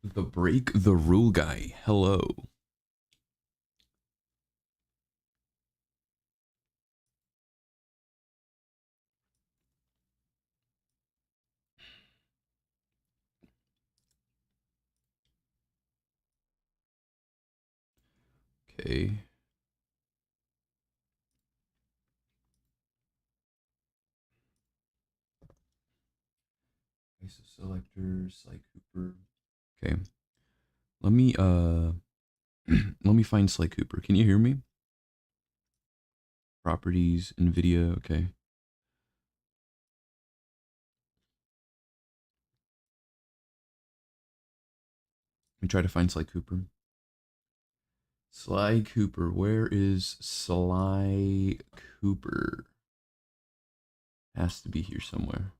The Break the Rule Guy. Hello. Okay. ISO selector, Sly Cooper. Okay. Let me let me find Sly Cooper. Can you hear me? Properties, NVIDIA, okay. Let me try to find Sly Cooper. Sly Cooper, where is Sly Cooper? Has to be here somewhere.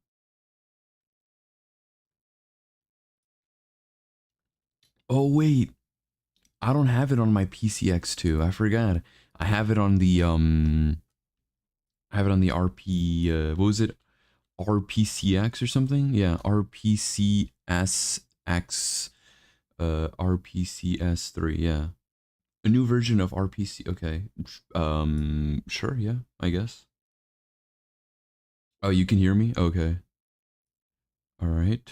Oh wait, I don't have it on my PCX2. I forgot. I have it on the I have it on the RP what was it? RPCX or something? Yeah, RPCSX RPCS3, yeah. A new version of RPC. Okay. Sure, yeah, I guess. Oh, you can hear me? Okay. All right.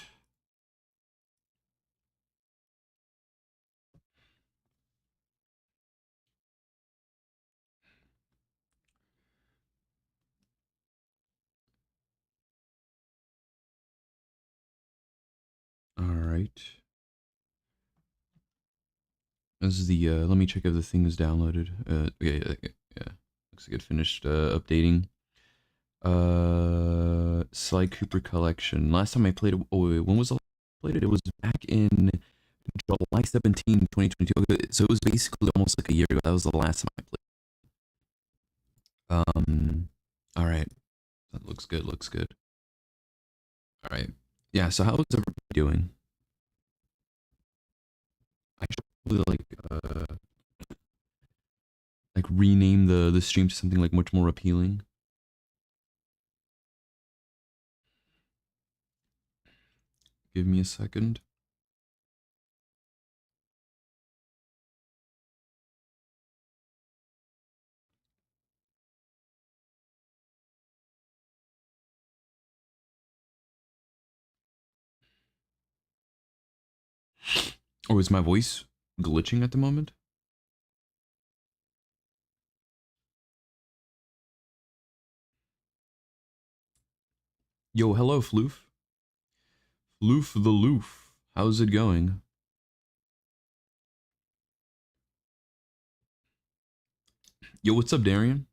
All right. This is the let me check if the thing is downloaded. Okay, yeah. Looks like it finished updating. Sly Cooper collection. Last time I played it, oh wait, when was the last time I played it? It was back in July 17, 2022. Okay, so it was basically almost like a year ago. That was the last time I played. All right. That looks good. Looks good. All right. Yeah. So how's everybody doing? I should probably like rename the stream to something like much more appealing. Give me a second. Or is my voice glitching at the moment? Yo, hello, Floof. Floof the Loof. How's it going? Yo, what's up, Darian?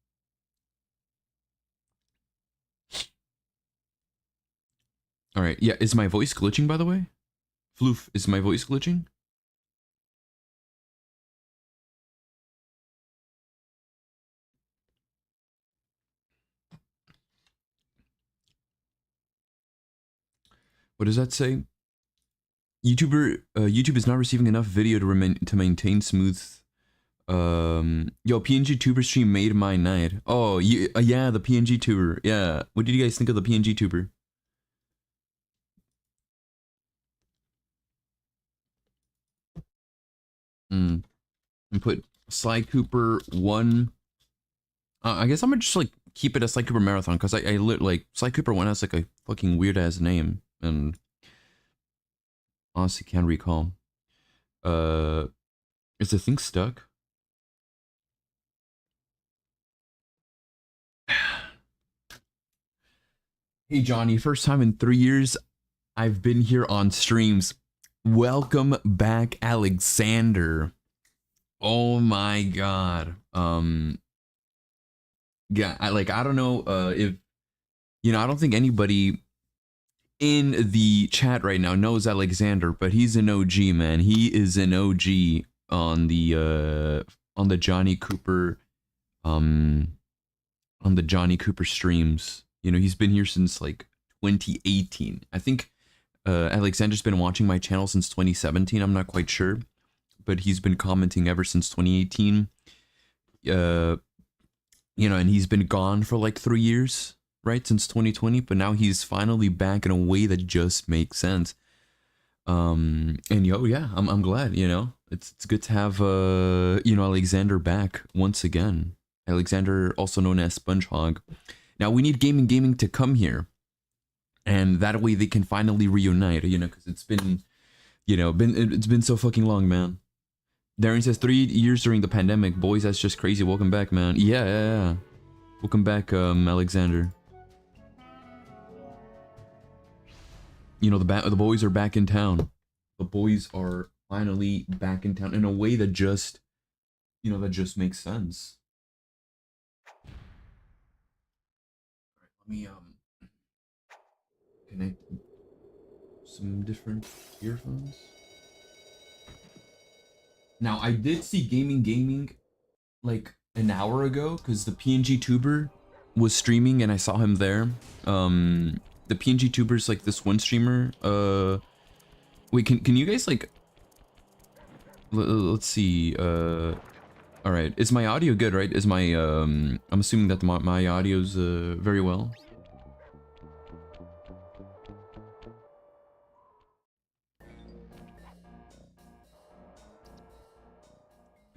All right. Yeah, is my voice glitching, by the way? Floof, is my voice glitching? What does that say? YouTube is not receiving enough video to maintain smooth. Yo, PNG tuber stream made my night. Oh, yeah, the PNG tuber. Yeah, what did you guys think of the PNG tuber? And put Sly Cooper one. I guess I'm gonna just like keep it a Sly Cooper marathon because I lit like Sly Cooper one has like a fucking weird ass name and honestly can't recall. Uh, is the thing stuck? Hey Johnny, first time in 3 years I've been here on streams. Welcome back, Alexander. Oh my god. Yeah, I don't know if I don't think anybody in the chat right now knows Alexander, but he's an OG, man. He is an OG on the Johnny Cooper on the Johnny Cooper streams. He's been here since like 2018. I think Alexander's been watching my channel since 2017. I'm not quite sure, but he's been commenting ever since 2018. And he's been gone for like 3 years, right? Since 2020, but now he's finally back in a way that just makes sense. And yo, yeah, I'm glad, you know. It's good to have you know, Alexander back once again. Alexander, also known as SpongeHog. Now we need gaming to come here, and that way they can finally reunite, you know, because it's been, you know, it's been so fucking long, man. Darren says 3 years during the pandemic. Boys, that's just crazy. Welcome back, man. Yeah. Welcome back, Alexander. You know, the boys are back in town. The boys are finally back in town in a way that just, you know, that just makes sense. All right, let me connect some different earphones. Now, I did see gaming like an hour ago because the PNG tuber was streaming and I saw him there. The PNG tuber's like this one streamer. Wait, can you guys like? Let's see. All right. Is my audio good? Right? Is my I'm assuming that my audio's very well.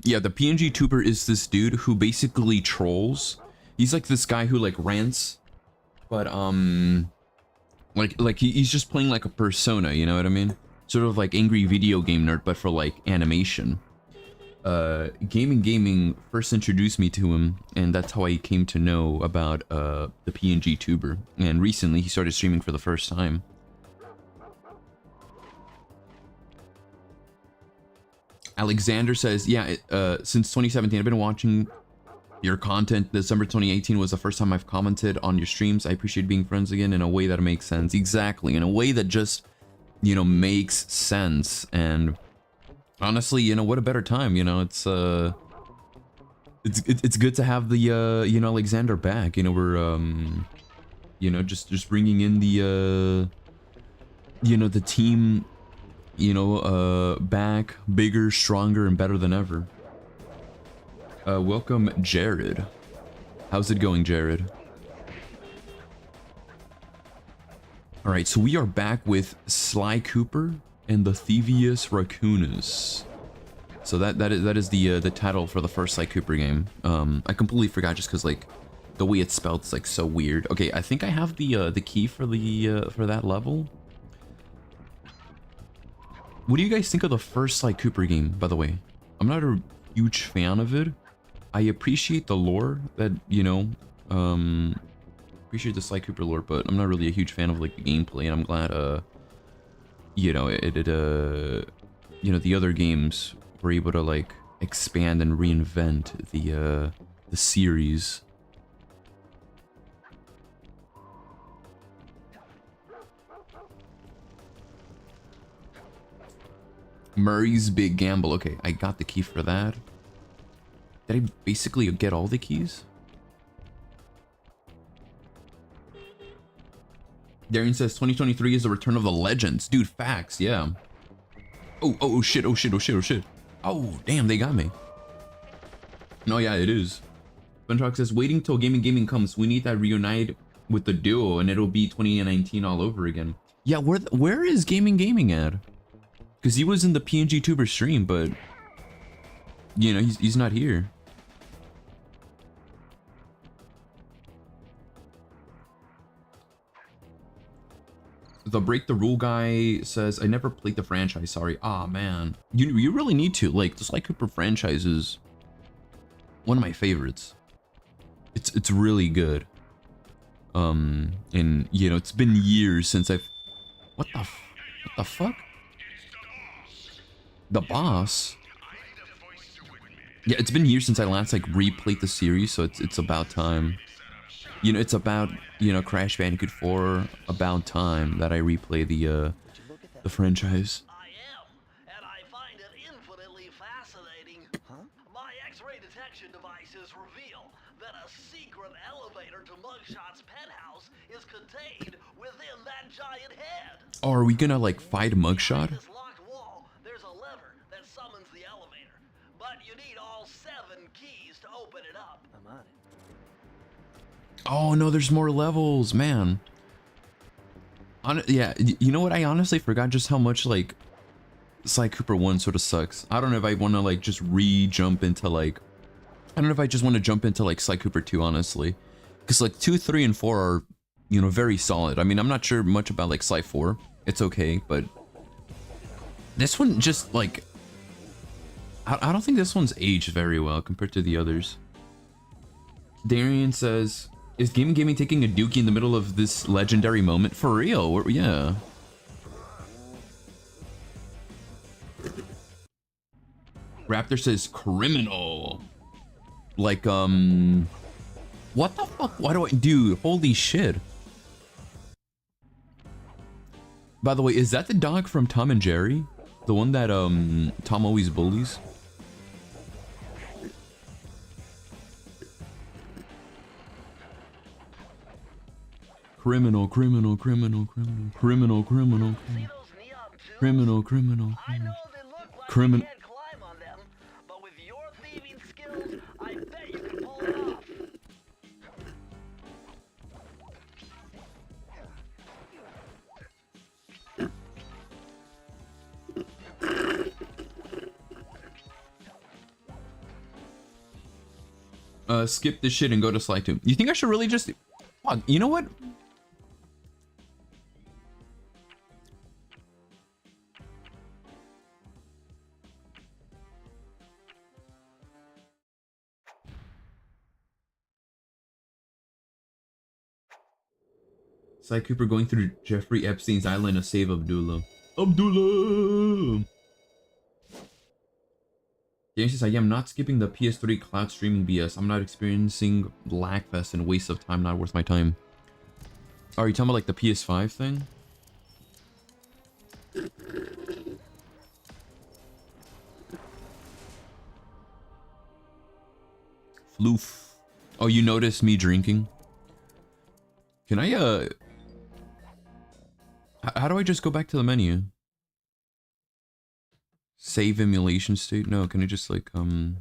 Yeah, the PNG tuber is this dude who basically trolls. He's like this guy who like rants, but he's just playing like a persona, you know what I mean? Sort of like angry video game nerd, but for like animation. Gaming first introduced me to him, and that's how I came to know about the PNG tuber. And recently he started streaming for the first time. Alexander says, yeah, since 2017, I've been watching your content. December 2018 was the first time I've commented on your streams. I appreciate being friends again in a way that makes sense. Exactly, in a way that just, you know, makes sense. And honestly, you know, what a better time, you know, it's good to have the, you know, Alexander back. You know, we're, you know, just bringing in the, you know, the team, you know, back, bigger, stronger, and better than ever. Welcome, Jared. How's it going, Jared? All right, so we are back with Sly Cooper and the Thievius Raccoonus. So that is the title for the first Sly Cooper game. I completely forgot just because like the way it's spelled is like so weird. Okay, I think I have the key for the for that level. What do you guys think of the first Sly Cooper game, by the way? I'm not a huge fan of it. I appreciate the lore that, you know, appreciate the Sly Cooper lore, but I'm not really a huge fan of like the gameplay, and I'm glad, you know, you know, the other games were able to like expand and reinvent the series. Murray's Big Gamble. Okay, I got the key for that. Did I basically get all the keys? Darian says 2023 is the return of the legends. Dude, facts, yeah. Oh shit, oh shit. Oh, damn, they got me. No, yeah, it is. Buntalk says, waiting till gaming comes. We need that reunite with the duo, and it'll be 2019 all over again. Yeah, where is gaming at? Because he was in the PNG tuber stream, but you know, he's not here. The Break the Rule guy says, I never played the franchise, sorry. Ah, man. You really need to. Like, the Sly Cooper franchise is one of my favorites. It's really good. And, you know, it's been years since I've... What the fuck? The boss? Yeah, it's been years since I last, like, replayed the series, so it's about time. You know, it's about, you know, Crash Bandicoot 4, about time that I replay the franchise. I am, and I find it infinitely fascinating. Huh? My X-ray detection devices reveal that a secret elevator to Mugshot's penthouse is contained within that giant head. Oh, are we gonna, like, fight Mugshot? Behind this locked wall, there's a lever that summons the elevator, but you need all 7 keys to open it up. I'm on it. Oh no, there's more levels, man. Yeah, you know what? I honestly forgot just how much like Sly Cooper 1 sort of sucks. I don't know if I want to like just re-jump into like, I don't know if I just want to jump into like Sly Cooper 2, honestly. Because like 2, 3, and 4 are, you know, very solid. I mean, I'm not sure much about like Sly 4. It's okay, but this one just like, I don't think this one's aged very well compared to the others. Darian says, is Gaming taking a dookie in the middle of this legendary moment? For real? Yeah. Raptor says criminal. Like, what the fuck? Why do I do? Holy shit. By the way, is that the dog from Tom and Jerry? The one that, Tom always bullies? Criminal, criminal, criminal, criminal, criminal, criminal, criminal, criminal, criminal, criminal. Climb on them, but with your thieving skills, I bet you can pull it off. Skip this shit and go to Sly 2. You think I should really just... Fuck, you know what? Sly Cooper going through Jeffrey Epstein's island to save Abdullah. Abdullah! James says, I am not skipping the PS3 cloud streaming BS. I'm not experiencing lagfest and waste of time, not worth my time. Are you talking about like the PS5 thing? Floof. Oh, you noticed me drinking? Can I, how do I just go back to the menu? Save emulation state? No, can I just like, Alright,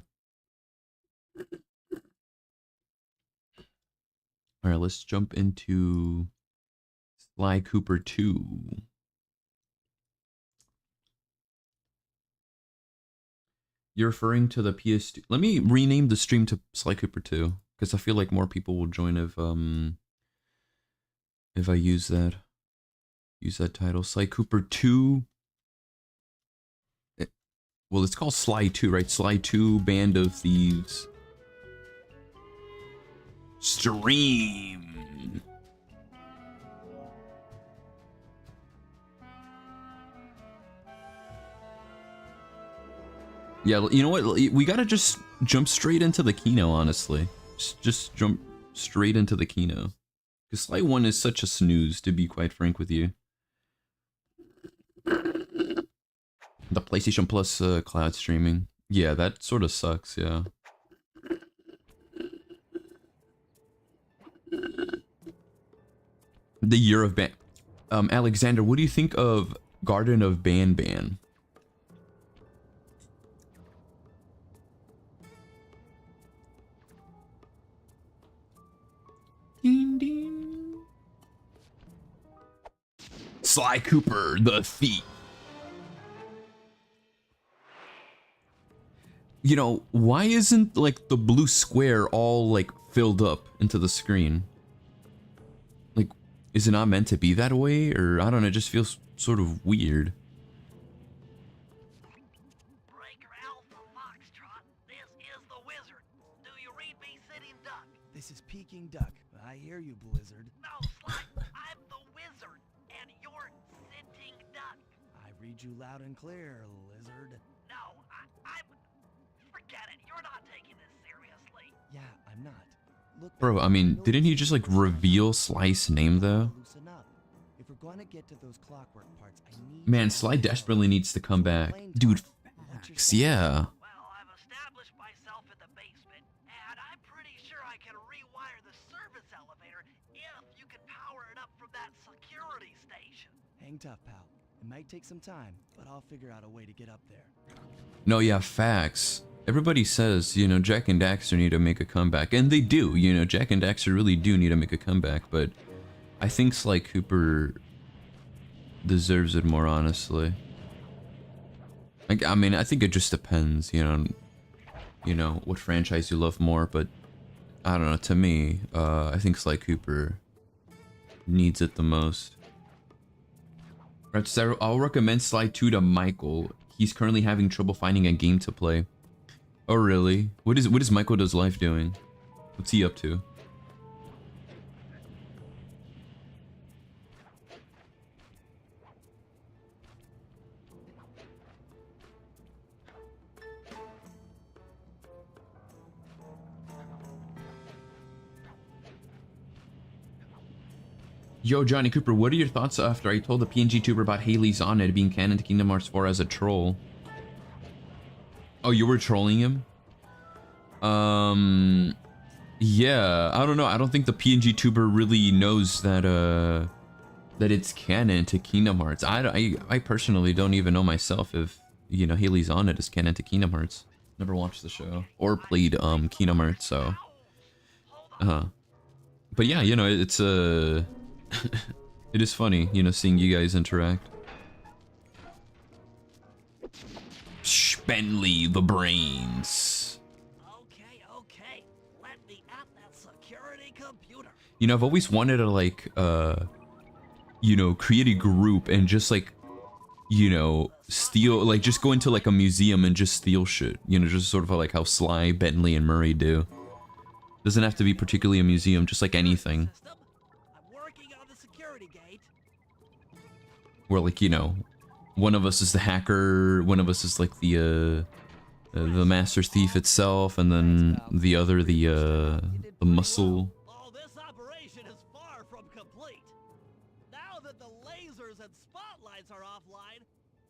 let's jump into Sly Cooper 2. You're referring to the PS2. Let me rename the stream to Sly Cooper 2, because I feel like more people will join if I use that title. Sly Cooper 2. Well, it's called Sly 2, right? Sly 2 Band of Thieves. Stream. Yeah, you know what? We gotta just jump straight into the Kino, honestly. Just jump straight into the Kino. Because Sly 1 is such a snooze, to be quite frank with you. The PlayStation Plus cloud streaming. Yeah, that sort of sucks, yeah. The Year of Ban... Alexander, what do you think of Garden of Ban? Ding, ding. Sly Cooper, the thief. You know, why isn't like the blue square all like filled up into the screen? Like, is it not meant to be that way? Or I don't know, it just feels sort of weird. Breaker Alpha Foxtrot, this is the Wizard. Do you read me, Sitting Duck? This is Peking Duck. I hear you, Blizzard. No, Sly, I'm the Wizard, and you're Sitting Duck. I read you loud and clear, Lizard. No, I'm... Forget it, you're not taking this seriously. Yeah, I'm not. Look, Bro, I mean, didn't he just like reveal Sly's name though? Loosen up. If we're going to get to those clockwork parts, I need... Man, Sly desperately needs to come back. Dude, facts, yeah. Well, I've established myself in the basement, and I'm pretty sure I can rewire the service elevator if you can power it up from that security station. Hang tough, pal. It might take some time, but I'll figure out a way to get up there. No, yeah, facts. Everybody says, you know, Jack and Daxter need to make a comeback. And they do, you know, Jack and Daxter really do need to make a comeback. But I think Sly Cooper deserves it more, honestly. Like, I mean, I think it just depends, you know, what franchise you love more, but I don't know, to me, I think Sly Cooper needs it the most. Right, so I'll recommend Sly 2 to Michael. He's currently having trouble finding a game to play. Oh, really? What is Michael Does Life doing? What's he up to? Yo, Johnny Cooper, what are your thoughts after I told the PNG tuber about Haley's on it being canon to Kingdom Hearts 4 as a troll? Oh, you were trolling him? Yeah, I don't know. I don't think the PNG tuber really knows that, that it's canon to Kingdom Hearts. I personally don't even know myself if, you know, Haley's on it is canon to Kingdom Hearts. Never watched the show or played, Kingdom Hearts, so. But yeah, you know, it's, it is funny, you know, seeing you guys interact. Bentley, the brains. Okay. Let me at that security computer. You know, I've always wanted to, like, you know, create a group and just, like, you know, steal, like, just go into, like, a museum and just steal shit. You know, just sort of like how Sly, Bentley, and Murray do. Doesn't have to be particularly a museum, just like anything. I'm working on the security gate. Where, like, you know, one of us is the hacker, one of us is like the master thief itself, and then the other the muscle. Oh, this operation is far from complete. Now that the lasers and spotlights are offline,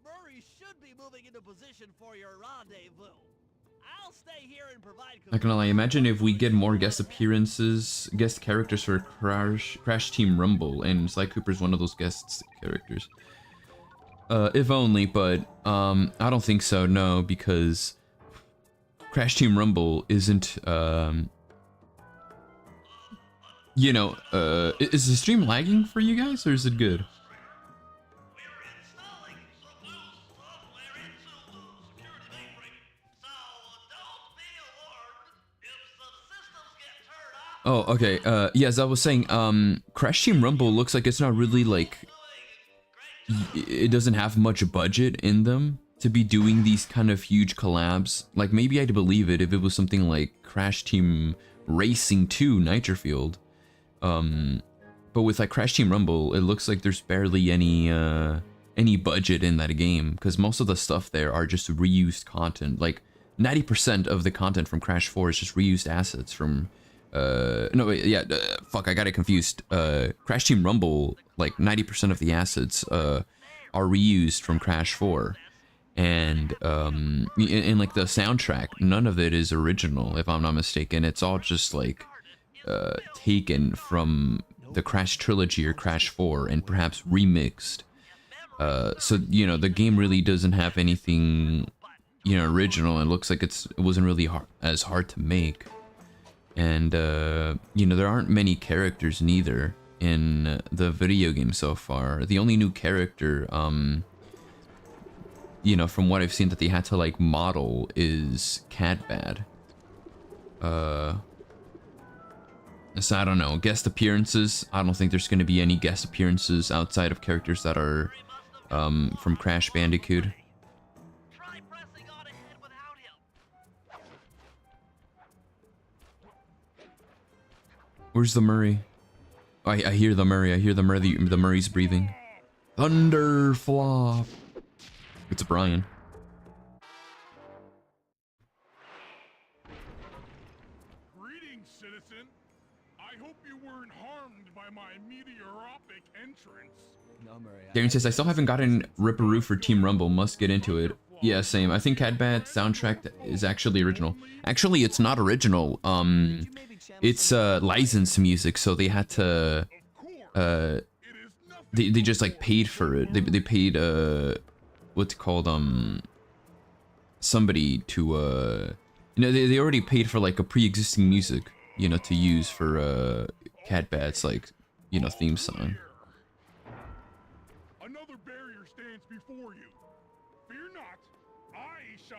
Murray should be moving into position for your rendezvous. I'll stay here and provide. Not gonna lie, imagine if we get more guest appearances, guest characters for Crash Team Rumble, and Sly Cooper's one of those guest characters. If only, but I don't think so, no, because Crash Team Rumble isn't, you know, is the stream lagging for you guys, or is it good? Oh, okay. Yeah, as I was saying, Crash Team Rumble looks like it's not really, like, it doesn't have much budget in them to be doing these kind of huge collabs. Like, maybe I'd believe it if it was something like Crash Team Racing 2 Nitrofield. But with, like, Crash Team Rumble, it looks like there's barely any budget in that game, because most of the stuff there are just reused content. Like, 90% of the content from Crash 4 is just reused assets from no, wait, yeah, fuck, I got it confused. Crash Team Rumble, like 90% of the assets are reused from Crash 4, and in like the soundtrack, none of it is original, if I'm not mistaken. It's all just like taken from the Crash trilogy or Crash 4 and perhaps remixed. So, you know, the game really doesn't have anything, you know, original. It looks like it wasn't really as hard to make. And, you know, there aren't many characters neither in the video game so far. The only new character, you know, from what I've seen that they had to, like, model is Catbad. So I don't know. Guest appearances, I don't think there's going to be any guest appearances outside of characters that are, from Crash Bandicoot. Try pressing on ahead without him. Where's the Murray? Oh, I hear the Murray. I hear the Murray's breathing. Thunderflop. It's Brian. Greetings, citizen. I hope you weren't harmed by my meteoropic entrance. No, Murray. Darren says, I still haven't gotten Ripperoo for Team Rumble. Must get into it. Yeah, same. I think Catbat's soundtrack is actually original. Actually, it's not original. It's licensed music, so they had to they just like paid for it. They paid what's it called, somebody to you know, they already paid for like a pre-existing music, you know, to use for Catbat's, like, you know, theme song. Another bear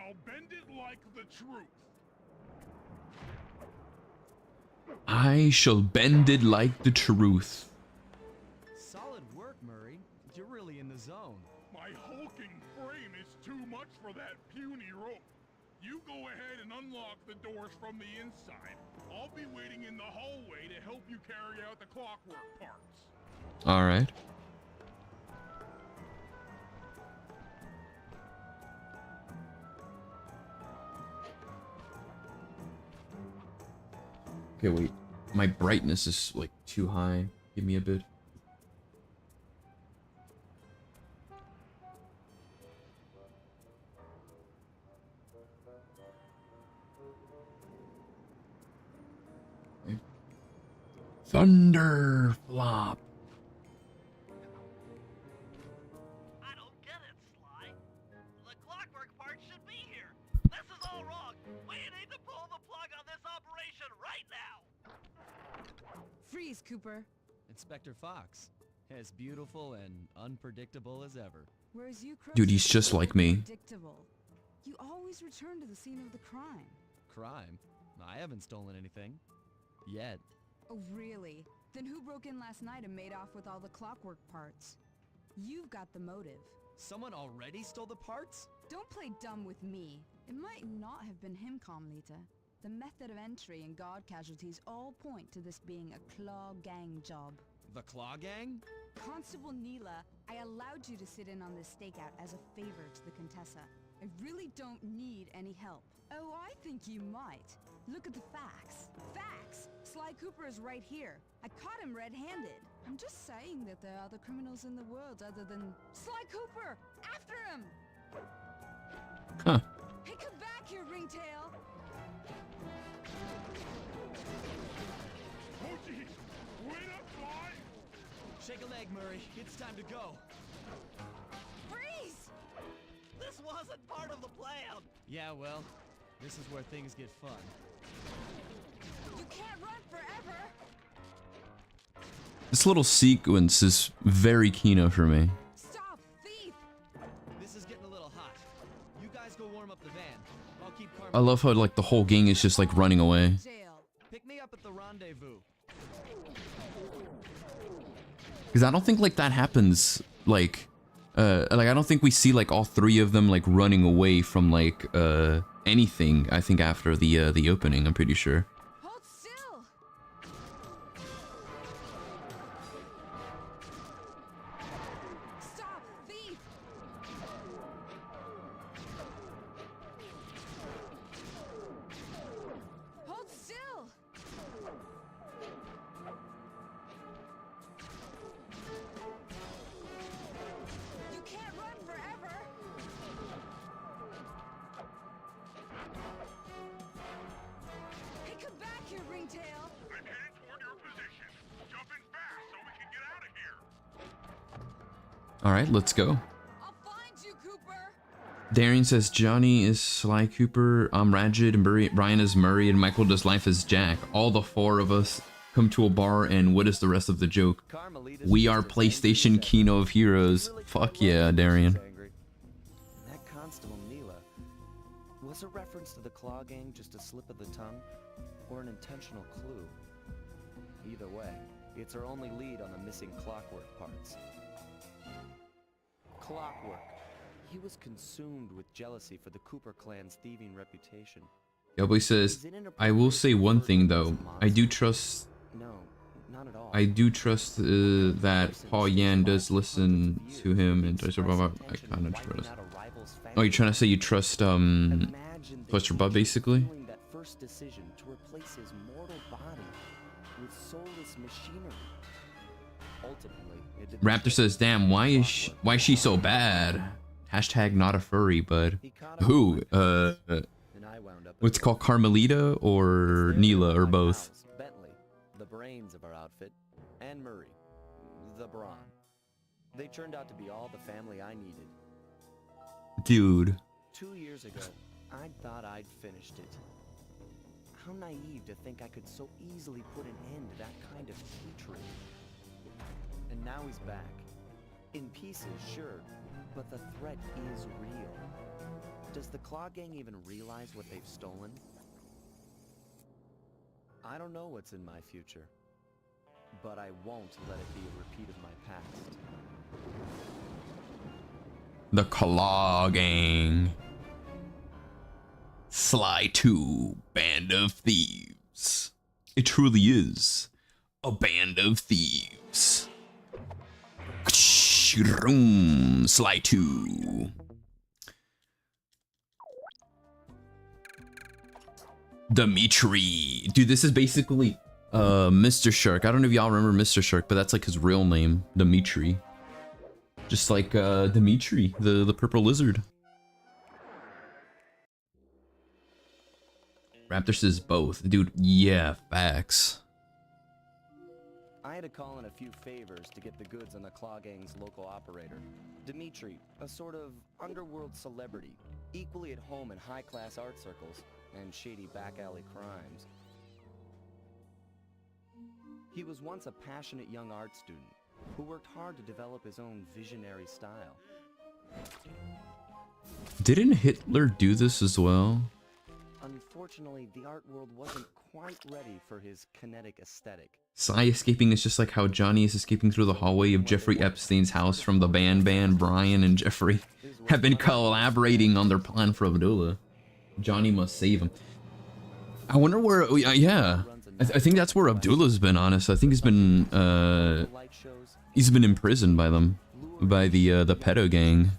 shall bend it like the truth. I shall bend it like the truth. Solid work, Murray. You're really in the zone. My hulking frame is too much for that puny rope. You go ahead and unlock the doors from the inside. I'll be waiting in the hallway to help you carry out the clockwork parts. All right. Okay, wait. My brightness is like too high. Give me a bit. Okay. Thunder flop. I don't get it, Sly. The clockwork part should be here. This is all wrong. We need to pull the plug on this operation right now. Freeze, Cooper. Inspector Fox. As beautiful and unpredictable as ever. Whereas you Dude, he's just like me. Predictable. You always return to the scene of the crime. Crime? I haven't stolen anything. Yet. Oh, really? Then who broke in last night and made off with all the clockwork parts? You've got the motive. Someone already stole the parts? Don't play dumb with me. It might not have been him, Carmelita. The method of entry and guard casualties all point to this being a Claw Gang job. The Claw Gang? Constable Neela, I allowed you to sit in on this stakeout as a favor to the Contessa. I really don't need any help. Oh, I think you might. Look at the facts. Facts! Sly Cooper is right here. I caught him red-handed. I'm just saying that there are other criminals in the world other than... Sly Cooper! After him! Huh. Hey, come back here, Ringtail! Oh, jeez. Wait up, Sly! Shake a leg, Murray. It's time to go. Freeze! This wasn't part of the plan. Yeah, well, this is where things get fun. You can't run forever! This little sequence is very Kino for me. Stop, thief! This is getting a little hot. You guys go warm up the van. I'll keep Carmen. I love how like the whole gang is just like running away. Jail. Pick me up at the rendezvous. Because I don't think like that happens like I don't think we see like all three of them like running away from like anything. I think after the opening, I'm pretty sure. Hold still! Stop, thief! Hold still! You can't run forever! Hey, come back here, Ringtail! I'm headed toward your position. Jump in fast so we can get out of here. All right, let's go. I'll find you, Cooper! Darian says Johnny is Sly Cooper, I'm Rajid, and Brian is Murray, and Michael does life as Jack. All the four of us come to a bar, and what is the rest of the joke? Carmelita's We are just as PlayStation angry as Kino of Heroes. Really Fuck cool yeah, looking Darian. she's angry. And that Constable Neela, was a reference to the Claw Gang just a slip of the tongue, or an intentional clue? Either way, it's our only lead on the missing clockwork parts. Clockwork. He was consumed with jealousy for the Cooper clan's thieving reputation. Yelboy says, I will say one thing though. I do trust No, not at all. that Paul Yan does listen to him and I kind of trust. Oh, you're trying to say you trust Buster Bob basically? That first decision to replace his mortal body with soulless machinery. Ultimately, it did Raptor says, damn, why is she so bad? Hashtag not a furry, bud. Who? and I wound up What's it called, Carmelita or Neela or both? Bentley, the brains of our outfit, and Murray, the brawn. They turned out to be all the family I needed. Dude. 2 years ago, I thought I'd finished it. How naive to think I could so easily put an end to that kind of hatred. And now he's back. In pieces, sure, but the threat is real. Does the Claw Gang even realize what they've stolen? I don't know what's in my future, but I won't let it be a repeat of my past. The Claw Gang. Sly 2, Band of Thieves. It truly is a band of thieves. Sly 2. Dimitri. Dude, this is basically Mr. Shark. I don't know if y'all remember Mr. Shark, but that's like his real name, Dimitri. Just like Dimitri, the purple lizard. Raptor says both. Dude, yeah, facts. I had to call in a few favors to get the goods on the Claw Gang's local operator. Dimitri, a sort of underworld celebrity, equally at home in high-class art circles and shady back-alley crimes. He was once a passionate young art student who worked hard to develop his own visionary style. Didn't Hitler do this as well? Unfortunately, the art world wasn't quite ready for his kinetic aesthetic. Cy escaping is just like how Johnny is escaping through the hallway of Jeffrey Epstein's house from the band. Brian and Jeffrey have been collaborating on their plan for Abdullah. Johnny must save him. I wonder where, yeah. I think that's where Abdullah's been, honest. I think he's been imprisoned by them. By the pedo gang.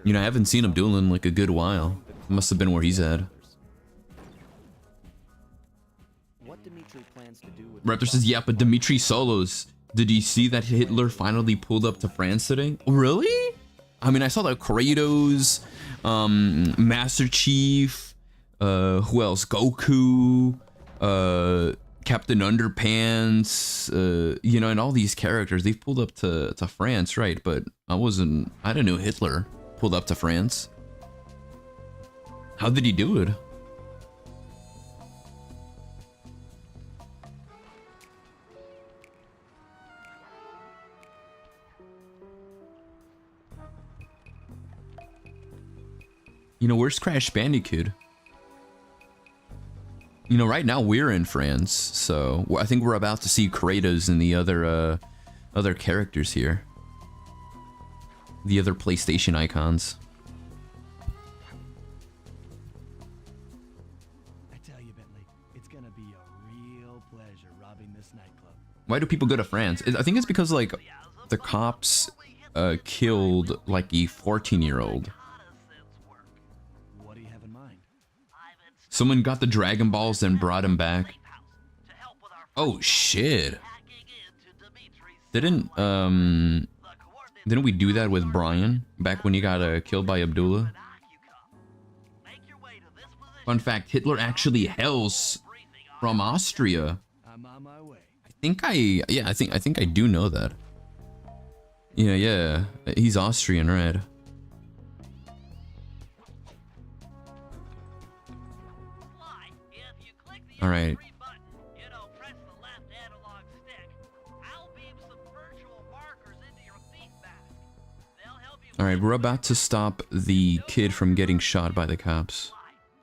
You know, I haven't seen Abdullah in like a good while. Must have been where he's at. Raptor says, yeah, but Dimitri solos. Did you see that Hitler finally pulled up to France today? Really? I mean, I saw that Kratos, Master Chief, who else? Goku, Captain Underpants, you know, and all these characters, they've pulled up to France, right? But I didn't know Hitler pulled up to France. How did he do it? You know, where's Crash Bandicoot? You know, right now we're in France, so I think we're about to see Kratos and the other characters here. The other PlayStation icons. I tell you, Bentley, it's gonna be a real pleasure robbing this nightclub. Why do people go to France? I think it's because, like, the cops killed, like, a 14-year-old. What do you have in mind? Someone got the Dragon Balls and brought him back. Oh, shit. Didn't we do that with Brian back when he got killed by Abdullah? Fun fact, Hitler actually hails from Austria. I'm on my way. I think I do know that. Yeah. He's Austrian, right? All right. All right, we're about to stop the kid from getting shot by the cops.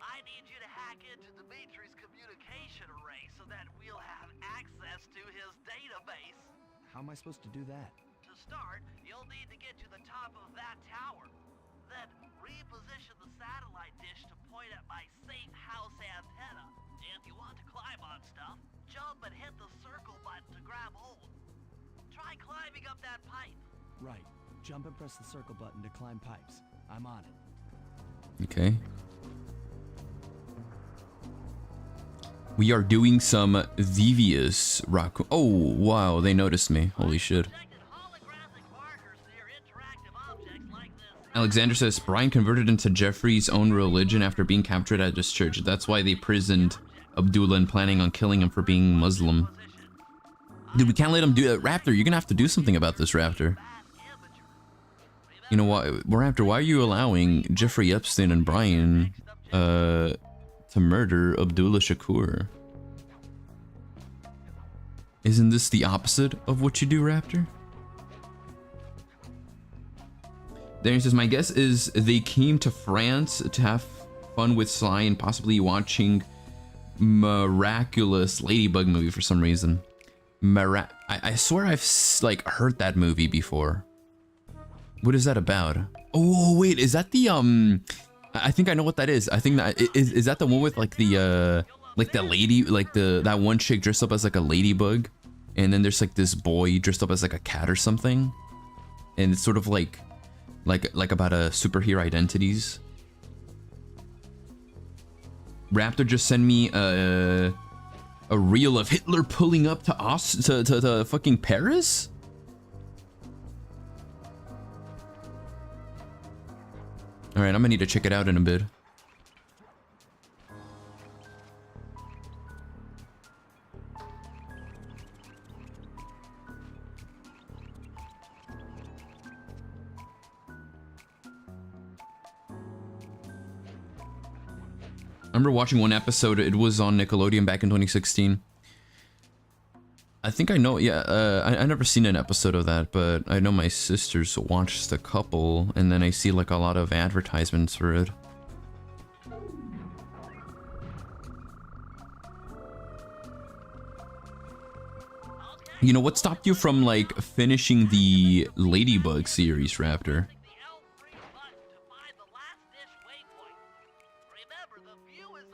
I need you to hack into Dimitri's communication array so that we'll have access to his database. How am I supposed to do that? To start, you'll need to get to the top of that tower. Then reposition the satellite dish to point at my safe house antenna. If you want to climb on stuff, jump and hit the circle button to grab hold. Try climbing up that pipe. Right. Jump and press the circle button to climb pipes. I'm on it. Okay. We are doing some devious rock. Oh, wow, they noticed me. Holy shit. Alexander says, Brian converted into Jeffrey's own religion after being captured at his church. That's why they prisoned Abdullah and planning on killing him for being Muslim. Dude, we can't let him do that. Raptor, you're gonna have to do something about this, Raptor. You know what, Raptor, why are you allowing Jeffrey Epstein and Brian to murder Abdullah Shakur? Isn't this the opposite of what you do, Raptor? Then he says, my guess is they came to France to have fun with Sly and possibly watching Miraculous Ladybug movie for some reason. I swear I've like heard that movie before. What is that about? Oh wait, is that the I think I know what that is. I think that is that the one with like the lady, like that one chick dressed up as like a ladybug, and then there's like this boy dressed up as like a cat or something, and it's sort of like about a superhero identities. Raptor just sent me a reel of Hitler pulling up to fucking Paris. All right, I'm gonna need to check it out in a bit. I remember watching one episode. It was on Nickelodeon back in 2016. I think I know. Yeah, I never seen an episode of that, but I know my sisters watched a couple, and then I see like a lot of advertisements for it. You know what stopped you from like finishing the Ladybug series, Raptor?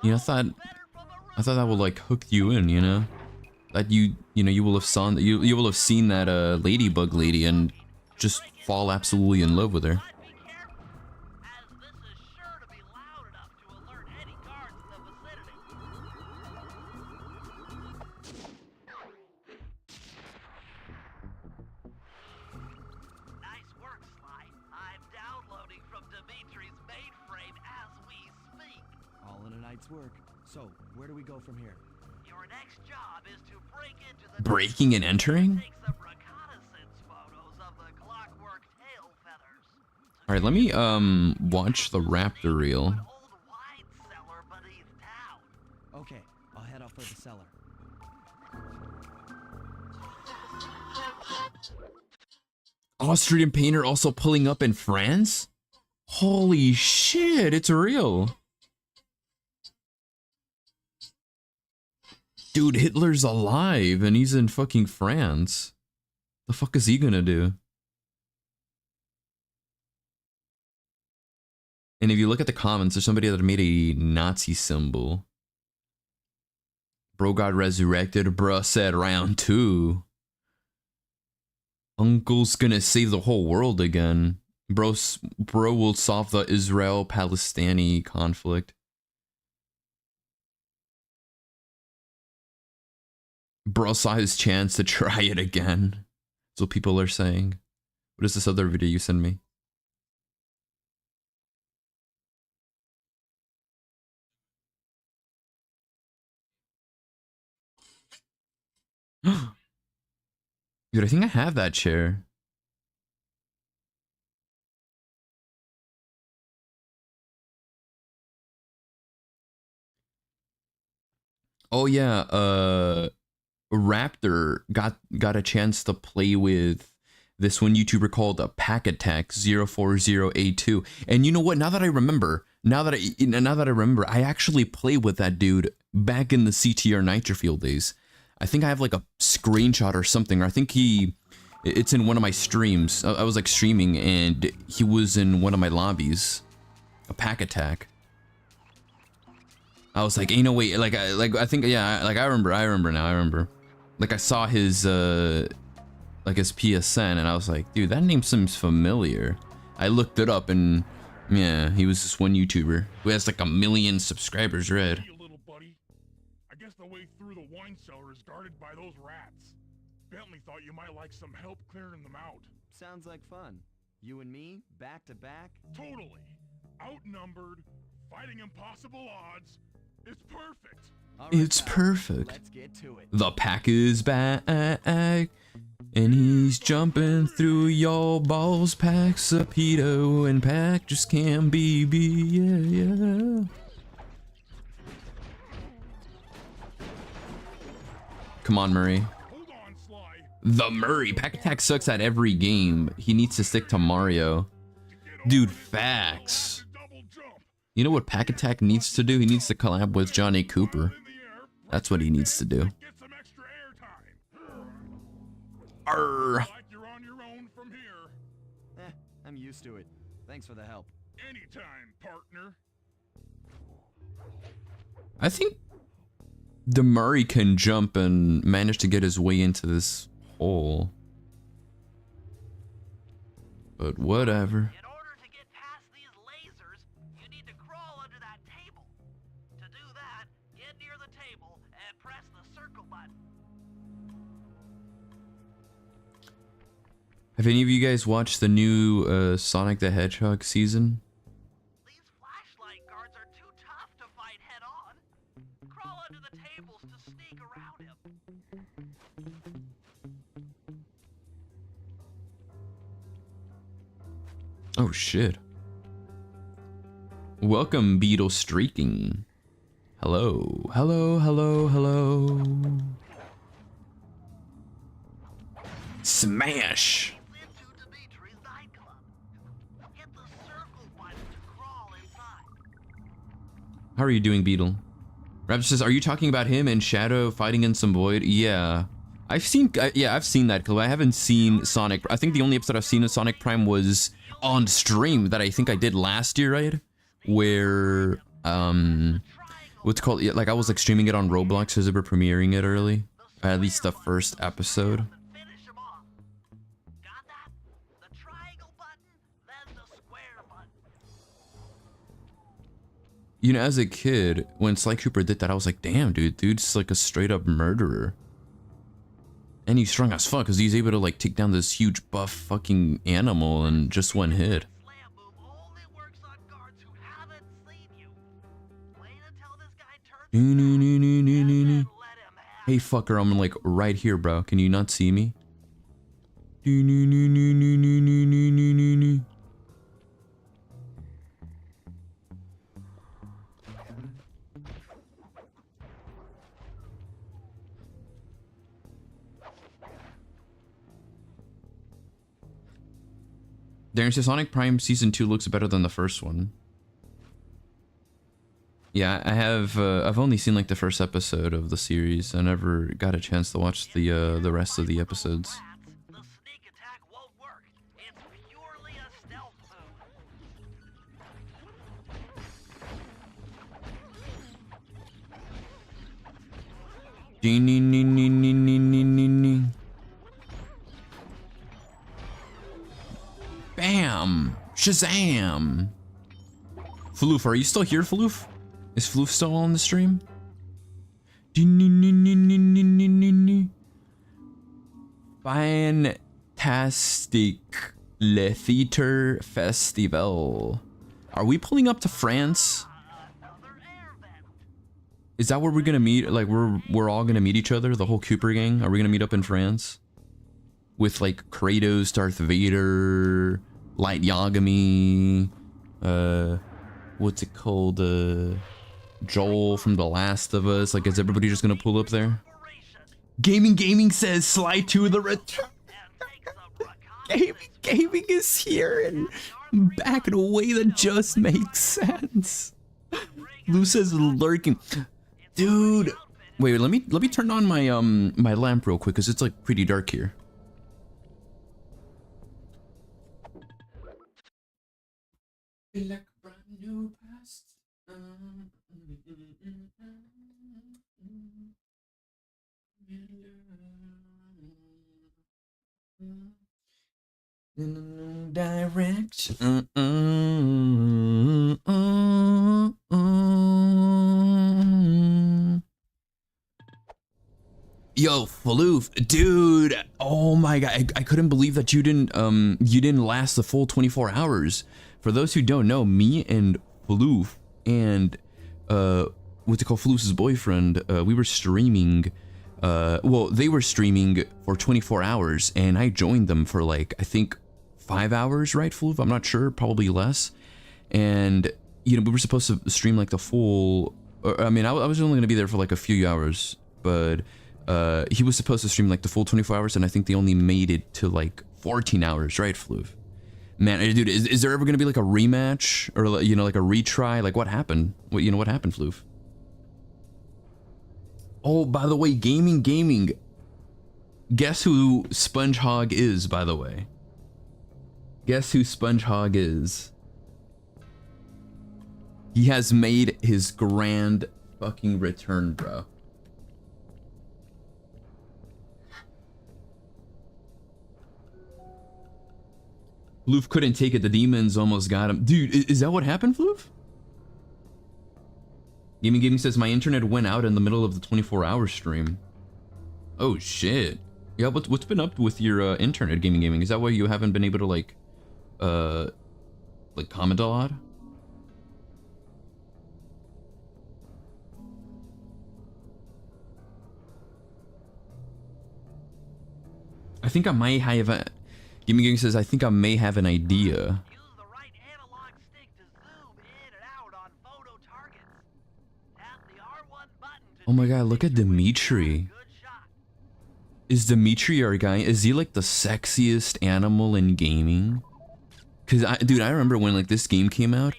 You know, I thought that would like hook you in, you know, that you will have seen that Ladybug lady and just fall absolutely in love with her. Nice work, Sly. I'm downloading from Dimitri's mainframe as we speak. All in a night's work. So, where do we go from here? Your next job is to break into the Breaking and entering? take some reconnaissance photos of the clockwork tail feathers. All right, let me watch the Raptor reel. Old wine cellar beneath town. Okay, I'll head out for the cellar. Austrian painter also pulling up in France? Holy shit, it's real. Dude, Hitler's alive and he's in fucking France. The fuck is he gonna do? And if you look at the comments, there's somebody that made a Nazi symbol. Bro got resurrected. Bruh said round 2. Uncle's gonna save the whole world again. Bro will solve the Israel-Palestinian conflict. Bro saw his chance to try it again. That's what people are saying. What is this other video you sent me? Dude, I think I have that chair. Oh yeah, Raptor got a chance to play with this one YouTuber called Pack Attack 040A2. And you know what? Now that I remember, I actually played with that dude back in the CTR Nitrofield days. I think I have like a screenshot or something, or I think it's in one of my streams. I was like streaming and he was in one of my lobbies. A Pack Attack. I was like, ain't no way, I think, yeah, like I remember now. Like I saw his like his PSN and I was like, dude, that name seems familiar. I looked it up and yeah, he was this one YouTuber who has like 1 million subscribers, right? Hey, little buddy. I guess the way through the wine cellar is guarded by those rats. Bentley thought you might like some help clearing them out. Sounds like fun. You and me, back to back? Totally. Outnumbered, fighting impossible odds. It's perfect. All right, It's pal, perfect. Let's get to it. The pack is back, and he's jumping through your balls. Pack Sapedo and Pack just can't be, yeah. Come on, Murray. Hold on, Sly. The Murray. Pack Attack sucks at every game. He needs to stick to Mario. To get Dude, facts. You know what Pack Attack needs to do? He needs to collab with Johnny Cooper. That's what he needs to do. Arr. You're on your own from here. I'm used to it. Thanks for the help. Anytime, partner. I think the Murray can jump and manage to get his way into this hole. But whatever. In order to get past these lasers, you need to crawl under that table. To do that, get near the table and press the circle button. Have any of you guys watched the new Sonic the Hedgehog season? These flashlight guards are too tough to fight head on. Crawl under the tables to sneak around him. Oh shit. Welcome, Beetle Streaking. Hello, hello, hello, hello. Smash! Into Dimitri's nightclub. Hit the circle button to crawl inside. How are you doing, Beetle? Raptor says, are you talking about him and Shadow fighting in some void? Yeah. I've seen that clip. I haven't seen Sonic. I think the only episode I've seen of Sonic Prime was on stream that I think I did last year, right? Where, what's it called? Yeah, like I was like streaming it on Roblox because they were premiering it early. At least the first episode. Finish him off. Got that? The triangle button, then the square button. You know, as a kid, when Sly Cooper did that, I was like, damn, dude's like a straight up murderer. And he's strong as fuck because he's able to like take down this huge buff fucking animal in just one hit. Slam move only works on guards who haven't seen you. Wait until this guy turns and then let him have Hey fucker, I'm like right here, bro. Can you not see me? Darren says Sonic Prime Season 2 looks better than the first one. Yeah, I have. I've only seen like the first episode of the series. I never got a chance to watch the rest of the episodes. the sneak attack won't work. It's purely a stealth move. Bam! Shazam! Floof, are you still here, Floof? Is Floof still on the stream? Fantastic Le Theater Festival. Are we pulling up to France? Is that where we're gonna meet? Like we're all gonna meet each other, the whole Cooper gang? Are we gonna meet up in France? With like Kratos, Darth Vader, Light Yagami, what's it called? Joel from The Last of Us. Like, is everybody just gonna pull up there? Gaming says Sly 2 the return. Gaming is here and back in a way that just makes sense. Lou says lurking. Dude, wait, let me turn on my my lamp real quick because it's like pretty dark here. Like brand new past. Direct. Yo, Floof, dude. Oh my god, I couldn't believe that you didn't last the full 24 hours. For those who don't know, me and Floof and what's it called, Floof's boyfriend, we were streaming. Well, they were streaming for 24 hours, and I joined them for like I think 5 hours, right, Floof? I'm not sure, probably less. And you know, we were supposed to stream like the full. I mean, I was only gonna be there for like a few hours, but he was supposed to stream like the full 24 hours, and I think they only made it to like 14 hours, right, Floof? Man, dude, is there ever gonna be like a rematch or you know like a retry? Like what happened? What what happened, Floof? Oh, by the way, gaming. Guess who SpongeHog is, by the way? Guess who SpongeHog is? He has made his grand fucking return, bro. Floof couldn't take it. The demons almost got him. Dude, is that what happened, Floof? Gaming says my internet went out in the middle of the 24-hour stream. Oh shit. Yeah, what's been up with your internet, gaming? Is that why you haven't been able to like comment a lot? I think I might have a... Gaming says I think I may have an idea. Use the right analog stick to zoom in and out on photo targets. Tap the R1 button to Oh my god, look at Dimitri. good shot. Is Dimitri our guy? Is he like the sexiest animal in gaming? Cause dude, I remember when like this game came out,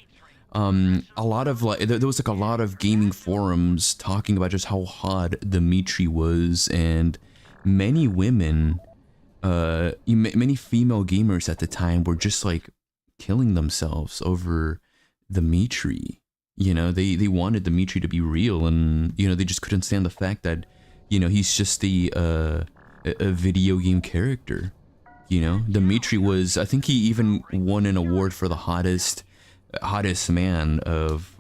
a lot of like there was like a lot of gaming forums talking about just how hot Dimitri was, and many women, many female gamers at the time were just like killing themselves over Dimitri. You know, they wanted Dimitri to be real, and you know they just couldn't stand the fact that, you know, he's just a video game character. You know, Dimitri was, I think he even won an award for the hottest man of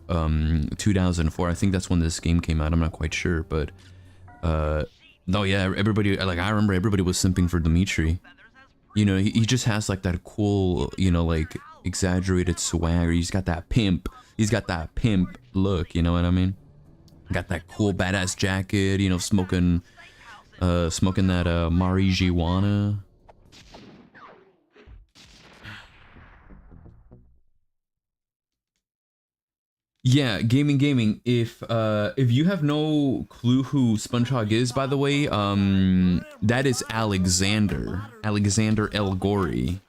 2004. I think that's when this game came out. I'm not quite sure, but no, yeah, everybody, like I remember everybody was simping for Dimitri. You know, he just has like that cool, you know, like exaggerated swagger. He's got that pimp look, you know what I mean? Got that cool badass jacket, you know, smoking that marijuana. Yeah, gaming. If you have no clue who SpongeHog is, by the way, that is Alexander El Gori.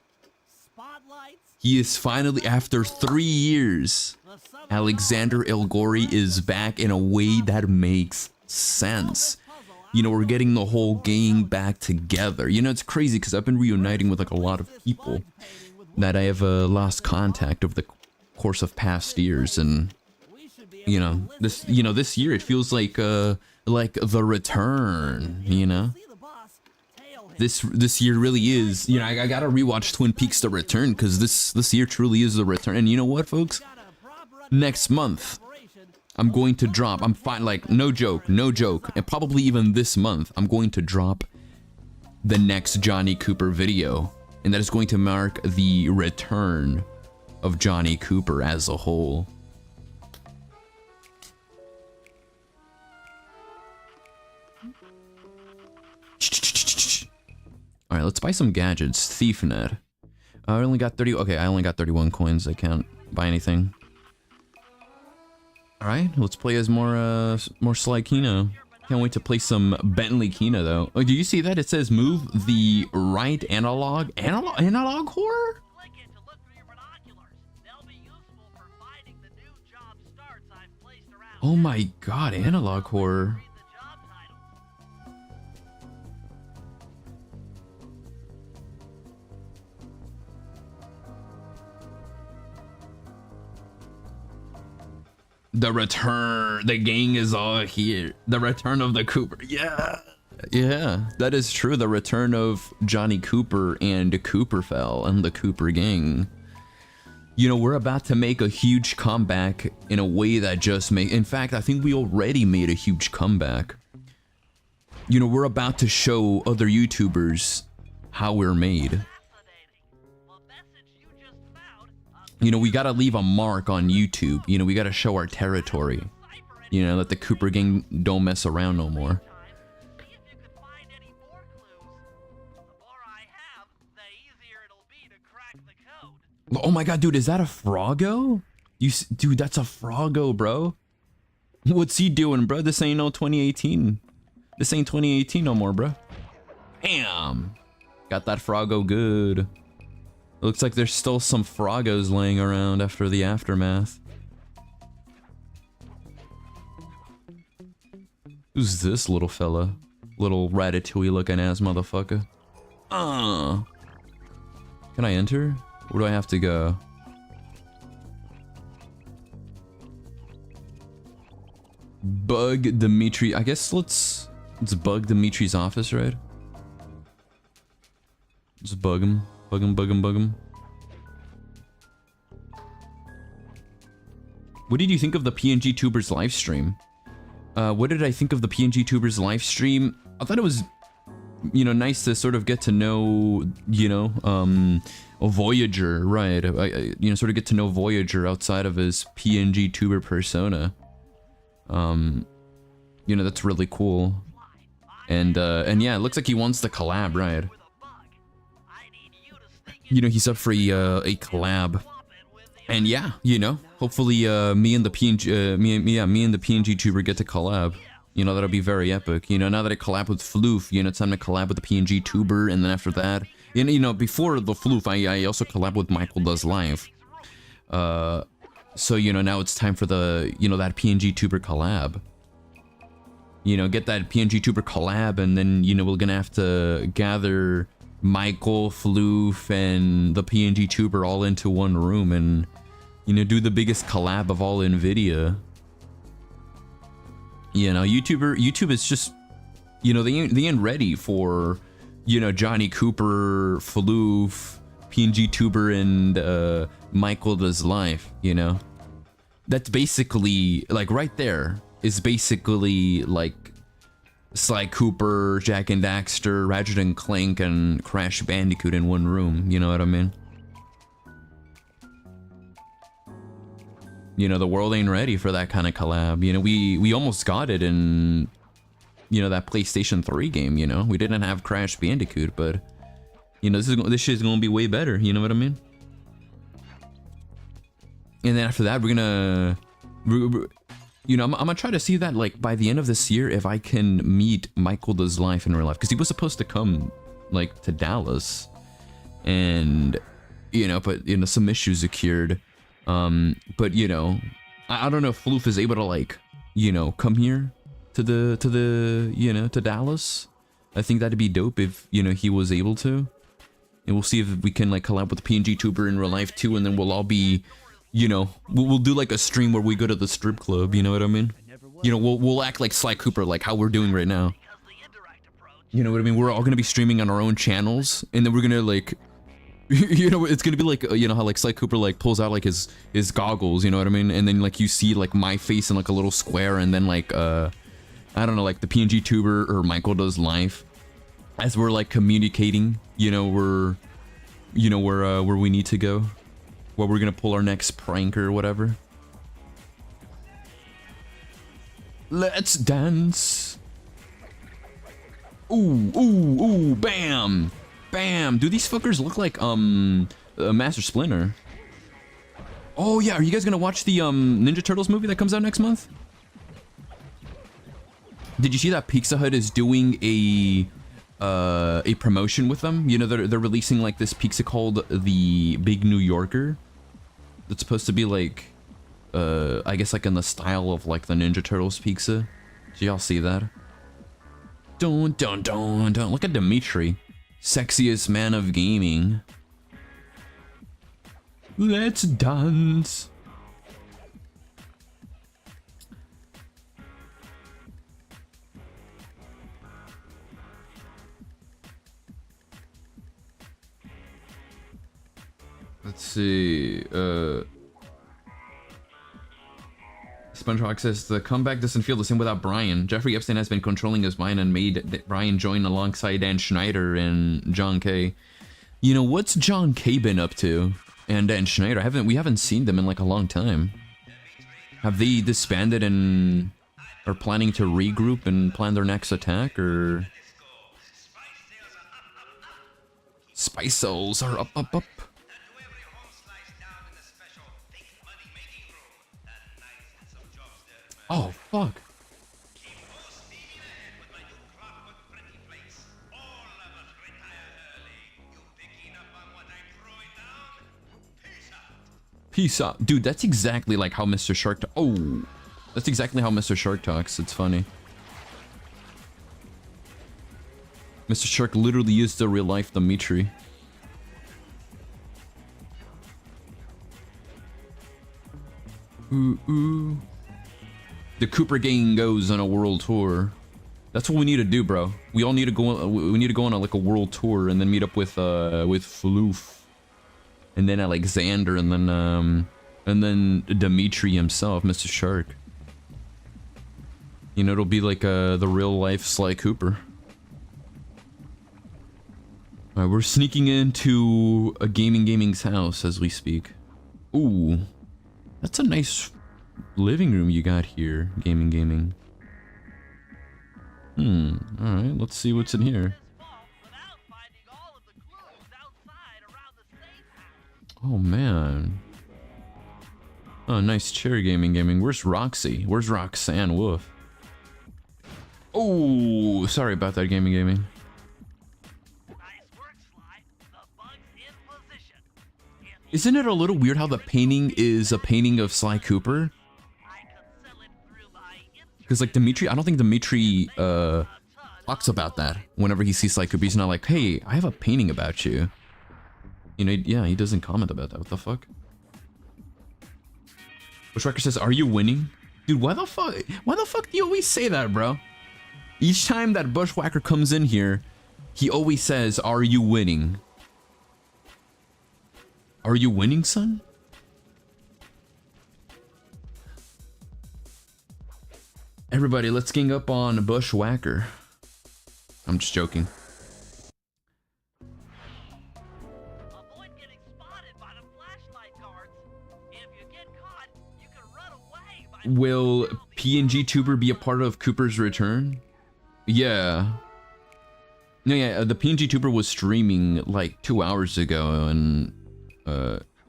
He is finally, after 3 years, Alexander El Gori is back in a way that makes sense. You know, we're getting the whole gang back together. You know, it's crazy because I've been reuniting with like a lot of people that I have lost contact over the course of past years, and you know, this year it feels like the return. You know, this year really is. You know, I gotta rewatch Twin Peaks: The Return because this year truly is the return. And you know what, folks? Next month, I'm going to drop. I'm fine. Like no joke, and probably even this month, I'm going to drop the next Johnny Cooper video, and that is going to mark the return of Johnny Cooper as a whole. All right, let's buy some gadgets. ThiefNet. I only got 30. Okay, I only got 31 coins. I can't buy anything. All right, let's play as more Sly Kino. Can't wait to play some Bentley Kino though. Oh, do you see that? It says move the right analog horror. Click it to look through your binoculars. They'll be useful for finding the new job starts I've placed around. Oh my god, analog horror. Read the job title. The return, the gang is all here. The return of the Cooper. Yeah, that is true. The return of Johnny Cooper and Cooperfell and the Cooper gang. You know, we're about to make a huge comeback in a way that just in fact, I think we already made a huge comeback. You know, we're about to show other YouTubers how we're made. You know, we gotta leave a mark on YouTube. You know, we gotta show our territory. You know, that the Cooper gang don't mess around no more. See if you can find any more clues. The more I have, the easier it'll be to crack the code. Oh my god, dude, is that a Froggo? Dude, that's a Froggo, bro. What's he doing, bro? This ain't no 2018. This ain't 2018 no more, bro. Bam! Got that Froggo good. It looks like there's still some Frogos laying around after the aftermath. Who's this little fella? Little Ratatouille looking ass motherfucker. Can I enter? Where do I have to go? Bug Dimitri. I guess let's bug Dimitri's office, right? Just bug him. Bug him, bug him, bug him. What did you think of the PNG Tubers live stream? What did I think of the PNG Tubers live stream? I thought it was, you know, nice to sort of get to know, you know, a Voyager, right? You know, sort of get to know Voyager outside of his PNG Tuber persona. You know, that's really cool. And yeah, it looks like he wants the collab, right? You know, he's up for a collab. And yeah, you know, hopefully me and the PNG tuber get to collab. You know, that'll be very epic. You know, now that I collab with Floof, you know, it's time to collab with the PNG tuber, and then after that, you know, before the Floof, I also collab with Michael Does Live. So, you know, now it's time for the, you know, that PNG tuber collab. You know, get that PNG tuber collab, and then, you know, we're gonna have to gather Michael, Floof, and the PNG tuber all into one room and, you know, do the biggest collab of all NVIDIA. You know, YouTube is just, you know, they ain't ready for, you know, Johnny Cooper, Floof, PNG tuber, and Michael Does Life, you know. That's basically, like, right there is basically, like, Sly Cooper, Jack and Daxter, Ratchet and Clank, and Crash Bandicoot in one room, you know what I mean? You know, the world ain't ready for that kind of collab. You know, we almost got it in, you know, that PlayStation 3 game, you know? We didn't have Crash Bandicoot, but, you know, this shit's gonna be way better, you know what I mean? And then after that, we're gonna... You know, I'm gonna try to see that, like, by the end of this year, if I can meet Michael Does Life in real life. Because he was supposed to come, like, to Dallas. And, you know, but, you know, some issues occurred. But, you know, I don't know if Floof is able to, like, you know, come here to the, you know, to Dallas. I think that'd be dope if, you know, he was able to. And we'll see if we can, like, collab with PNG Tuber in real life, too. And then we'll all be... You know, we'll do like a stream where we go to the strip club, you know what I mean? You know, we'll act like Sly Cooper, like how we're doing right now. You know what I mean? We're all gonna be streaming on our own channels, and then we're gonna like, you know, it's gonna be like, you know how like Sly Cooper like pulls out like his goggles, you know what I mean? And then like you see like my face in like a little square, and then like I don't know, like the PNG tuber or Michael Does Life, as we're like communicating, you know, where we need to go. Where we're gonna pull our next prank or whatever. Let's dance. Ooh, ooh, ooh, bam! Bam! Do these fuckers look like, Master Splinter? Oh yeah, are you guys gonna watch the, Ninja Turtles movie that comes out next month? Did you see that Pizza Hut is doing a promotion with them? You know, they're releasing like this pizza called the Big New Yorker. It's supposed to be like, I guess like in the style of like the Ninja Turtles pizza. Did y'all see that? Dun dun dun dun. Look at Dimitri, sexiest man of gaming. Let's dance. Let's see, SpongeBob says, the comeback doesn't feel the same without Brian. Jeffrey Epstein has been controlling his mind and made Brian join alongside Dan Schneider and John Kay. You know, what's John Kay been up to? And Dan Schneider, we haven't seen them in like a long time. Have they disbanded and are planning to regroup and plan their next attack, or... Spice sales are up. Oh, fuck. Peace out. Dude, that's exactly like how Mr. Shark... Oh! That's exactly how Mr. Shark talks. It's funny. Mr. Shark literally used the real-life Dimitri. Ooh, ooh. The Cooper gang goes on a world tour. That's what we need to do, bro. We all need to go. We need to go on like a world tour and then meet up with Floof, and then Alexander, and then Dimitri himself, Mr. Shark. You know, it'll be like the real life Sly Cooper. All right, we're sneaking into a Gaming's house as we speak. Ooh, that's a nice living room you got here, Gaming. Alright, let's see what's in here. Oh man. Oh, nice chair, Gaming. Where's Roxy? Where's Roxanne Wolf? Oh, sorry about that, Gaming. Isn't it a little weird how the painting is a painting of Sly Cooper? Because like Dimitri, I don't think Dimitri talks about that whenever he sees Sly Cooper. He's not like, hey, I have a painting about you. You know, yeah, he doesn't comment about that. What the fuck? Bushwhacker says, are you winning? Dude, why the fuck do you always say that, bro? Each time that Bushwhacker comes in here, he always says, are you winning? Are you winning, son? Everybody, let's gang up on Bushwhacker. I'm just joking. Avoid getting spotted by the flashlight guards. If you get caught, you can run away by... Will PNG Tuber be a part of Cooper's return? Yeah. No, yeah, the PNG Tuber was streaming like 2 hours ago, and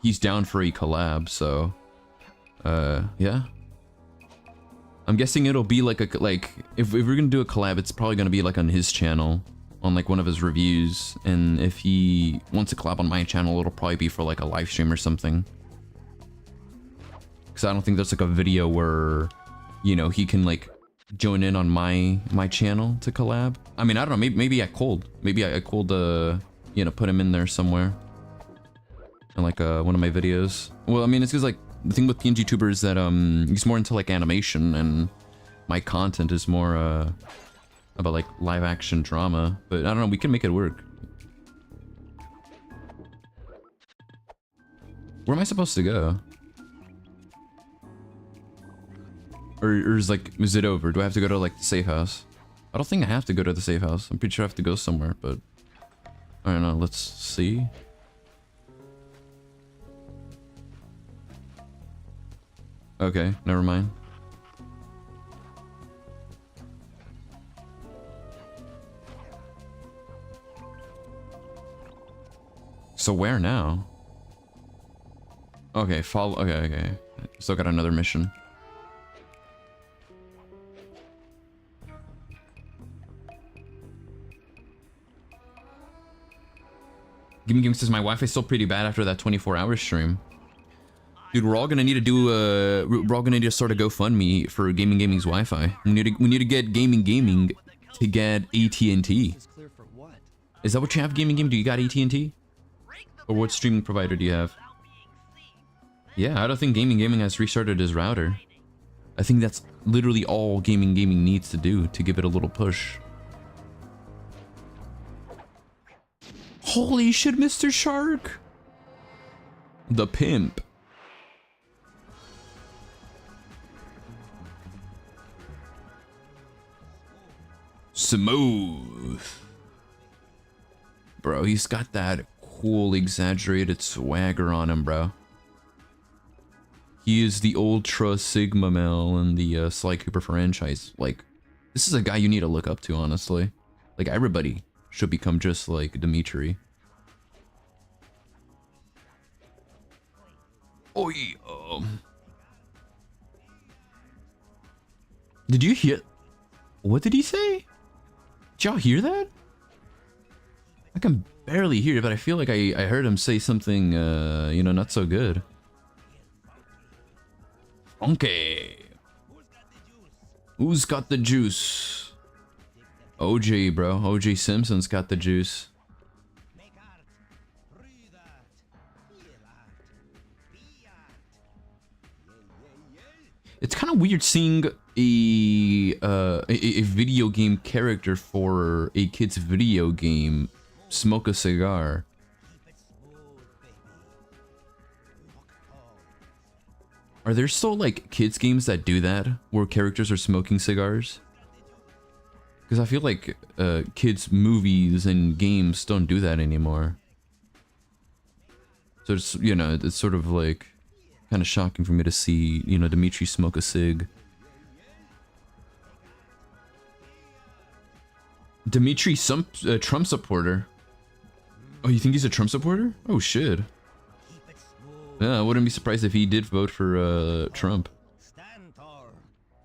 he's down for a collab, so yeah. I'm guessing it'll be like if we're gonna do a collab, it's probably gonna be like on his channel, on like one of his reviews, and if he wants to collab on my channel, it'll probably be for like a live stream or something. Because I don't think there's like a video where, you know, he can like join in on my channel to collab. I mean, I don't know, maybe I could you know, put him in there somewhere in like one of my videos. Well, I mean, it's because like the thing with PNG Tuber is that he's more into like animation, and my content is more about like live action drama. But I don't know, we can make it work. Where am I supposed to go? Or is it over? Do I have to go to like the safe house? I don't think I have to go to the safe house. I'm pretty sure I have to go somewhere, but I don't know, let's see. Okay, never mind. So where now? Okay, follow. Okay. Still got another mission. Game says my Wi-Fi is still pretty bad after that 24-hour stream. Dude, we're all gonna need to do we're all gonna need to start a GoFundMe for Gaming's Wi-Fi. We need to get Gaming to get AT&T. Is that what you have, Gaming? Do you got AT&T? Or what streaming provider do you have? Yeah, I don't think Gaming has restarted his router. I think that's literally all Gaming needs to do to give it a little push. Holy shit, Mr. Shark! The pimp. Smooth. Bro, he's got that cool, exaggerated swagger on him, bro. He is the Ultra Sigma male in the Sly Cooper franchise. Like, this is a guy you need to look up to, honestly. Like, everybody should become just like Dimitri. Oi, did you hear? What did he say? Did y'all hear that? I can barely hear it, but I feel like I heard him say something, you know, not so good. Okay. Who's got the juice? OJ, bro. OJ Simpson's got the juice. It's kind of weird seeing a video game character for a kid's video game smoke a cigar. Are there still like kids games that do that where characters are smoking cigars? Because I feel like kids movies and games don't do that anymore. So it's, you know, it's sort of like kind of shocking for me to see, you know, Dimitri smoke a cig. Dimitri, some Trump supporter. Oh, you think he's a Trump supporter? Oh shit. Yeah, I wouldn't be surprised if he did vote for Trump.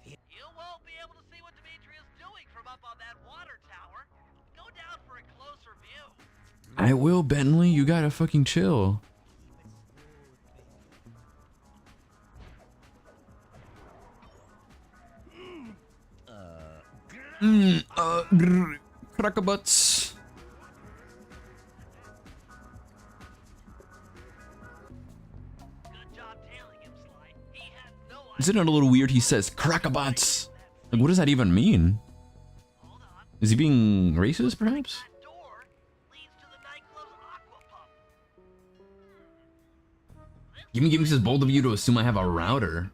You won't be able to see what Dimitri is doing from up on that water tower. Go down for a closer view. I will, Bentley. You gotta fucking chill. Crackabuts. Good job tailing him, Sly. He had no Isn't it a little weird he says crackabuts? Like, what does that even mean? Hold on. Is he being racist, perhaps? That door leads to the nightclub's aqua pump. Gaming Gaming says bold of you to assume I have a router.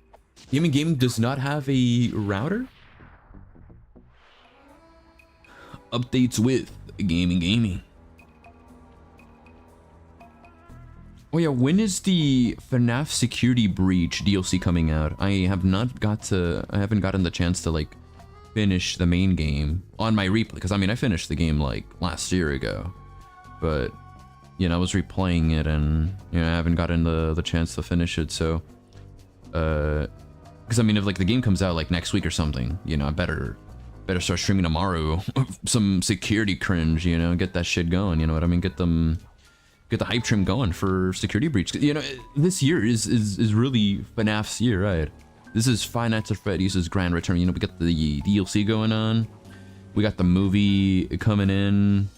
Gaming Gaming does not have a router? Updates with Gaming Gaming. Oh yeah, when is the FNAF Security Breach DLC coming out? I haven't gotten the chance to like finish the main game on my replay, because I mean I finished the game like last year ago, but you know I was replaying it and you know I haven't gotten the chance to finish it. So because I mean if like the game comes out like next week or something, you know I better start streaming tomorrow some security cringe, you know, get that shit going, you know what I mean, get the hype trim going for Security Breach. You know, this year is really FNAF's year, right? This is Five Nights at Freddy's Grand Return. You know, we got the DLC going on. We got the movie coming in.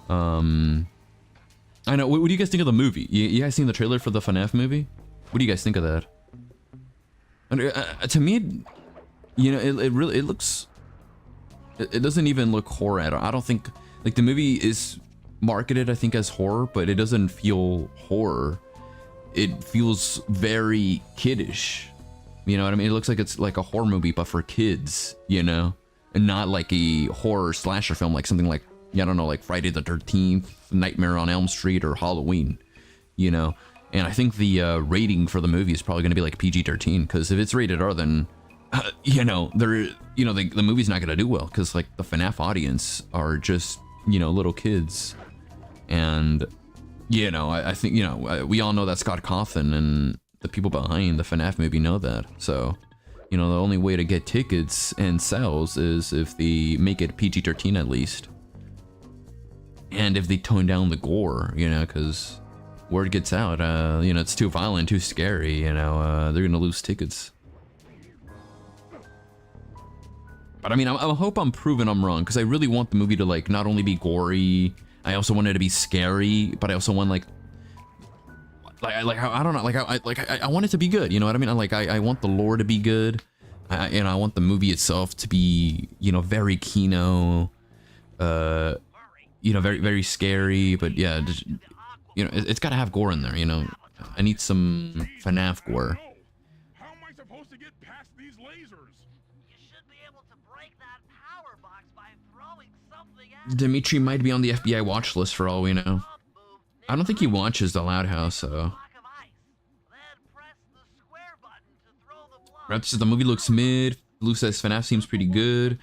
I know. What do you guys think of the movie? You guys seen the trailer for the FNAF movie? What do you guys think of that? To me, you know, it really looks. It doesn't even look horror at all. I don't think like the movie is marketed, I think, as horror, but it doesn't feel horror. It feels very kiddish. You know what I mean? It looks like it's like a horror movie, but for kids, you know, and not like a horror slasher film, like something like, I don't know, like Friday the 13th, Nightmare on Elm Street, or Halloween, you know. And I think the rating for the movie is probably going to be like PG-13, because if it's rated R, then you know, the movie's not going to do well, because like the FNAF audience are just, you know, little kids. And you know, I think, you know, we all know that Scott Cawthon and the people behind the FNAF movie know that. So, you know, the only way to get tickets and sales is if they make it PG-13 at least. And if they tone down the gore, you know, because word gets out, you know, it's too violent, too scary, you know, they're gonna lose tickets. But I mean, I hope I'm proven I'm wrong, because I really want the movie to like not only be gory, I also want it to be scary, but I also want like I don't know, I want it to be good, you know what I mean? I want the lore to be good, and I want the movie itself to be, you know, very Kino, you know, very, very scary, but yeah, just, you know, it's got to have gore in there, you know. I need some FNAF gore. How am I supposed to get past these lasers? You should be able to break that power box by throwing something at Dimitri might be on the FBI watch list for all we know. I don't think he watches the Loud House, so. block of ice. Then press the square button to throw the block. Raptor says the movie looks mid. Blue says FNAF seems pretty good.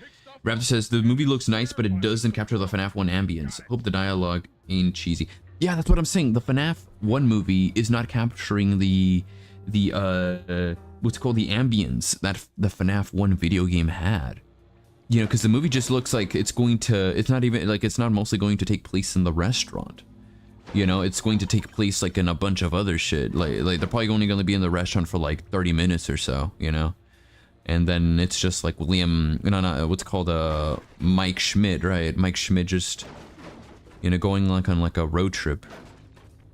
Raptor says the movie looks nice, but it doesn't capture the FNAF 1 ambience. Hope the dialogue ain't cheesy. Yeah, that's what I'm saying. The FNAF 1 movie is not capturing the what's called the ambience that the FNAF 1 video game had. You know, because the movie just looks like it's going to, it's not even, like, it's not mostly going to take place in the restaurant. You know, it's going to take place like in a bunch of other shit. Like they're probably only going to be in the restaurant for like 30 minutes or so, you know? And then it's just like what's called Mike Schmidt, right? Mike Schmidt just, you know, going like on like a road trip.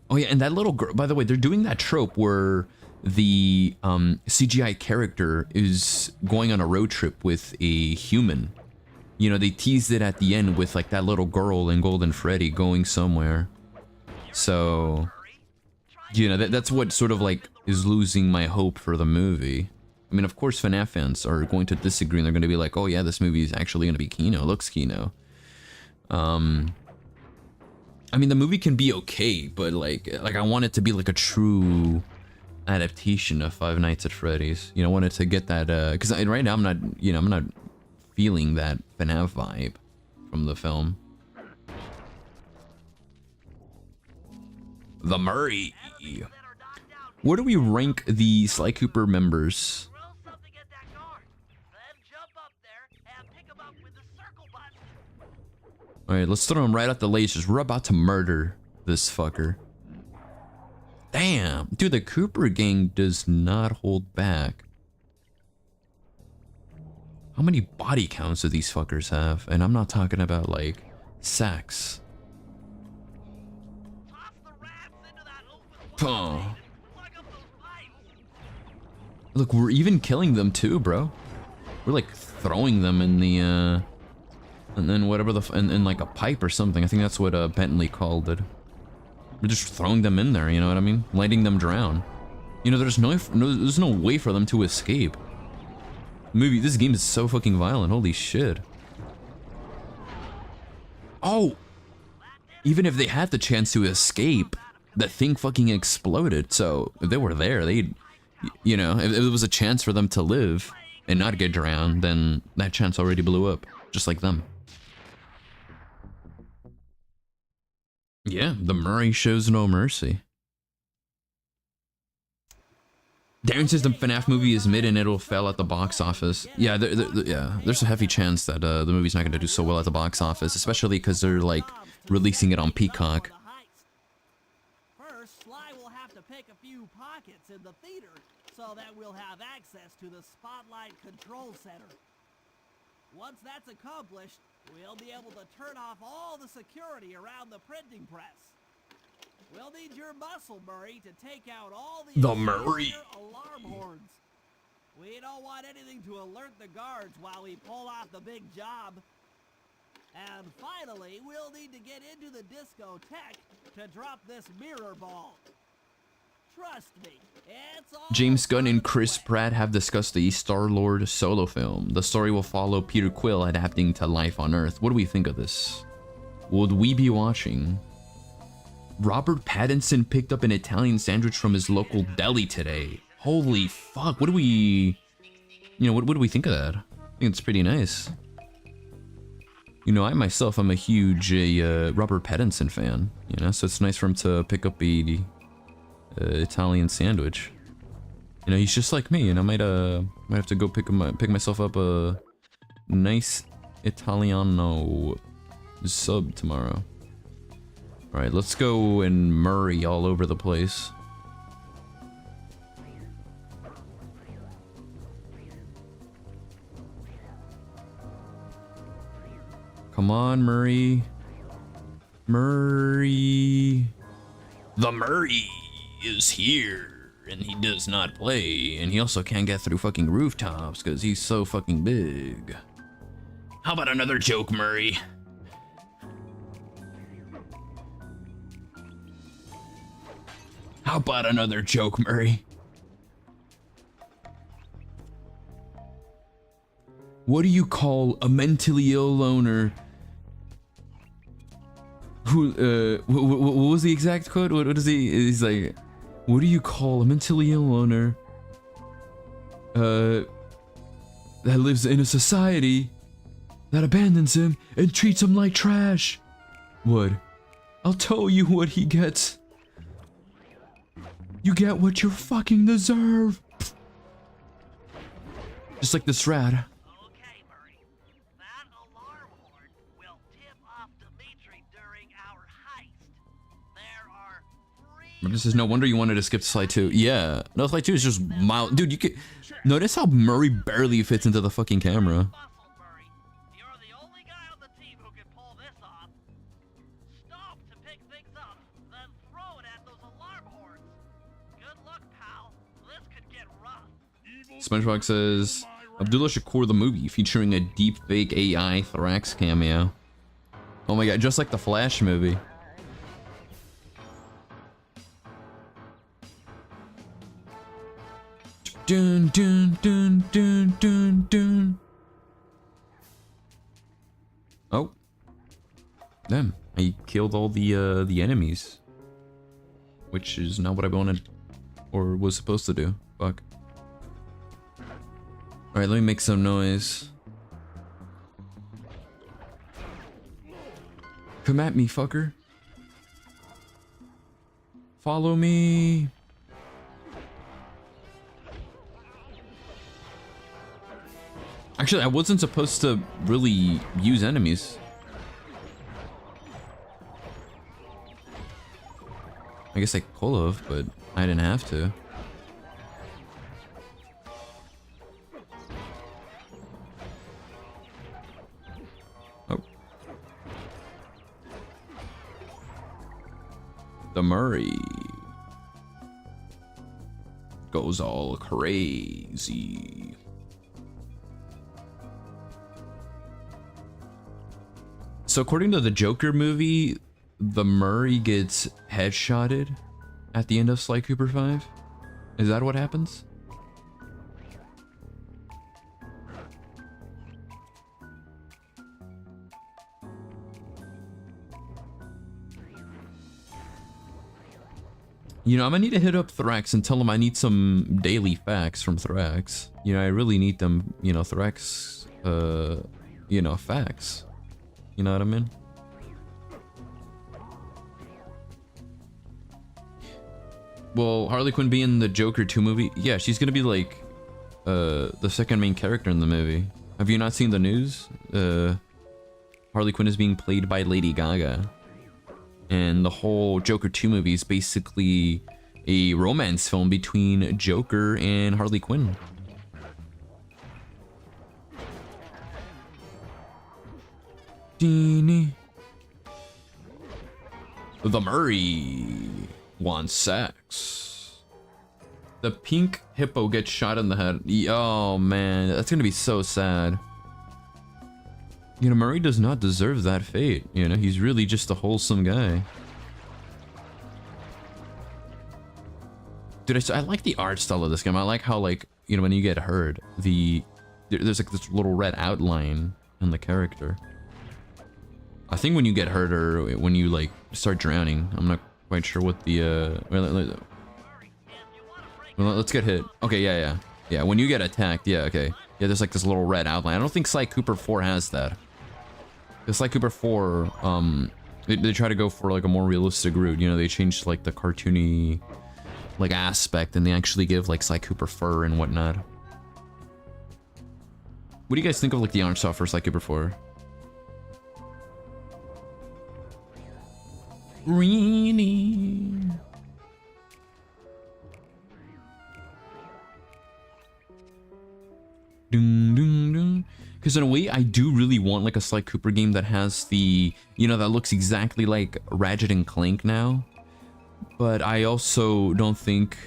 Oh yeah, and that little girl, by the way, they're doing that trope where the CGI character is going on a road trip with a human. You know, they teased it at the end with like that little girl and Golden Freddy going somewhere. So, you know, that's what sort of like is losing my hope for the movie. I mean, of course, FNAF fans are going to disagree and they're going to be like, oh yeah, this movie is actually going to be Kino, looks Kino. I mean, the movie can be okay, but like I want it to be like a true adaptation of Five Nights at Freddy's. You know, I wanted to get that, because right now I'm not feeling that FNAF vibe from the film. The Murray. Where do we rank the Sly Cooper members? Throw something at that guard, then jump up there and pick him up with the circle button. Alright, let's throw him right at the lasers. We're about to murder this fucker. Damn. Dude, the Cooper gang does not hold back. How many body counts do these fuckers have? And I'm not talking about, like, sacks. Toss the rats into that open Puh. and plug up those pipes. Look, we're even killing them too, bro. We're like throwing them in the, and then whatever in like a pipe or something. I think that's what Bentley called it. We're just throwing them in there, you know what I mean? Letting them drown. You know, there's no way for them to escape. This game is so fucking violent. Holy shit. Oh! Even if they had the chance to escape, the thing fucking exploded. So if they were there, they'd, you know, if it was a chance for them to live and not get drowned, then that chance already blew up, just like them. Yeah, the Murray shows no mercy. Darren says the FNAF movie is mid and it'll fail at the box office. Yeah, there's a heavy chance that the movie's not going to do so well at the box office, especially because they're like releasing it on Peacock. First, Sly will have to pick a few pockets in the theater so that we'll have access to the Spotlight Control Center. Once that's accomplished, we'll be able to turn off all the security around the printing press. We'll need your muscle, Murray, to take out all the Murray alarm horns. We don't want anything to alert the guards while we pull off the big job. And finally, we'll need to get into the discotheque to drop this mirror ball. Trust me, it's all James Gunn and Chris Pratt have discussed the Star-Lord solo film. The story will follow Peter Quill adapting to life on Earth. What do we think of this? Would we be watching? Robert Pattinson picked up an Italian sandwich from his local deli today. Holy fuck, what do we... You know, what do we think of that? I think it's pretty nice. You know, I myself, I'm a huge Robert Pattinson fan, you know, so it's nice for him to pick up a Italian sandwich. You know, he's just like me, and I might have to go pick myself up a nice Italiano sub tomorrow. All right, let's go and Murray all over the place. Come on, Murray. Murray. The Murray is here, and he does not play, and he also can't get through fucking rooftops because he's so fucking big. How about another joke, Murray? How about another joke, Murray? What do you call a mentally ill loner who, what was the exact quote? What is he? He's like, what do you call a mentally ill loner that lives in a society that abandons him and treats him like trash? What? I'll tell you what he gets. You get what you fucking deserve. Just like this rat. Okay, Murray. That alarm horn will tip off Dimitri during our heist. There This is no wonder you wanted to skip to slide 2. Yeah, no, slide 2 is just mild. Dude, you could notice how Murray barely fits into the fucking camera. Muscle, Murray. You're the only guy on the team who can pull this off. Stop to pick things up, then throw it at those alarm horns. Good luck, pal. This could get rough. SpongeBob says Abdullah Shakur the movie featuring a deep fake AI Thrax cameo. Oh my god, just like the Flash movie. Dun dun dun dun dun dun. Oh. Damn, I killed all the enemies. Which is not what I wanted or was supposed to do. Fuck. Alright, let me make some noise. Come at me, fucker. Follow me. Actually, I wasn't supposed to really use enemies. I guess I could have, but I didn't have to. Oh. The Murray goes all crazy. So according to the Joker movie, the Murray gets headshotted at the end of Sly Cooper 5? Is that what happens? You know, I'm gonna need to hit up Thrax and tell him I need some daily facts from Thrax. You know, I really need them, you know, Thrax, you know, facts. You know what I mean? Well, Harley Quinn being the Joker 2 movie, yeah, she's gonna be like the second main character in the movie. Have you not seen the news? Harley Quinn is being played by Lady Gaga. And the whole Joker 2 movie is basically a romance film between Joker and Harley Quinn. The Murray wants sex. The pink hippo gets shot in the head. Oh man, that's gonna be so sad. You know, Murray does not deserve that fate. You know, he's really just a wholesome guy. Dude, I like the art style of this game. I like how, like, you know, when you get hurt, there's like this little red outline in the character. I think when you get hurt or when you like start drowning, I'm not quite sure what the well, let's get hit. Okay, yeah. When you get attacked, yeah, okay. Yeah, there's like this little red outline. I don't think Sly Cooper 4 has that. Sly Cooper 4, they try to go for like a more realistic route. You know, they changed like the cartoony like aspect, and they actually give like Sly Cooper fur and whatnot. What do you guys think of like the art style for Sly Cooper 4? Really? Dun, dun, dun. Because in a way, I do really want like a Sly Cooper game that has the, you know, that looks exactly like Ratchet and Clank now. But I also don't think,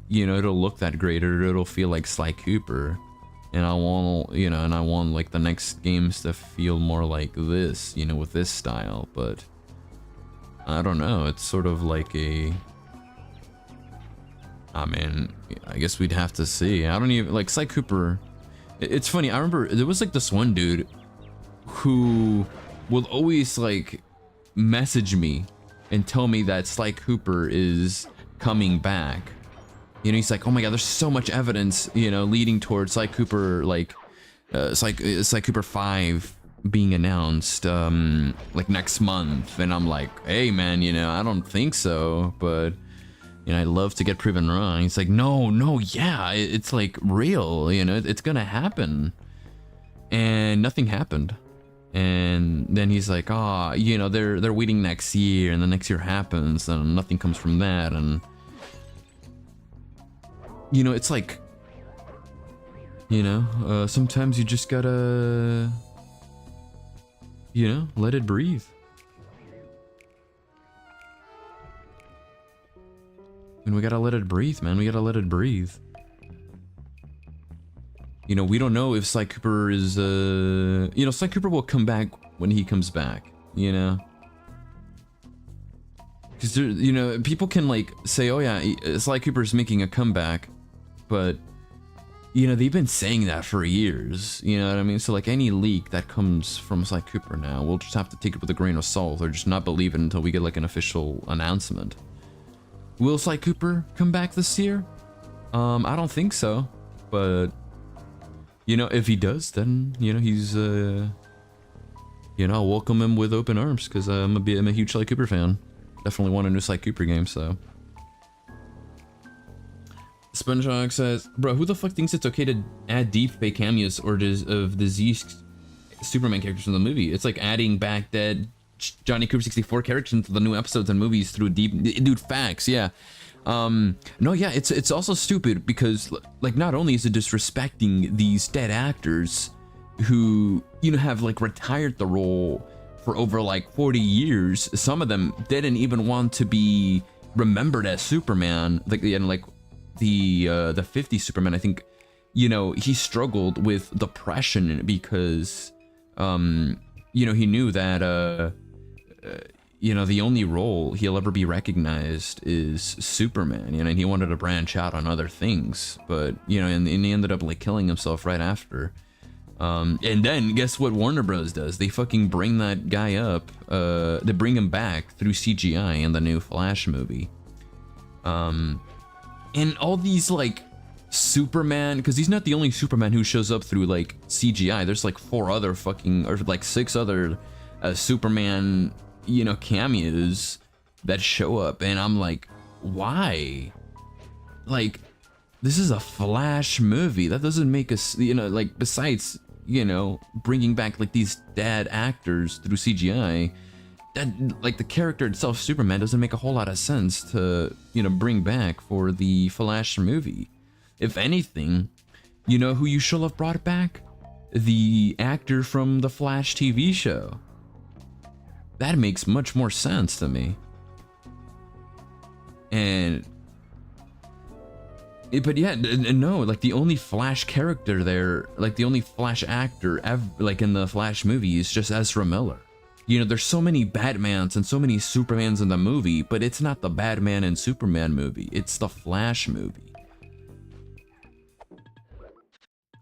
you know, it'll look that great, or it'll feel like Sly Cooper. And I want, you know, and I want like the next games to feel more like this, you know, with this style. But I don't know, it's sort of like a, I mean, I guess we'd have to see. I don't even, like, Sly Cooper, it's funny, I remember there was like this one dude who will always like message me and tell me that Sly Cooper is coming back. You know, he's like, oh my god, there's so much evidence, you know, leading towards Sly Cooper, like, Sly Cooper 5 being announced like next month. And I'm like, hey man, you know, I don't think so, but you know, I'd love to get proven wrong. He's like, no, yeah, it's like real, you know, it's gonna happen. And nothing happened. And then he's like, ah, you know, they're waiting next year, and the next year happens, and nothing comes from that, and you know, it's like, you know, sometimes you just gotta, you know, let it breathe. And we gotta let it breathe, man. We gotta let it breathe. You know, we don't know if Sly Cooper is, you know, Sly Cooper will come back when he comes back, you know? Because, you know, people can, like, say, oh yeah, Sly Cooper's making a comeback, but, you know, they've been saying that for years, you know what I mean? So, like, any leak that comes from Sly Cooper now, we'll just have to take it with a grain of salt, or just not believe it until we get, like, an official announcement. Will Sly Cooper come back this year? I don't think so, but, you know, if he does, then, you know, he's, you know, I'll welcome him with open arms, because I'm a huge Sly Cooper fan. Definitely want a new Sly Cooper game, so. SpongeHog says, bro, who the fuck thinks it's okay to add deepfake cameos or of diseased Superman characters in the movie? It's like adding back dead Johnny Cooper 64 characters into the new episodes and movies through dude, facts, yeah. No, yeah, it's also stupid because, like, not only is it disrespecting these dead actors who, you know, have, like, retired the role for over, like, 40 years, some of them didn't even want to be remembered as Superman, like, and, like, the 50s Superman, I think, you know, he struggled with depression because, you know, he knew that, you know, the only role he'll ever be recognized is Superman, you know, and he wanted to branch out on other things, but, you know, and he ended up, like, killing himself right after. And then guess what Warner Bros. Does? They fucking bring that guy up, they bring him back through CGI in the new Flash movie. And all these, like, Superman, because he's not the only Superman who shows up through, like, CGI. There's, like, 4 other fucking, or, like, 6 other Superman, you know, cameos that show up, and I'm like, why? Like, this is a Flash movie. That doesn't make us, you know, like, besides, you know, bringing back, like, these dead actors through CGI, that, like, the character itself, Superman, doesn't make a whole lot of sense to, you know, bring back for the Flash movie. If anything, you know who you should have brought back? The actor from the Flash TV show. That makes much more sense to me. And but yeah, no, like, the only Flash character there, like, the only Flash actor ever, like, in the Flash movie is just Ezra Miller. You know, there's so many Batmans and so many Supermans in the movie, but it's not the Batman and Superman movie. It's the Flash movie.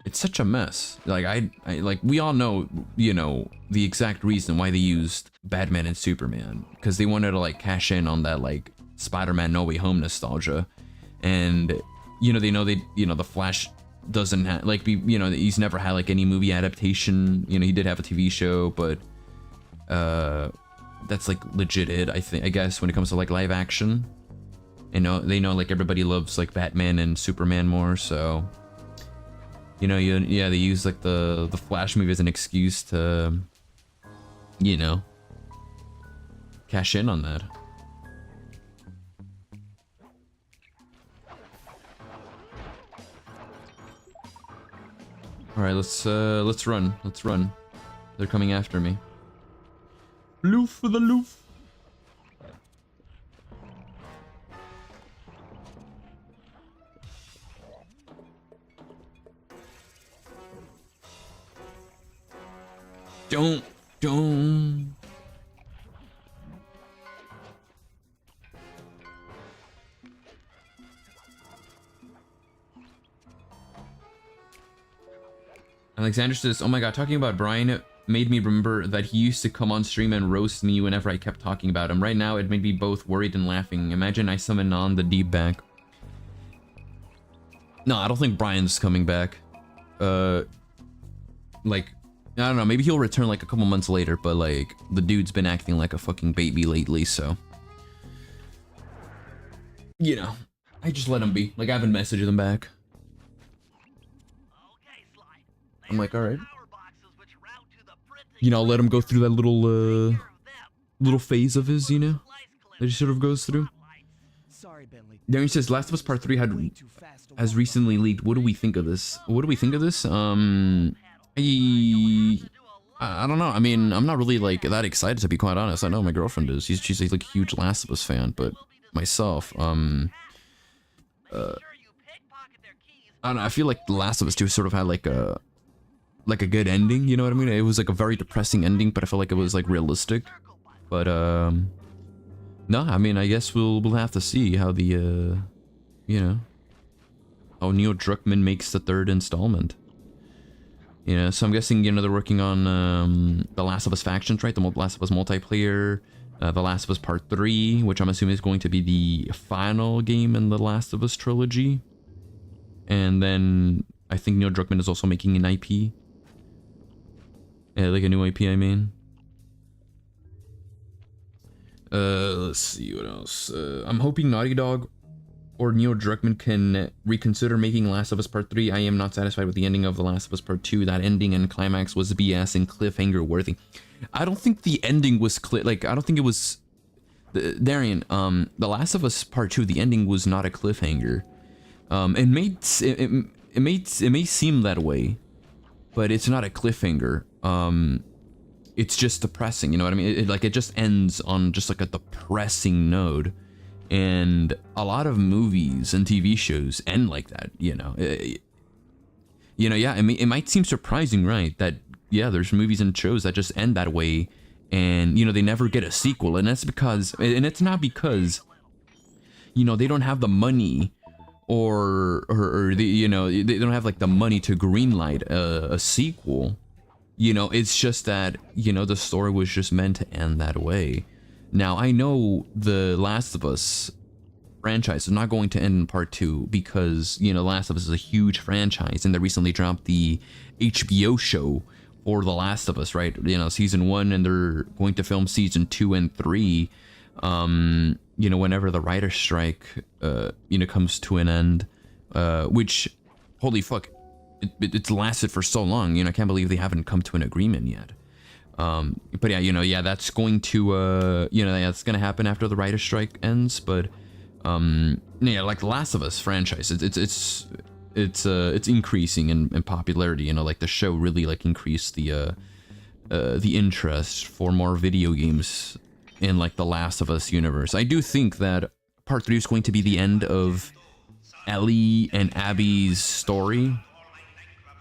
It's such a mess. Like, I like, we all know, you know, the exact reason why they used Batman and Superman, because they wanted to, like, cash in on that, like, Spider-Man No Way Home nostalgia. And, you know, you know, the Flash doesn't have, like, you know, he's never had, like, any movie adaptation. You know, he did have a TV show, but that's, like, legit it, I guess, when it comes to, like, live action. You know, they know, like, everybody loves, like, Batman and Superman more, so, you know, yeah, they use, like, the Flash movie as an excuse to, you know, cash in on that. All right, let's run. Let's run. They're coming after me. Loof for the loof. Don't. Alexander says, oh my god, talking about Brian made me remember that he used to come on stream and roast me whenever I kept talking about him. Right now, it made me both worried and laughing. Imagine I summon on the deep back. No, I don't think Brian's coming back. Like, I don't know, maybe he'll return like a couple months later, but like, the dude's been acting like a fucking baby lately, so. You know, I just let him be. Like, I haven't messaged him back. Okay, Sly. I'm like, alright. Power boxes which route to the printed you know, I'll let him go through that little phase of his, you know, that he sort of goes through. Sorry, Bentley. Darren says Last of Us Part 3 Way too fast to has walk recently leaked. What do we think of this? What do we think of this? I don't know. I mean, I'm not really like that excited, to be quite honest. I know my girlfriend is. She's like a huge Last of Us fan, but myself, I don't know. I feel like The Last of Us 2 sort of had like a good ending. You know what I mean? It was like a very depressing ending, but I feel like it was like realistic. But no, I mean, I guess we'll have to see how the you know, how Neil Druckmann makes the third installment. You know, so I'm guessing, you know, they're working on The Last of Us Factions, right? The Last of Us multiplayer, The Last of Us Part 3, which I'm assuming is going to be the final game in the Last of Us trilogy. And then I think Neil Druckmann is also making an IP. Like a new IP, I mean. Let's see what else. I'm hoping Naughty Dog or Neil Druckmann can reconsider making Last of Us Part 3. I am not satisfied with the ending of The Last of Us Part 2. That ending and climax was BS and cliffhanger worthy. I don't think the ending was I don't think it was... Darian, The Last of Us Part 2, the ending was not a cliffhanger. It may seem that way, but it's not a cliffhanger. It's just depressing, you know what I mean? It just ends on just like a depressing note. And a lot of movies and TV shows end like that, you know. You know, yeah, I mean, it might seem surprising, right? That, yeah, there's movies and shows that just end that way. And, you know, they never get a sequel. And that's because, and it's not because, you know, they don't have the money or they, you know, they don't have like the money to greenlight a sequel. You know, it's just that, you know, the story was just meant to end that way. Now, I know the Last of Us franchise is not going to end in Part 2 because, you know, Last of Us is a huge franchise and they recently dropped the HBO show for The Last of Us, right? You know, season 1, and they're going to film season 2 and 3, you know, whenever the writer's strike, you know, comes to an end, which, holy fuck, it's lasted for so long, you know, I can't believe they haven't come to an agreement yet. But yeah, you know, yeah, that's going to, you know, that's going to happen after the writer's strike ends. But, yeah, like The Last of Us franchise, it's increasing in popularity. You know, like the show really like increased the interest for more video games in like the Last of Us universe. I do think that Part 3 is going to be the end of Ellie and Abby's story.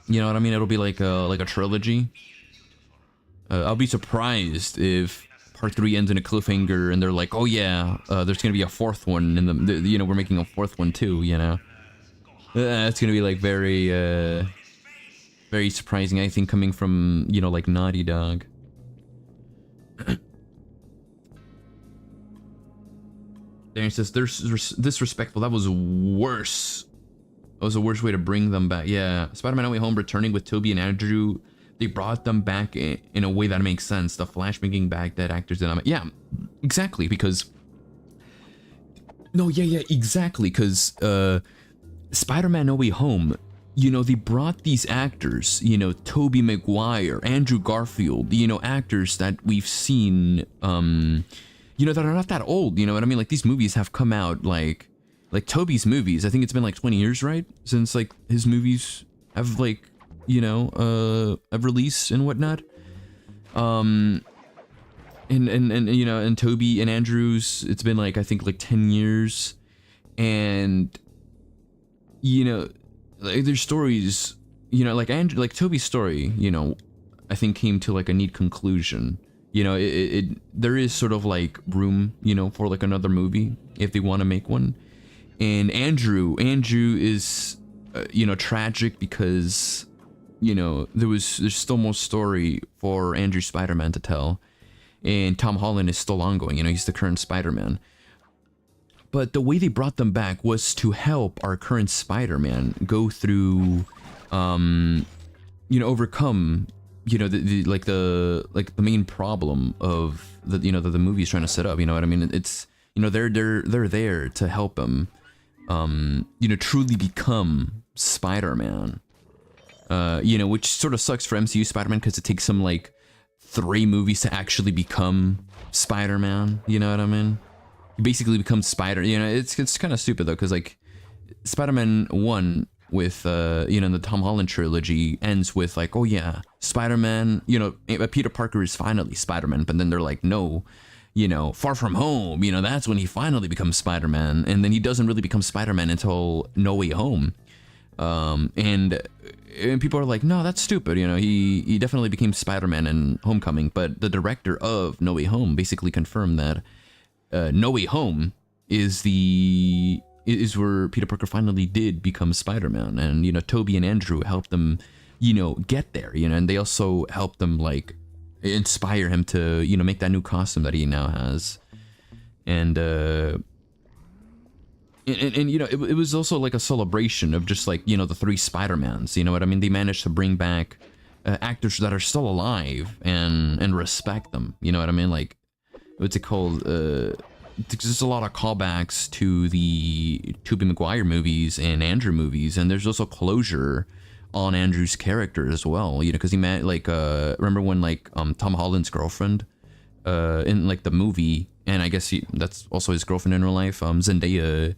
You know what I mean? It'll be like a trilogy. I'll be surprised if Part 3 ends in a cliffhanger and they're like, oh yeah, there's gonna be a fourth one, and you know, we're making a fourth one too, you know. It's gonna be like very very surprising, I think, coming from, you know, like Naughty Dog. Darren says, there's disrespectful, that was worse. That was the worst way to bring them back. Yeah, Spider-Man No Way Home returning with Tobey and Andrew, they brought them back in a way that makes sense. The Flash bringing back dead actors that yeah, exactly, because no, yeah, exactly, because Spider-Man No Way Home, you know, they brought these actors, you know, Tobey Maguire, Andrew Garfield, you know, actors that we've seen, you know, that are not that old, you know what I mean? Like, these movies have come out, like Tobey's movies, I think it's been like 20 years, right? Since like his movies have like, you know, have released and whatnot. And you know, and Tobey and Andrew's, it's been like, I think like 10 years. And, you know, like their stories, you know, like Tobey's story, you know, I think came to like a neat conclusion. You know, there is sort of like room, you know, for like another movie if they want to make one. And Andrew is, you know, tragic because, you know, there's still more story for Andrew Spider-Man to tell, and Tom Holland is still ongoing. You know, he's the current Spider-Man. But the way they brought them back was to help our current Spider-Man go through, you know, overcome, you know, the main problem of the, you know, the movie's trying to set up. You know what I mean? It's, you know, they're there to help him, you know, truly become Spider-Man. You know, which sort of sucks for MCU Spider-Man because it takes him like 3 movies to actually become Spider-Man. You know what I mean? He basically becomes Spider. You know, it's kind of stupid though, because like Spider-Man 1 with you know, the Tom Holland trilogy ends with like, oh yeah, Spider-Man, you know, Peter Parker is finally Spider-Man, but then they're like, no, you know, Far From Home, you know, that's when he finally becomes Spider-Man, and then he doesn't really become Spider-Man until No Way Home. And people are like, no, that's stupid, you know, he definitely became Spider-Man in Homecoming, but the director of No Way Home basically confirmed that No Way Home is where Peter Parker finally did become Spider-Man, and you know, Toby and Andrew helped them, you know, get there, you know, and they also helped them like inspire him to, you know, make that new costume that he now has. And you know, it was also like a celebration of just like, you know, the 3 Spider-Mans, you know what I mean? They managed to bring back actors that are still alive and respect them, you know what I mean? Like, what's it called? There's a lot of callbacks to the Tobey Maguire movies and Andrew movies, and there's also closure on Andrew's character as well, you know, because he met like remember when like Tom Holland's girlfriend in like the movie, and I guess that's also his girlfriend in real life, Zendaya,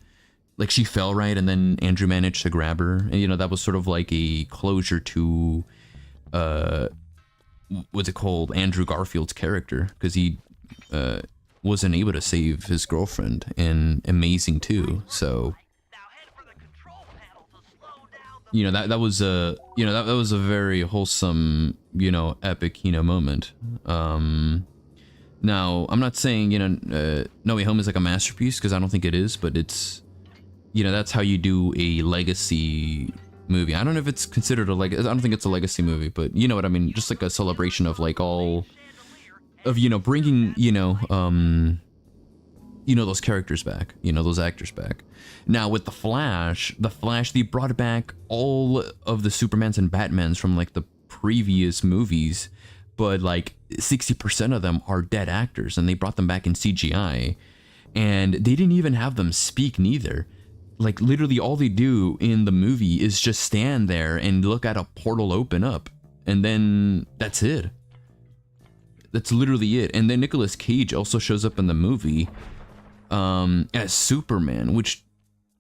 like she fell, right, and then Andrew managed to grab her, and you know, that was sort of like a closure to what's it called, Andrew Garfield's character, because he wasn't able to save his girlfriend in Amazing 2. So you know, that was a, you know, that was a very wholesome, you know, epic, you know, moment. Now I'm not saying, you know, No Way Home is like a masterpiece, because I don't think it is, but it's, you know, that's how you do a legacy movie. I don't know if it's considered a legacy. I don't think it's a legacy movie, but you know what I mean, just like a celebration of like all of, you know, bringing, you know, those characters back, you know, those actors back. Now with the Flash, they brought back all of the Supermans and Batmans from like the previous movies, but like 60% of them are dead actors, and they brought them back in CGI, and they didn't even have them speak neither. Like literally all they do in the movie is just stand there and look at a portal open up, and then that's it. That's literally it. And then Nicolas Cage also shows up in the movie as Superman, which,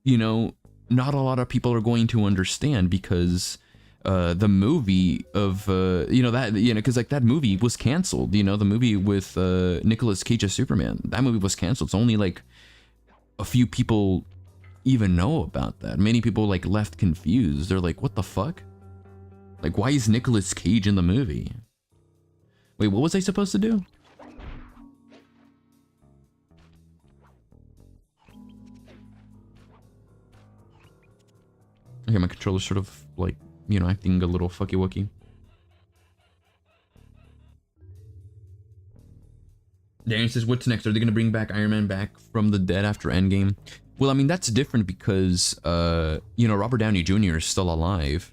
you know, not a lot of people are going to understand, because the movie of you know, that, you know, because like that movie was canceled, you know, the movie with Nicolas Cage as Superman, that movie was canceled. It's only like a few people even know about that. Many people like left confused. They're like, what the fuck? Like, why is Nicolas Cage in the movie? Wait, what was I supposed to do? Okay, my controller's sort of like, you know, acting a little fucky wucky. Darian says, what's next? Are they going to bring back Iron Man back from the dead after Endgame? Well, I mean, that's different because, you know, Robert Downey Jr. is still alive.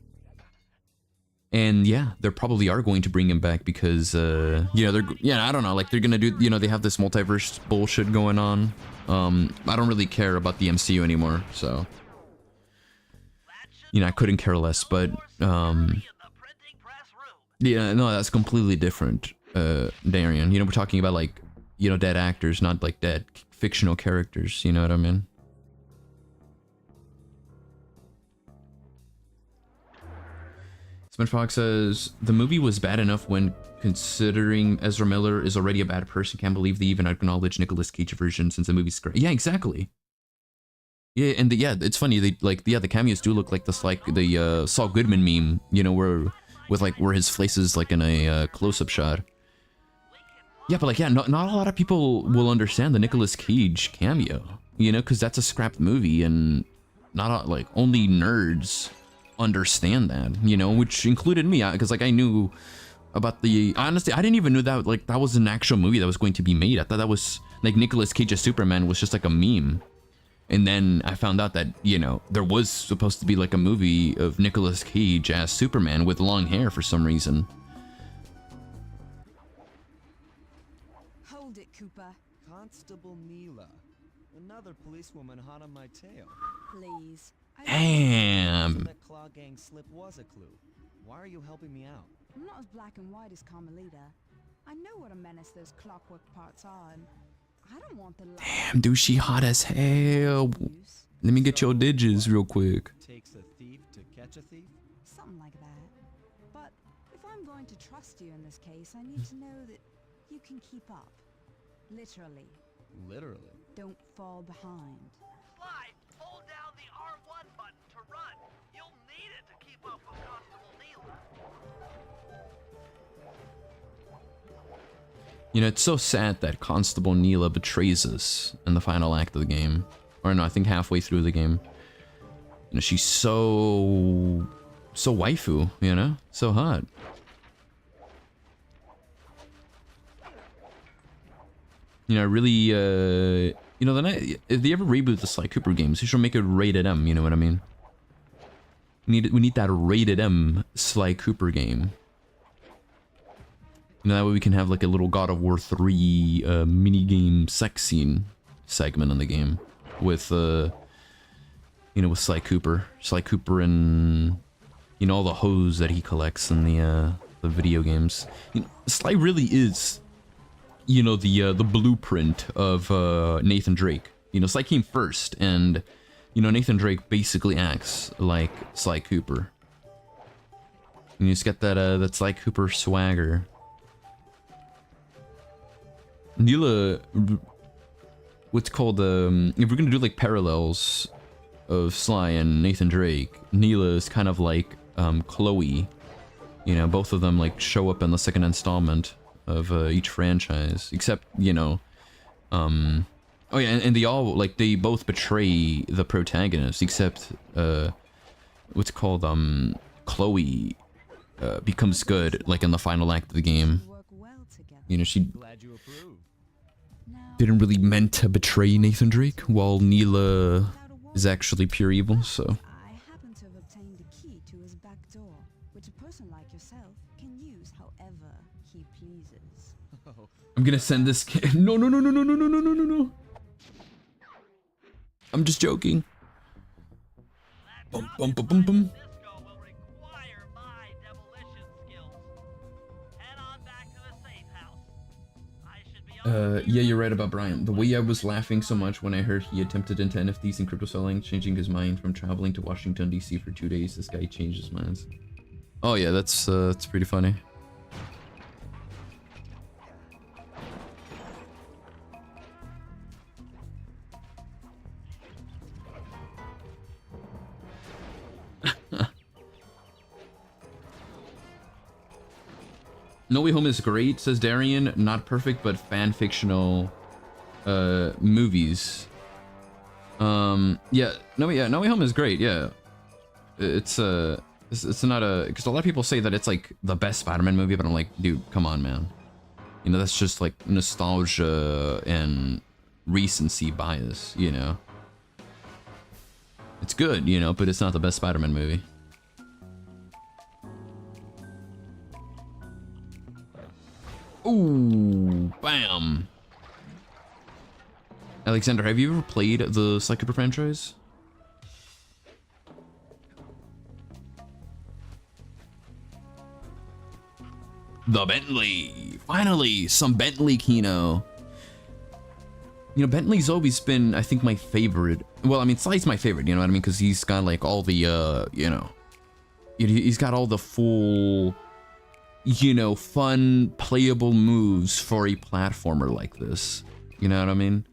And yeah, they probably are going to bring him back because, you know, I don't know, like they're going to do, you know, they have this multiverse bullshit going on. I don't really care about the MCU anymore, so, you know, I couldn't care less, but, yeah, no, that's completely different, Darian. You know, we're talking about like, you know, dead actors, not like dead fictional characters, you know what I mean? SpongeBob says, the movie was bad enough when considering Ezra Miller is already a bad person. Can't believe they even acknowledge Nicolas Cage version since the movie's great. Yeah, exactly. Yeah, and yeah, it's funny. They like, yeah, the cameos do look like this, like the Saul Goodman meme, you know, where his face is like in a close-up shot. Yeah, but like, yeah, not a lot of people will understand the Nicolas Cage cameo, you know, because that's a scrapped movie, and not like only nerds understand that, you know, which included me, because like I knew about honestly, I didn't even know that like that was an actual movie that was going to be made. I thought that was like Nicolas Cage's Superman was just like a meme, and then I found out that, you know, there was supposed to be like a movie of Nicolas Cage as Superman with long hair for some reason. Hold it, Cooper. Constable Neela. Another policewoman hot on my tail. Please. Damn. That Claw Gang slip was a clue. Why are you helping me out? I'm not as black and white as Carmelita. I know what a menace those clockwork parts are, and I don't want the Damn, dude, she hot as hell. use. Let me get your digits real quick. Takes a thief to catch a thief? Something like that. But if I'm going to trust you in this case, I need to know that you can keep up. Literally. Literally. Don't fall behind. Slide, hold down the R1 button to run. You'll need it to keep up with Constable Neela. You know, it's so sad that Constable Neela betrays us in the final act of the game. Or no, I think halfway through the game. You know, she's so waifu, you know? So hot. You know, really, you know, if they ever reboot the Sly Cooper games, they should make it rated M, you know what I mean? We need that rated M Sly Cooper game. You know, that way we can have like a little God of War 3 minigame sex scene segment in the game with, you know, with Sly Cooper. Sly Cooper and, you know, all the hoes that he collects in the video games. You know, Sly really is, you know, the blueprint of Nathan Drake. You know, Sly came first, and, you know, Nathan Drake basically acts like Sly Cooper. And you just get that Sly Cooper swagger. Neela, what's called, if we're gonna do like parallels of Sly and Nathan Drake, Neela is kind of like Chloe. You know, both of them like show up in the second installment of each franchise, except, you know, oh yeah, and they all, like, they both betray the protagonist, except, what's called, Chloe, becomes good, like, in the final act of the game. Work well together. You know, she Glad you approve. Now, didn't really meant to betray Nathan Drake, while Neela without a word, is actually pure evil, so. I happen to have obtained a key to his back door, which a person like yourself can use however he pleases. I'm gonna send this kid. No, no, no, no, no, no, no, no, no, no, no. I'm just joking. Bum, bum, bum, bum, bum. Cisco will require my demolition skills. Head on back to the safe house. I should be Yeah, you're right about Brian. The way I was laughing so much when I heard he attempted into NFTs and crypto selling, changing his mind from traveling to Washington, D.C. for 2 days. This guy changed his minds. Oh yeah, that's pretty funny. No Way Home is great, says Darian. Not perfect, but fan-fictional movies. Yeah, No Way Home is great, yeah. It's not a... Because a lot of people say that it's like the best Spider-Man movie, but I'm like, dude, come on, man. You know, that's just like nostalgia and recency bias, you know. It's good, you know, but it's not the best Spider-Man movie. Ooh, bam. Alexander, have you ever played the Sly Cooper franchise? The Bentley. Finally, some Bentley Kino. You know, Bentley's always been, I think, my favorite. Well, I mean, Sly's my favorite, you know what I mean? Because he's got, like, all the, you know... He's got all the full... You know, fun, playable moves for a platformer like this. You know what I mean?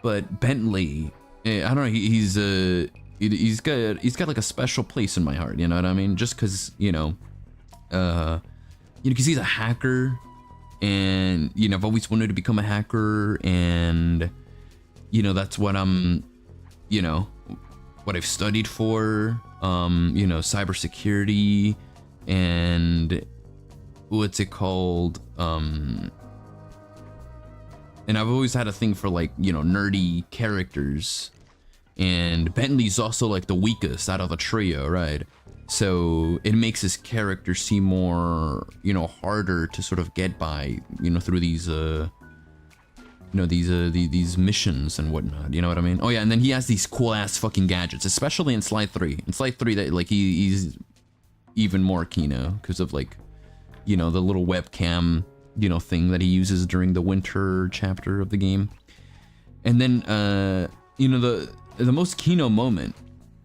But Bentley, I don't know. He's got like a special place in my heart. You know what I mean? Just because because he's a hacker, and you know I've always wanted to become a hacker, and you know that's what I'm, you know, what I've studied for. You know, cybersecurity and. What's it called? And I've always had a thing for like, you know, nerdy characters. And Bentley's also like the weakest out of the trio, right? So it makes his character seem more, you know, harder to sort of get by, you know, through these, you know, these missions and whatnot. You know what I mean? Oh yeah, and then he has these cool ass fucking gadgets, especially in Sly 3. In Sly 3, that like he's even more Kino because of like, you know, the little webcam you know, thing that he uses during the winter chapter of the game. And then, you know, the most keynote moment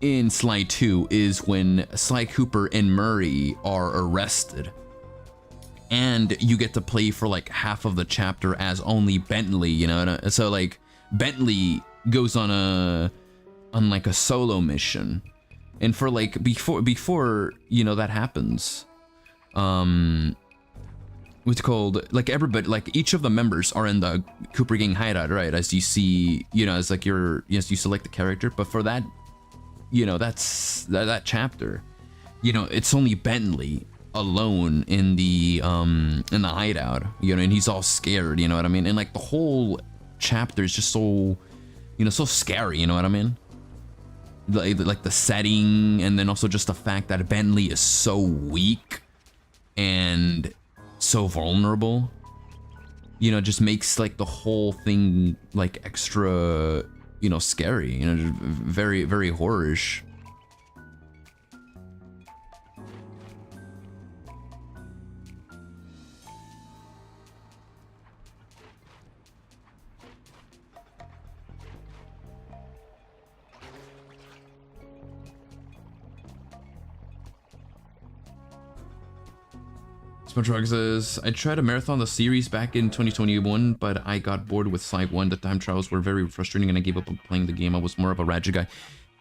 in Sly 2 is when Sly Cooper and Murray are arrested. And you get to play for like half of the chapter as only Bentley, you know? So like Bentley goes on like a solo mission. And for like before you know that happens, what's called, like everybody, like each of the members are in the Cooper Gang hideout, right? As you see, you know, as like you select the character, but for that, you know, that chapter, you know, it's only Bentley alone in the hideout, you know, and he's all scared, you know what I mean? And like the whole chapter is just so, you know, so scary, you know what I mean? Like the setting, and then also just the fact that Bentley is so weak and so vulnerable, you know, just makes like the whole thing like extra, you know, scary, you know, just very, very horrorish. SpongeBob says, I tried to marathon the series back in 2021, but I got bored with Sly 1. The time trials were very frustrating and I gave up on playing the game. I was more of a Ratchet guy.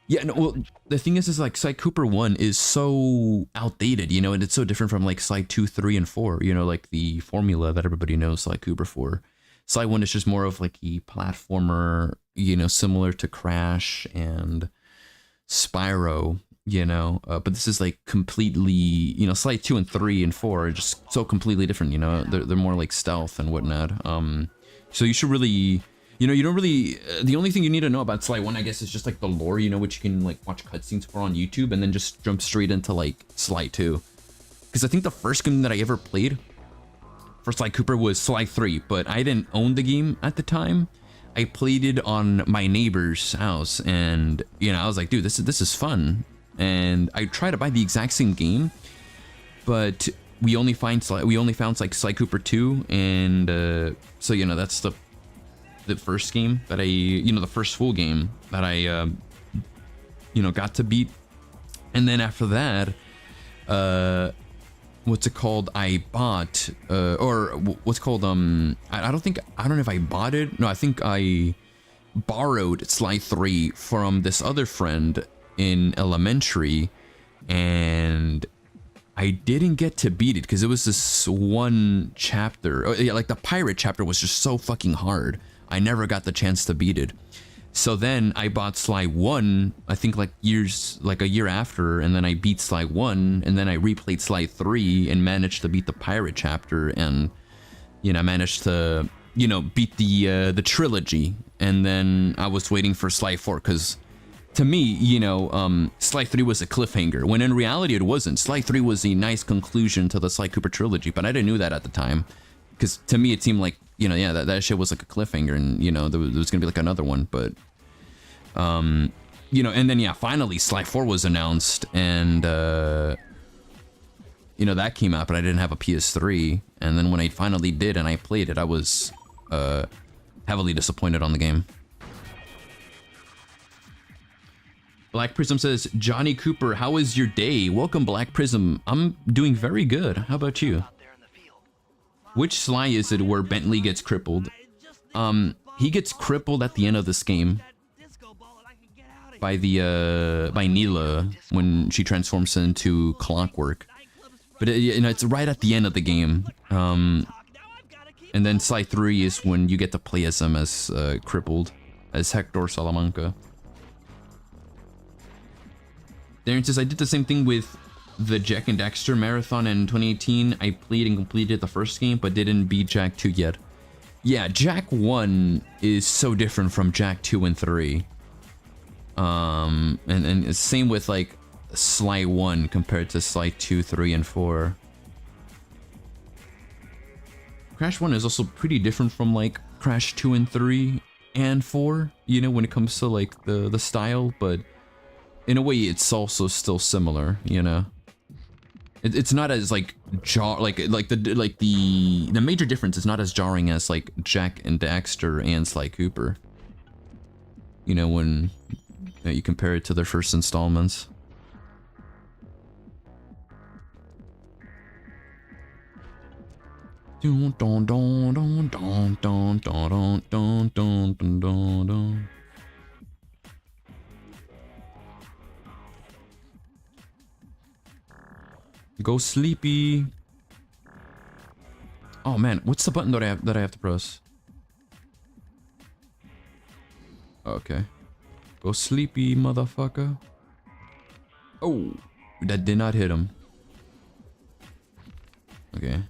Yeah, no, well, the thing is like Sly Cooper 1 is so outdated, you know, and it's so different from like Sly 2, 3, and 4, you know, like the formula that everybody knows Sly Cooper for. Sly 1 is just more of like a platformer, you know, similar to Crash and Spyro. You know, but this is like completely, you know, Sly 2 and 3 and 4 are just so completely different, you know, they're more like stealth and whatnot. So you should really, you know, you don't really, the only thing you need to know about Sly 1, I guess, is just like the lore, you know, which you can like watch cutscenes for on YouTube, and then just jump straight into like Sly 2. Because I think the first game that I ever played for Sly Cooper was Sly 3, but I didn't own the game at the time. I played it on my neighbor's house, and, you know, I was like, dude, this is fun. And I tried to buy the exact same game, but we only found like Sly Cooper 2, and so, you know, that's the first game that I, you know, the first full game that I you know, got to beat. And then after that, what's it called, I bought or what's called I don't know if I bought it. No, I think I borrowed Sly 3 from this other friend in elementary, and I didn't get to beat it because it was this one chapter. Oh, yeah, like the pirate chapter was just so fucking hard. I never got the chance to beat it. So then I bought Sly 1, I think like a year after, and then I beat Sly 1, and then I replayed Sly 3 and managed to beat the pirate chapter, and, you know, I managed to, you know, beat the trilogy. And then I was waiting for Sly 4 because, to me, you know, Sly 3 was a cliffhanger, when in reality it wasn't. Sly 3 was a nice conclusion to the Sly Cooper trilogy, but I didn't know that at the time. Because to me it seemed like, you know, yeah, that shit was like a cliffhanger, and, you know, there was gonna be like another one, but, you know, and then, yeah, finally Sly 4 was announced, and, you know, that came out, but I didn't have a PS3, and then when I finally did and I played it, I was, heavily disappointed on the game. Black Prism says, Johnny Cooper, how is your day? Welcome, Black Prism. I'm doing very good. How about you? Which Sly is it where Bentley gets crippled? He gets crippled at the end of this game by Neela when she transforms into Clockwork. But you know, it's right at the end of the game. And then Sly 3 is when you get to play as him as crippled, as Hector Salamanca. Darren says, I did the same thing with the Jack and Daxter marathon in 2018. I played and completed the first game, but didn't beat Jack 2 yet. Yeah, Jack 1 is so different from Jack 2 and 3. And same with like Sly 1 compared to Sly 2, 3, and 4. Crash 1 is also pretty different from like Crash 2 and 3 and 4, you know, when it comes to like the style, but in a way it's also still similar, you know. It's not as like the major difference is not as jarring as like Jack and Daxter and Sly Cooper. You know, when you compare it to their first installments. Dun, dun, dun, dun, dun, dun, dun, dun, dun, dun, dun, dun. Go sleepy. Oh man, what's the button that I have to press? Okay. Go sleepy, motherfucker. Oh, that did not hit him. Okay.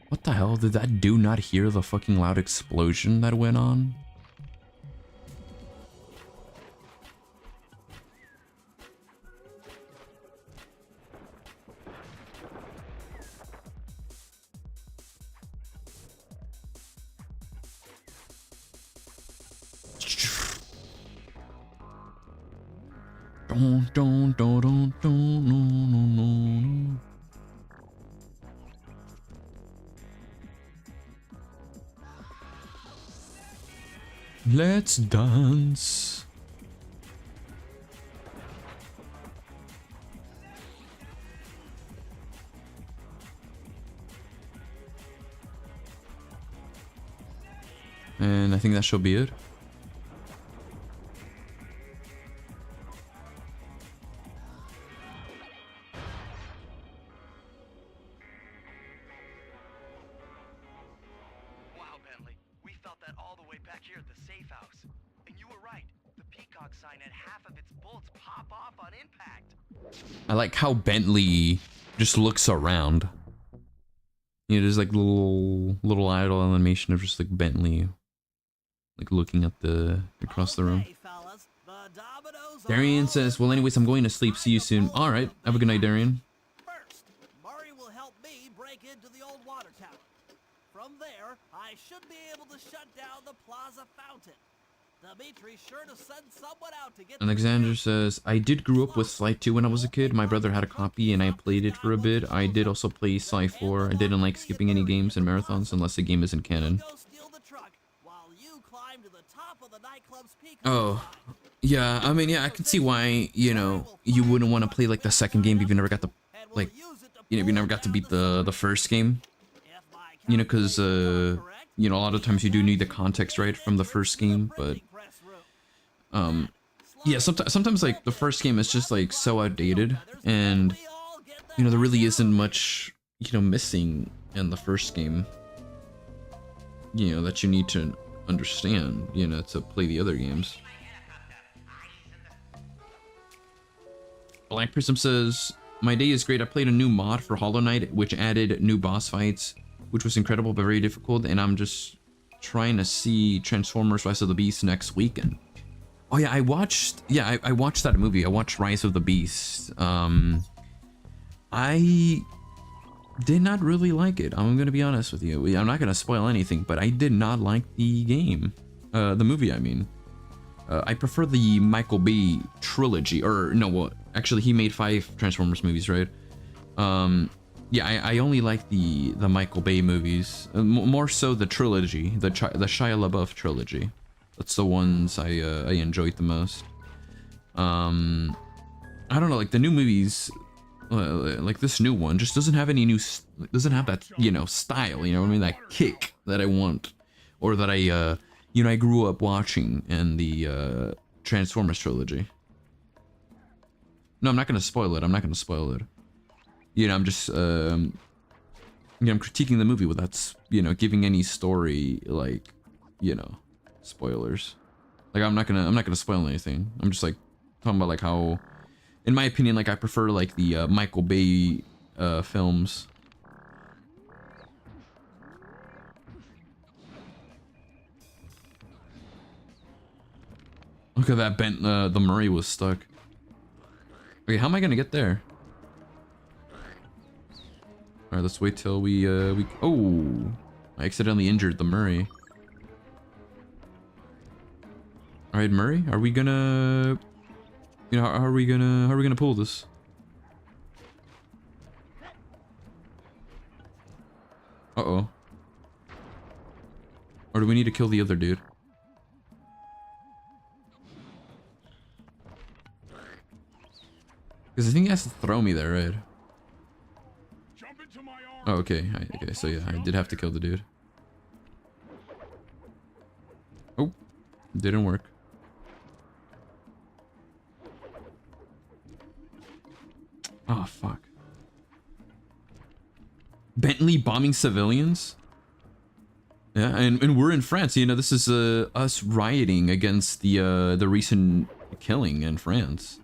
What the hell? Did that dude not hear the fucking loud explosion that went on? Dun, dun, dun, dun, dun, no, no, no, no. Let's dance. And I think that should be it. Wow, Bentley. We felt that all the way back here at the safe house. And you were right. The peacock sign had half of its bullets pop off on impact. I like how Bentley just looks around. You know, there's like little idle animation of just like Bentley, like looking at the across the room. Okay, fellas, the dominoes are Darian all says, "Well, anyways, I'm going to sleep. See you soon." All right, have a good night, Darian. First, Murray will help me break into the old water tower. From there, I should be able to shut down the plaza fountain. Dimitri's sure to send someone out to get Alexander says, "I did grew up with Sly 2 when I was a kid. My brother had a copy and I played it for a bit. I did also play Sly 4. I didn't like skipping any games and marathons unless the game isn't canon." Go steal the truck while you climb to the top of the nightclub's peak. Oh, yeah. I mean, yeah, I can see why, you know, you wouldn't want to play like the second game if you never got to, like, you know, if you never got to beat the first game. You know, because, you know, a lot of times you do need the context right from the first game, but, yeah, sometimes like the first game is just like so outdated, and, you know, there really isn't much, you know, missing in the first game, you know, that you need to understand, you know, to play the other games. Black Prism says, "My day is great. I played a new mod for Hollow Knight, which added new boss fights, which was incredible but very difficult, and I'm just trying to see Transformers Rise of the Beast next weekend." Oh yeah, I watched that movie. I watched Rise of the Beast. I did not really like it. I'm gonna be honest with you. I'm not gonna spoil anything, but I did not like the game. The movie, I mean. I prefer the Michael Bay trilogy, or no, well, actually he made 5 Transformers movies, right? Yeah, I only like the Michael Bay movies, more so the trilogy, the Shia LaBeouf trilogy. That's the ones I enjoyed the most. I don't know, like the new movies, like this new one just doesn't have any new, doesn't have that, you know, style, you know what I mean, that kick that I want, or that I, you know, I grew up watching in the Transformers trilogy. No, I'm not gonna spoil it. I'm not gonna spoil it. You know, I'm just, you know, I'm critiquing the movie without, you know, giving any story, like, you know, spoilers. Like, I'm not gonna spoil anything. I'm just like talking about like how, in my opinion, like I prefer like the Michael Bay films. Look at that bent. The Murray was stuck. Okay, how am I gonna get there? All right, let's wait till we. Oh, I accidentally injured the Murray. All right, Murray, are we gonna, you know, how are we gonna pull this? Uh-oh. Or do we need to kill the other dude? Because I think he has to throw me there, right? Jump into my arms. Oh, okay. Okay, so yeah, I did have to kill the dude. Oh, didn't work. Oh, fuck. Bentley bombing civilians? Yeah, and we're in France. You know, this is us rioting against the recent killing in France.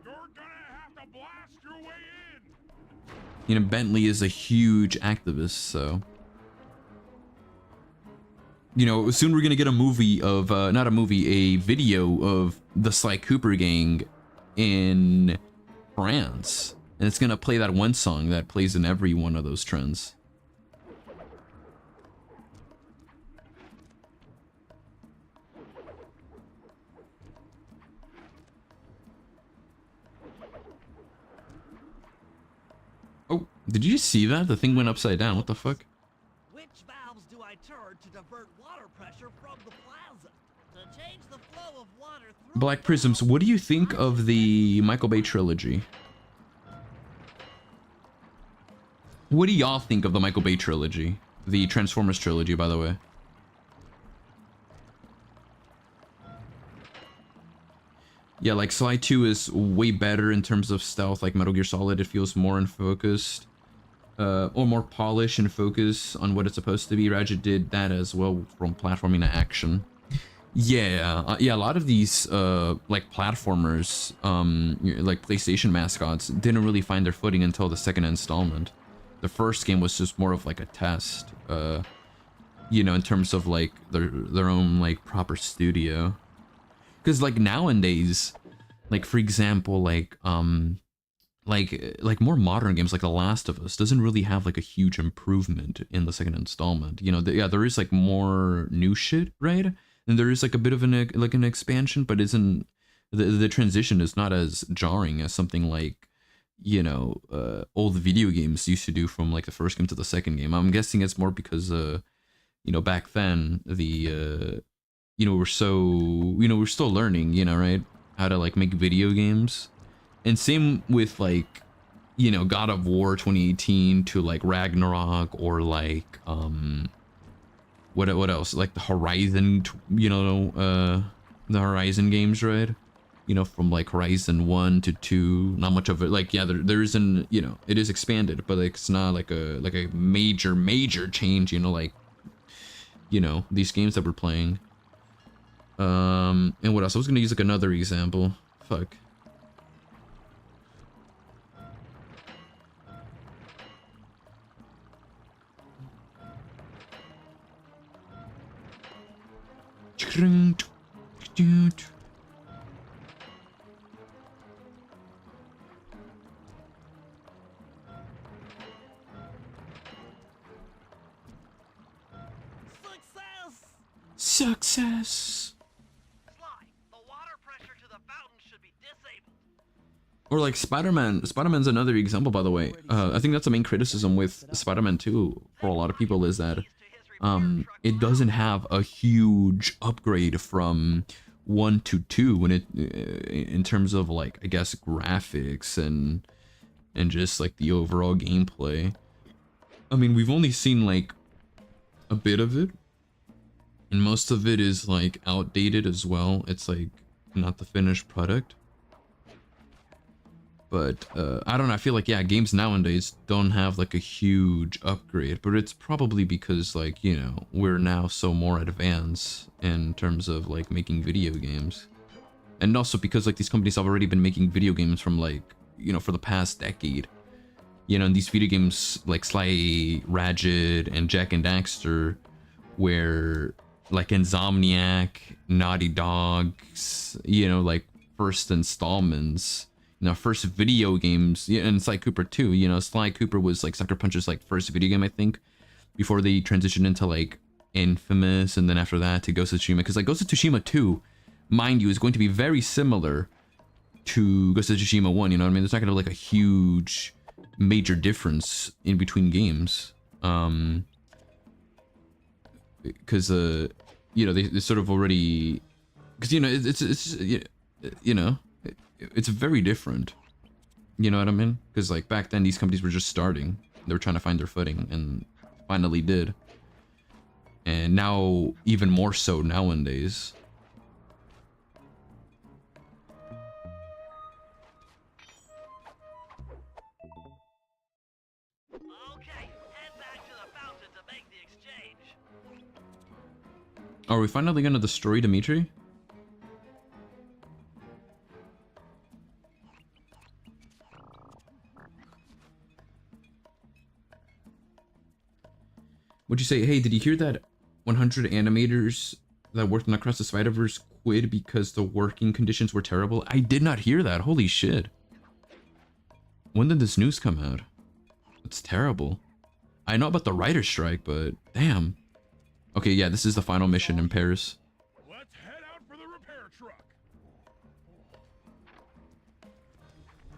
You're gonna have to blast your way in. You know, Bentley is a huge activist, so... You know, soon we're gonna get a movie of, not a movie, a video of the Sly Cooper gang in France. And it's gonna play that one song that plays in every one of those trends. Oh, did you see that? The thing went upside down. What the fuck? Which valves do I turn to divert water pressure from the plaza? To change the flow of water through Black Prisms, what do you think of the Michael Bay trilogy? What do y'all think of the Michael Bay trilogy? The Transformers trilogy, by the way. Yeah, like Sly 2 is way better in terms of stealth, like Metal Gear Solid. It feels more focused, or more polished and focus on what it's supposed to be. Ratchet did that as well from platforming to action. Yeah, yeah, a lot of these, like platformers, like PlayStation mascots didn't really find their footing until the second installment. The first game was just more of like a test, you know, in terms of like their own like proper studio. Because like nowadays, like for example, like more modern games like The Last of Us doesn't really have like a huge improvement in the second installment. You know, yeah, there is like more new shit, right? And there is like a bit of an like an expansion, but isn't the transition is not as jarring as something like, you know, old video games used to do from like the first game to the second game. I'm guessing it's more because you know, back then the you know, we're still learning, you know, right? How to like make video games. And same with like, you know, God of War 2018 to like Ragnarok, or like what else? Like the Horizon, you know, the Horizon games, right? You know, from like Horizon 1 to 2, not much of it. Like, yeah, there isn't, you know, it is expanded, but like, it's not like a major change, you know, like, you know, these games that we're playing. And what else? I was gonna use like another example. Fuck. Success. Sly, the water pressure to the fountain should be disabled. Or like Spider-Man. Spider-Man's another example, by the way. I think that's the main criticism with Spider-Man 2 for a lot of people, is that it doesn't have a huge upgrade from 1 to 2 when it in terms of like, I guess, graphics and just like the overall gameplay. I mean, we've only seen like a bit of it, and most of it is like outdated as well. It's like not the finished product. But I don't know, I feel like, yeah, games nowadays don't have like a huge upgrade, but it's probably because, like, you know, we're now so more advanced in terms of like making video games. And also because like these companies have already been making video games from like, you know, for the past decade. You know, and these video games like Sly, Ratchet, and Jak and Daxter, where like Insomniac, Naughty Dog's, you know, like first installments, you know, first video games, yeah, and Sly Cooper too. You know, Sly Cooper was like Sucker Punch's like first video game, I think, before they transitioned into like Infamous, and then after that to Ghost of Tsushima, because like Ghost of Tsushima 2, mind you, is going to be very similar to Ghost of Tsushima 1, you know what I mean? There's not gonna be like a huge major difference in between games. Because you know, they sort of already, because you know it's you know, it's very different. You know what I mean? Because like back then these companies were just starting. They were trying to find their footing and finally did. And now even more so nowadays. Okay, head back to the fountain to make the exchange. Are we finally gonna destroy Dimitri? Would you say, hey, did you hear that 100 animators that worked on Across the Spider-Verse quit because the working conditions were terrible? I did not hear that. Holy shit. When did this news come out? It's terrible. I know about the writer's strike, but damn. Okay, yeah, this is the final mission in Paris. Let's head out for the repair truck.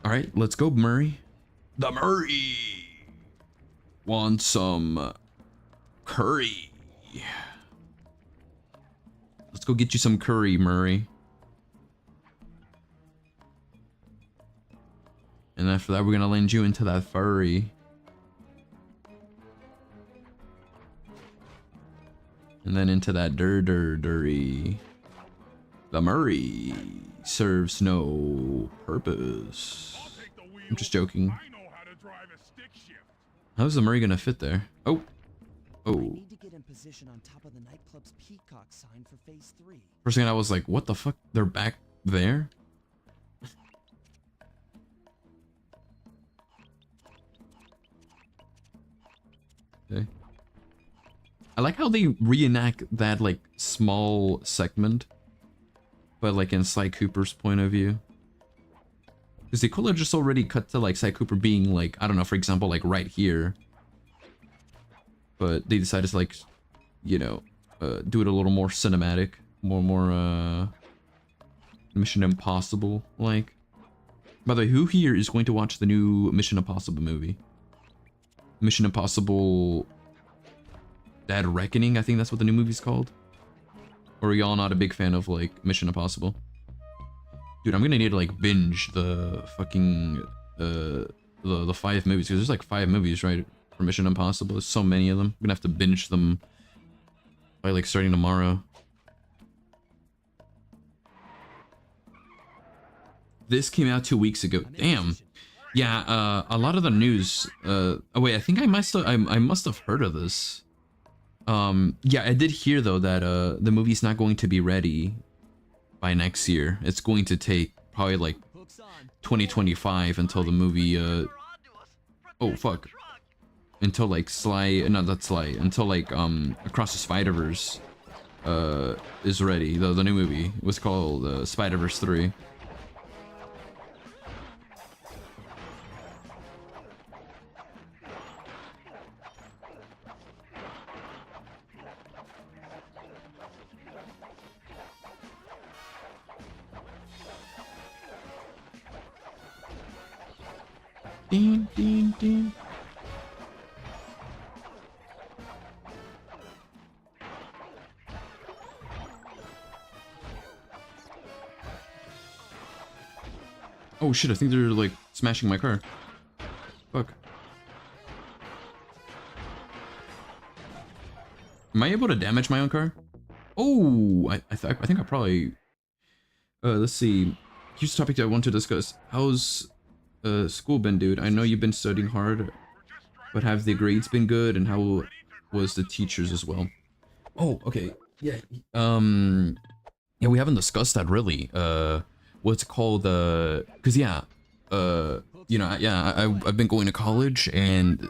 Alright, let's go, Murray. The Murray! Want some curry. Let's go get you some curry, Murray. And after that, we're gonna land you into that furry. And then into that durry. The Murray serves no purpose. I'll take the wheel. I'm just joking. I know how to drive a stick shift. How's the Murray gonna fit there? Oh. I Oh. need to get in position on top of the nightclub's peacock sign for phase 3. For a second, I was like, what the fuck? They're back there? Okay. I like how they reenact that, like, small segment, but, like, in Sly Cooper's point of view. Because they could have just already cut to, like, Sly Cooper being, like, I don't know, for example, like, right here. But they decided to, like, you know, do it a little more cinematic, more Mission Impossible like. By the way, who here is going to watch the new Mission Impossible movie? Mission Impossible Dead Reckoning, I think that's what the new movie's called. Or are y'all not a big fan of like Mission Impossible? Dude, I'm gonna need to like binge the fucking the 5 movies, because there's like 5 movies, right? For Mission Impossible. There's so many of them. I'm gonna have to binge them by like starting tomorrow. This came out 2 weeks ago. Damn. Yeah, a lot of the news. Oh wait, I think I must have heard of this. Yeah, I did hear though that the movie's not going to be ready by next year. It's going to take probably like 2025 until the movie. Oh fuck. Until like until like Across the Spider-Verse is ready. The new movie. It was called Spider-Verse 3. Ding ding ding. Oh shit, I think they're like smashing my car. Fuck. Am I able to damage my own car? Oh, I think I probably... let's see. Here's the topic that I want to discuss. How's school been, dude? I know you've been studying hard, but have the grades been good, and how was the teachers as well? Oh, okay. Yeah. Yeah, we haven't discussed that really. What's it called? Cause yeah, you know, yeah, I've been going to college, and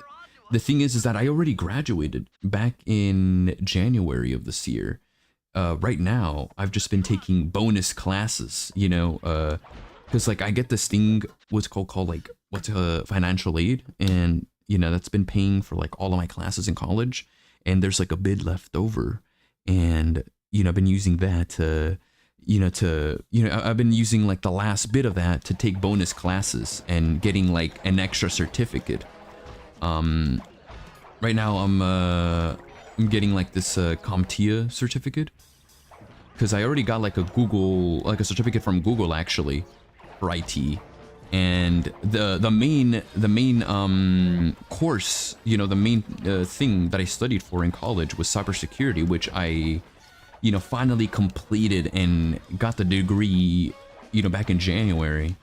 the thing is that I already graduated back in January of this year. Right now, I've just been taking bonus classes, you know, because like I get this thing, what's called like financial aid, and you know that's been paying for like all of my classes in college, and there's like a bid left over, and I've been using that to I've been using like the last bit of that to take bonus classes and getting like an extra certificate. Right now I'm getting like this CompTIA certificate, because I already got like a certificate from Google actually for IT, and the main course, the main thing that I studied for in college was cybersecurity, which I finally completed and got the degree back in January.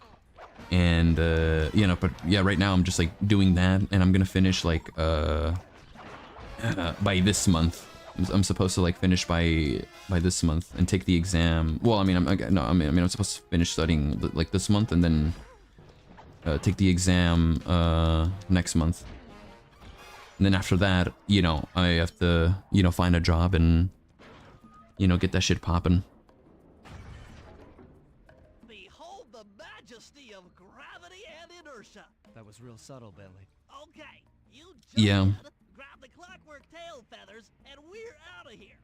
And but yeah, right now I'm just like doing that, and I'm gonna finish like by this month. I'm supposed to like finish by this month and take the exam. Well, I'm supposed to finish studying like this month and then take the exam next month. And then after that, I have to find a job and get that shit popping. Behold the majesty of gravity and inertia. That was real subtle, Bentley. Okay, you jump Yeah. in, grab the clockwork tail feathers, and we're out of here.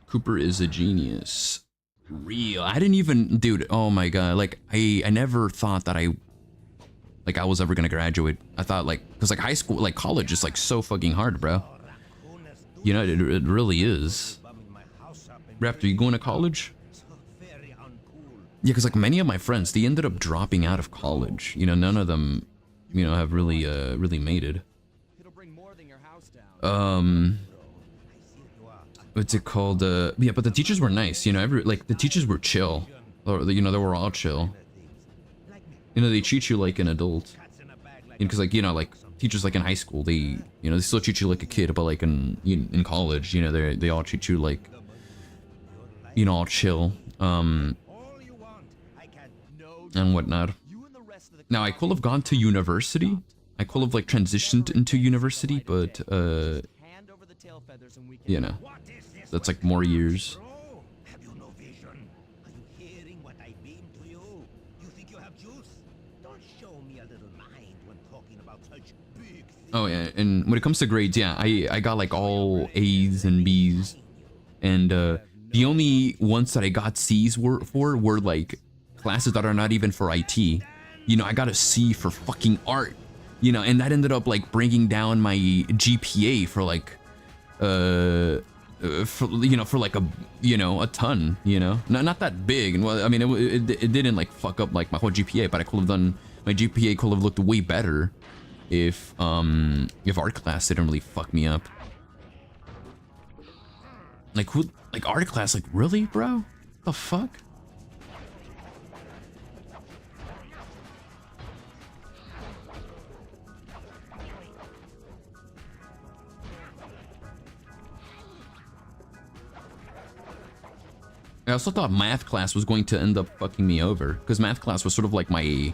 Cooper is a genius. Real. I didn't even, dude. Oh my god. Like I never thought that I was ever gonna graduate. I thought cause high school, college is so fucking hard, bro. It really is. Raptor, you going to college? Yeah, cause many of my friends, they ended up dropping out of college. None of them, have really made it. What's it called? Yeah, but the teachers were nice. The teachers were chill. Or, they were all chill. They treat you like an adult. Because teachers in high school, they they still treat you like a kid, but in college, they all treat you like all chill, and whatnot. Now I could have gone to university. I could have transitioned into university, but that's more years. Have you no vision? Are you hearing what I beam to you? You think you have juice? Don't show me a little mind when talking about such big things. Oh yeah, and when it comes to grades, yeah, I got all A's and B's, and the only ones that I got C's were classes that are not even for IT. I got a C for fucking art, and that ended up bringing down my GPA for a ton, not that big. And well, it didn't fuck up my whole GPA, but I could have done, my GPA could have looked way better if art class didn't really fuck me up. Art class, really, bro? The fuck? I also thought math class was going to end up fucking me over, because math class was sort of my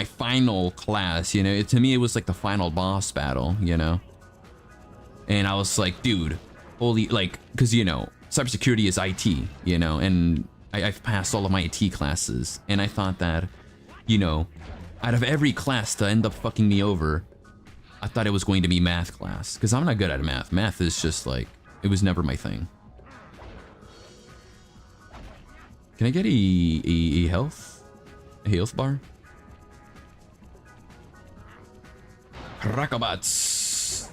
final class, to me it was the final boss battle, and I was like, dude, holy, because cybersecurity is IT, and I've passed all of my IT classes, and I thought that, out of every class to end up fucking me over, I thought it was going to be math class, because I'm not good at math. Math is just it was never my thing. Can I get a health bar? Crackabats.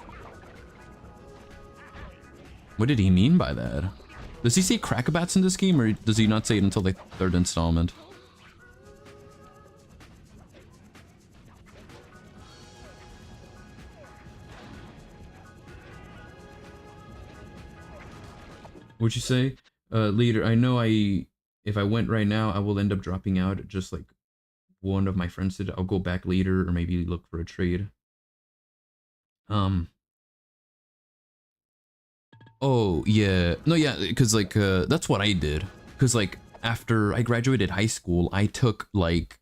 What did he mean by that? Does he say crackabats in this game, or does he not say it until the third installment? What'd you say? Leader, I know if I went right now, I will end up dropping out, just like one of my friends did. I'll go back later, or maybe look for a trade. Oh, yeah. No, yeah, because that's what I did. Because after I graduated high school, I took like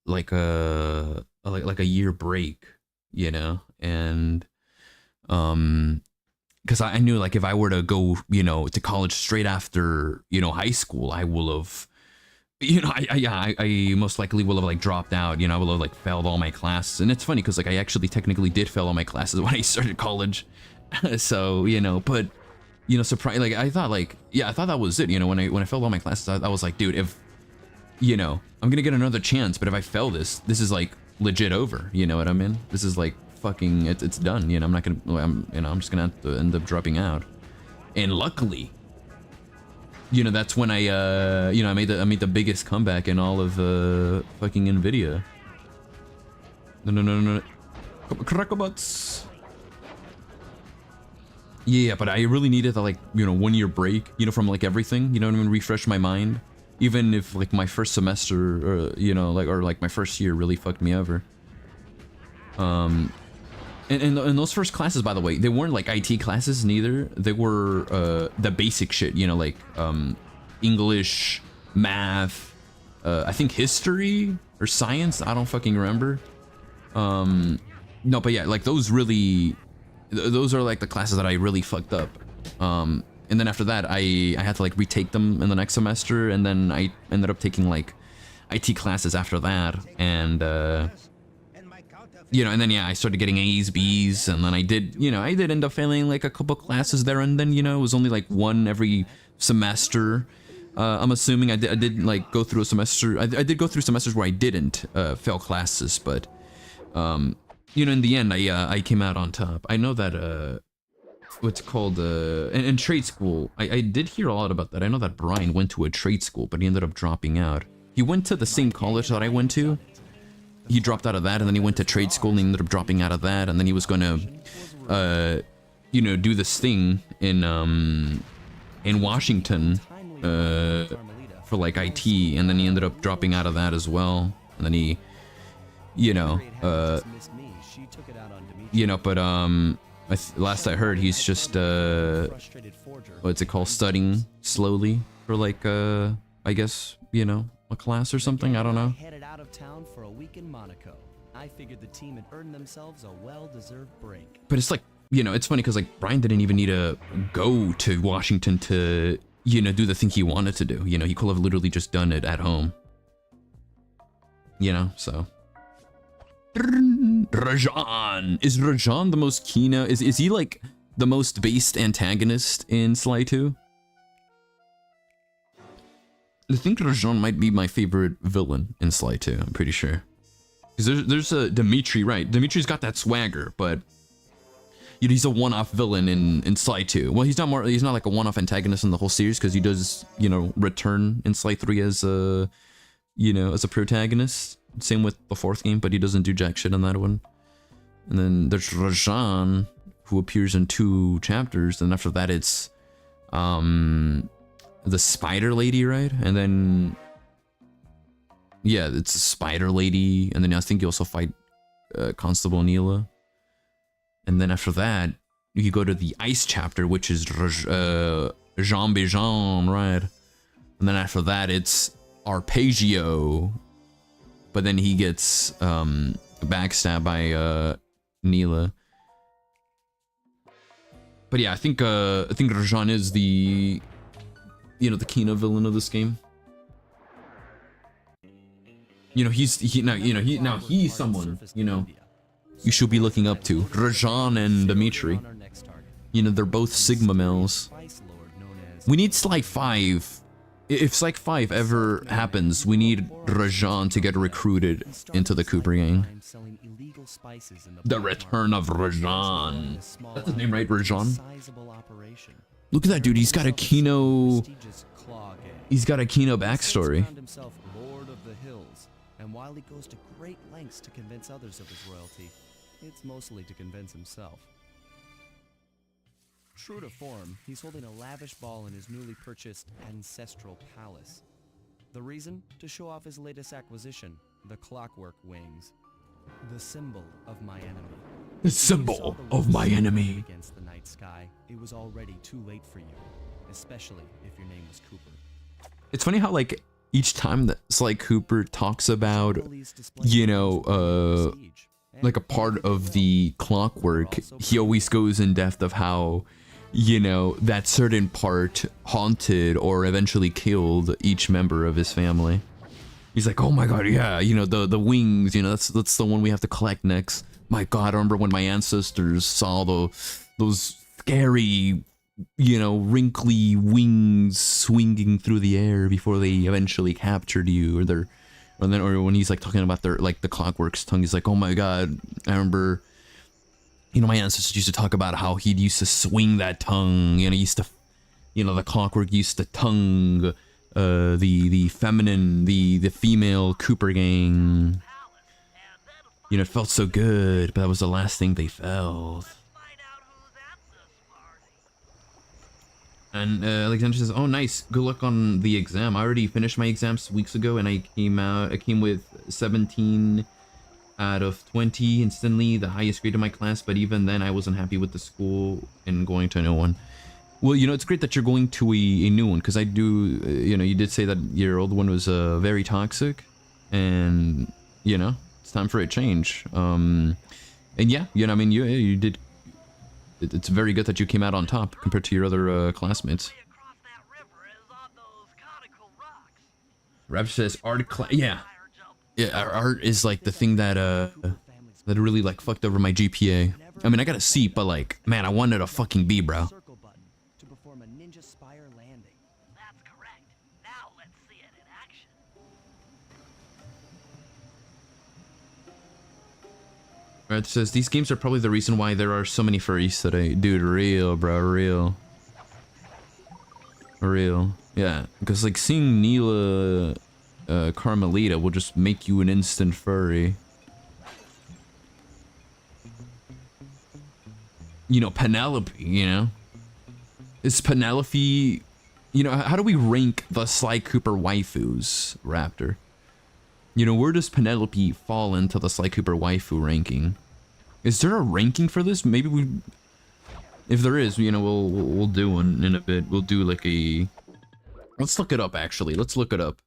a year break, and because I knew if I were to go, to college straight after, high school, I will have you know, I most likely will have like dropped out, you know, I will have like failed all my classes. And it's funny because like I actually technically did fail all my classes when I started college. So, you know, but, you know, surprise, like I thought like, yeah, I thought that was it. You know, when I failed all my classes, I was like, dude, if, you know, I'm gonna get another chance, but if I fail this is like legit over. You know what I mean? This is like fucking, it's done. You know, I'm not gonna, I'm just gonna have to end up dropping out. And luckily, you know, that's when I, you know, I made the biggest comeback in all of fucking Nvidia. No. Crackabots. Yeah, but I really needed the, like, you know, 1 year break, you know, from like everything, you know what I mean? Refresh my mind. Even if like my first semester, or, you know, like, or like my first year really fucked me over. And those first classes, by the way, they weren't like IT classes neither. They were the basic shit, you know, like English, math, I think history or science. I don't fucking remember. No, but yeah, like those really, those are like the classes that I really fucked up. And then after that, I had to like retake them in the next semester, and then I ended up taking like IT classes after that, and you know, and then yeah, I started getting A's, B's, and then I did, you know, I did end up failing like a couple classes there, and then, you know, it was only like one every semester. I'm assuming I did like go through a semester. I did go through semesters where I didn't fail classes, but you know, in the end, I came out on top. I know that what's called in trade school. I did hear a lot about that. I know that Brian went to a trade school, but he ended up dropping out. He went to the same college that I went to. He dropped out of that, and then he went to trade school, and he ended up dropping out of that, and then he was gonna, you know, do this thing in Washington, for like IT, and then he ended up dropping out of that as well, and then he, you know, but last I heard, he's just what's it called, studying slowly for like I guess, you know, a class or something. I don't know. Headed out of town for a week in Monaco. I figured the team had earned themselves a well-deserved break. But it's like, you know, it's funny because like Brian didn't even need to go to Washington to, you know, do the thing he wanted to do. You know, he could have literally just done it at home. You know, so. Rajan. Is Rajan the most Kino? Is he like the most based antagonist in Sly 2? I think Rajan might be my favorite villain in Sly 2, I'm pretty sure. Because there's a Dimitri, right? Dimitri's got that swagger, but you know, he's a one-off villain in Sly 2. Well, he's not like a one-off antagonist in the whole series, because he does, you know, return in Sly 3 as a, you know, as a protagonist. Same with the fourth game, but he doesn't do jack shit in that one. And then there's Rajan, who appears in 2 chapters, and after that it's the Spider Lady, right? And then yeah, it's a Spider Lady, and then I think you also fight Constable Neela. And then after that, you go to the Ice chapter, which is Jean Bejean, right? And then after that, it's Arpeggio. But then he gets backstabbed by Neela. But yeah, I think Rajan is the, you know, the Kino villain of this game. You know, he's someone, you know, you should be looking up to. Rajan and Dimitri. You know, they're both Sigma males. We need Sly 5. If Sly 5 ever happens, we need Rajan to get recruited into the Cooper gang. The return of Rajan. That's his name, right? Rajan? Look at that dude, he's got a Kino... He's got a Kino backstory. And while he goes to great lengths to convince others of his royalty, it's mostly to convince himself. True to form, he's holding a lavish ball in his newly purchased ancestral palace. The reason? To show off his latest acquisition, the Clockwork Wings. The symbol of my enemy. The symbol of my enemy. Against the night sky, it was already too late for you, especially if your name was Cooper. It's funny how, like, each time that Sly Cooper talks about, you know, like a part of the Clockwork, he always goes in depth of how, you know, that certain part haunted or eventually killed each member of his family. He's like, oh my god, yeah, you know, the wings, you know, that's the one we have to collect next. My god, I remember when my ancestors saw those scary, you know, wrinkly wings swinging through the air before they eventually captured you, or when he's like talking about their, like, the Clockwork's tongue, he's like, oh my god, I remember, you know, my ancestors used to talk about how he used to swing that tongue, you know, the Clockwork used to tongue the feminine, the female Cooper gang. You know, it felt so good, but that was the last thing they felt. And Alexander says, oh nice, good luck on the exam. I already finished my exams weeks ago and I came with 17 out of 20 instantly, the highest grade in my class, but even then I wasn't happy with the school and going to a new one. Well, you know, it's great that you're going to a new one, because I do, you know, you did say that your old one was very toxic, and, you know, it's time for a change. And yeah, you know, I mean, you did, it's very good that you came out on top compared to your other classmates. Raptor says, art class, yeah. Yeah, art is like the thing that, that really, like, fucked over my GPA. I mean, I got a C, but, like, man, I wanted a fucking B, bro. Right, it says, these games are probably the reason why there are so many furries today. Dude, real, bro, real. Real. Yeah, because, like, seeing Neela Carmelita will just make you an instant furry. You know, Penelope, you know? Is Penelope... You know, how do we rank the Sly Cooper waifus, Raptor? You know, where does Penelope fall into the Sly Cooper waifu ranking? Is there a ranking for this? Maybe we... If there is, you know, we'll do one in a bit. We'll do like a... Let's look it up, actually. Let's look it up.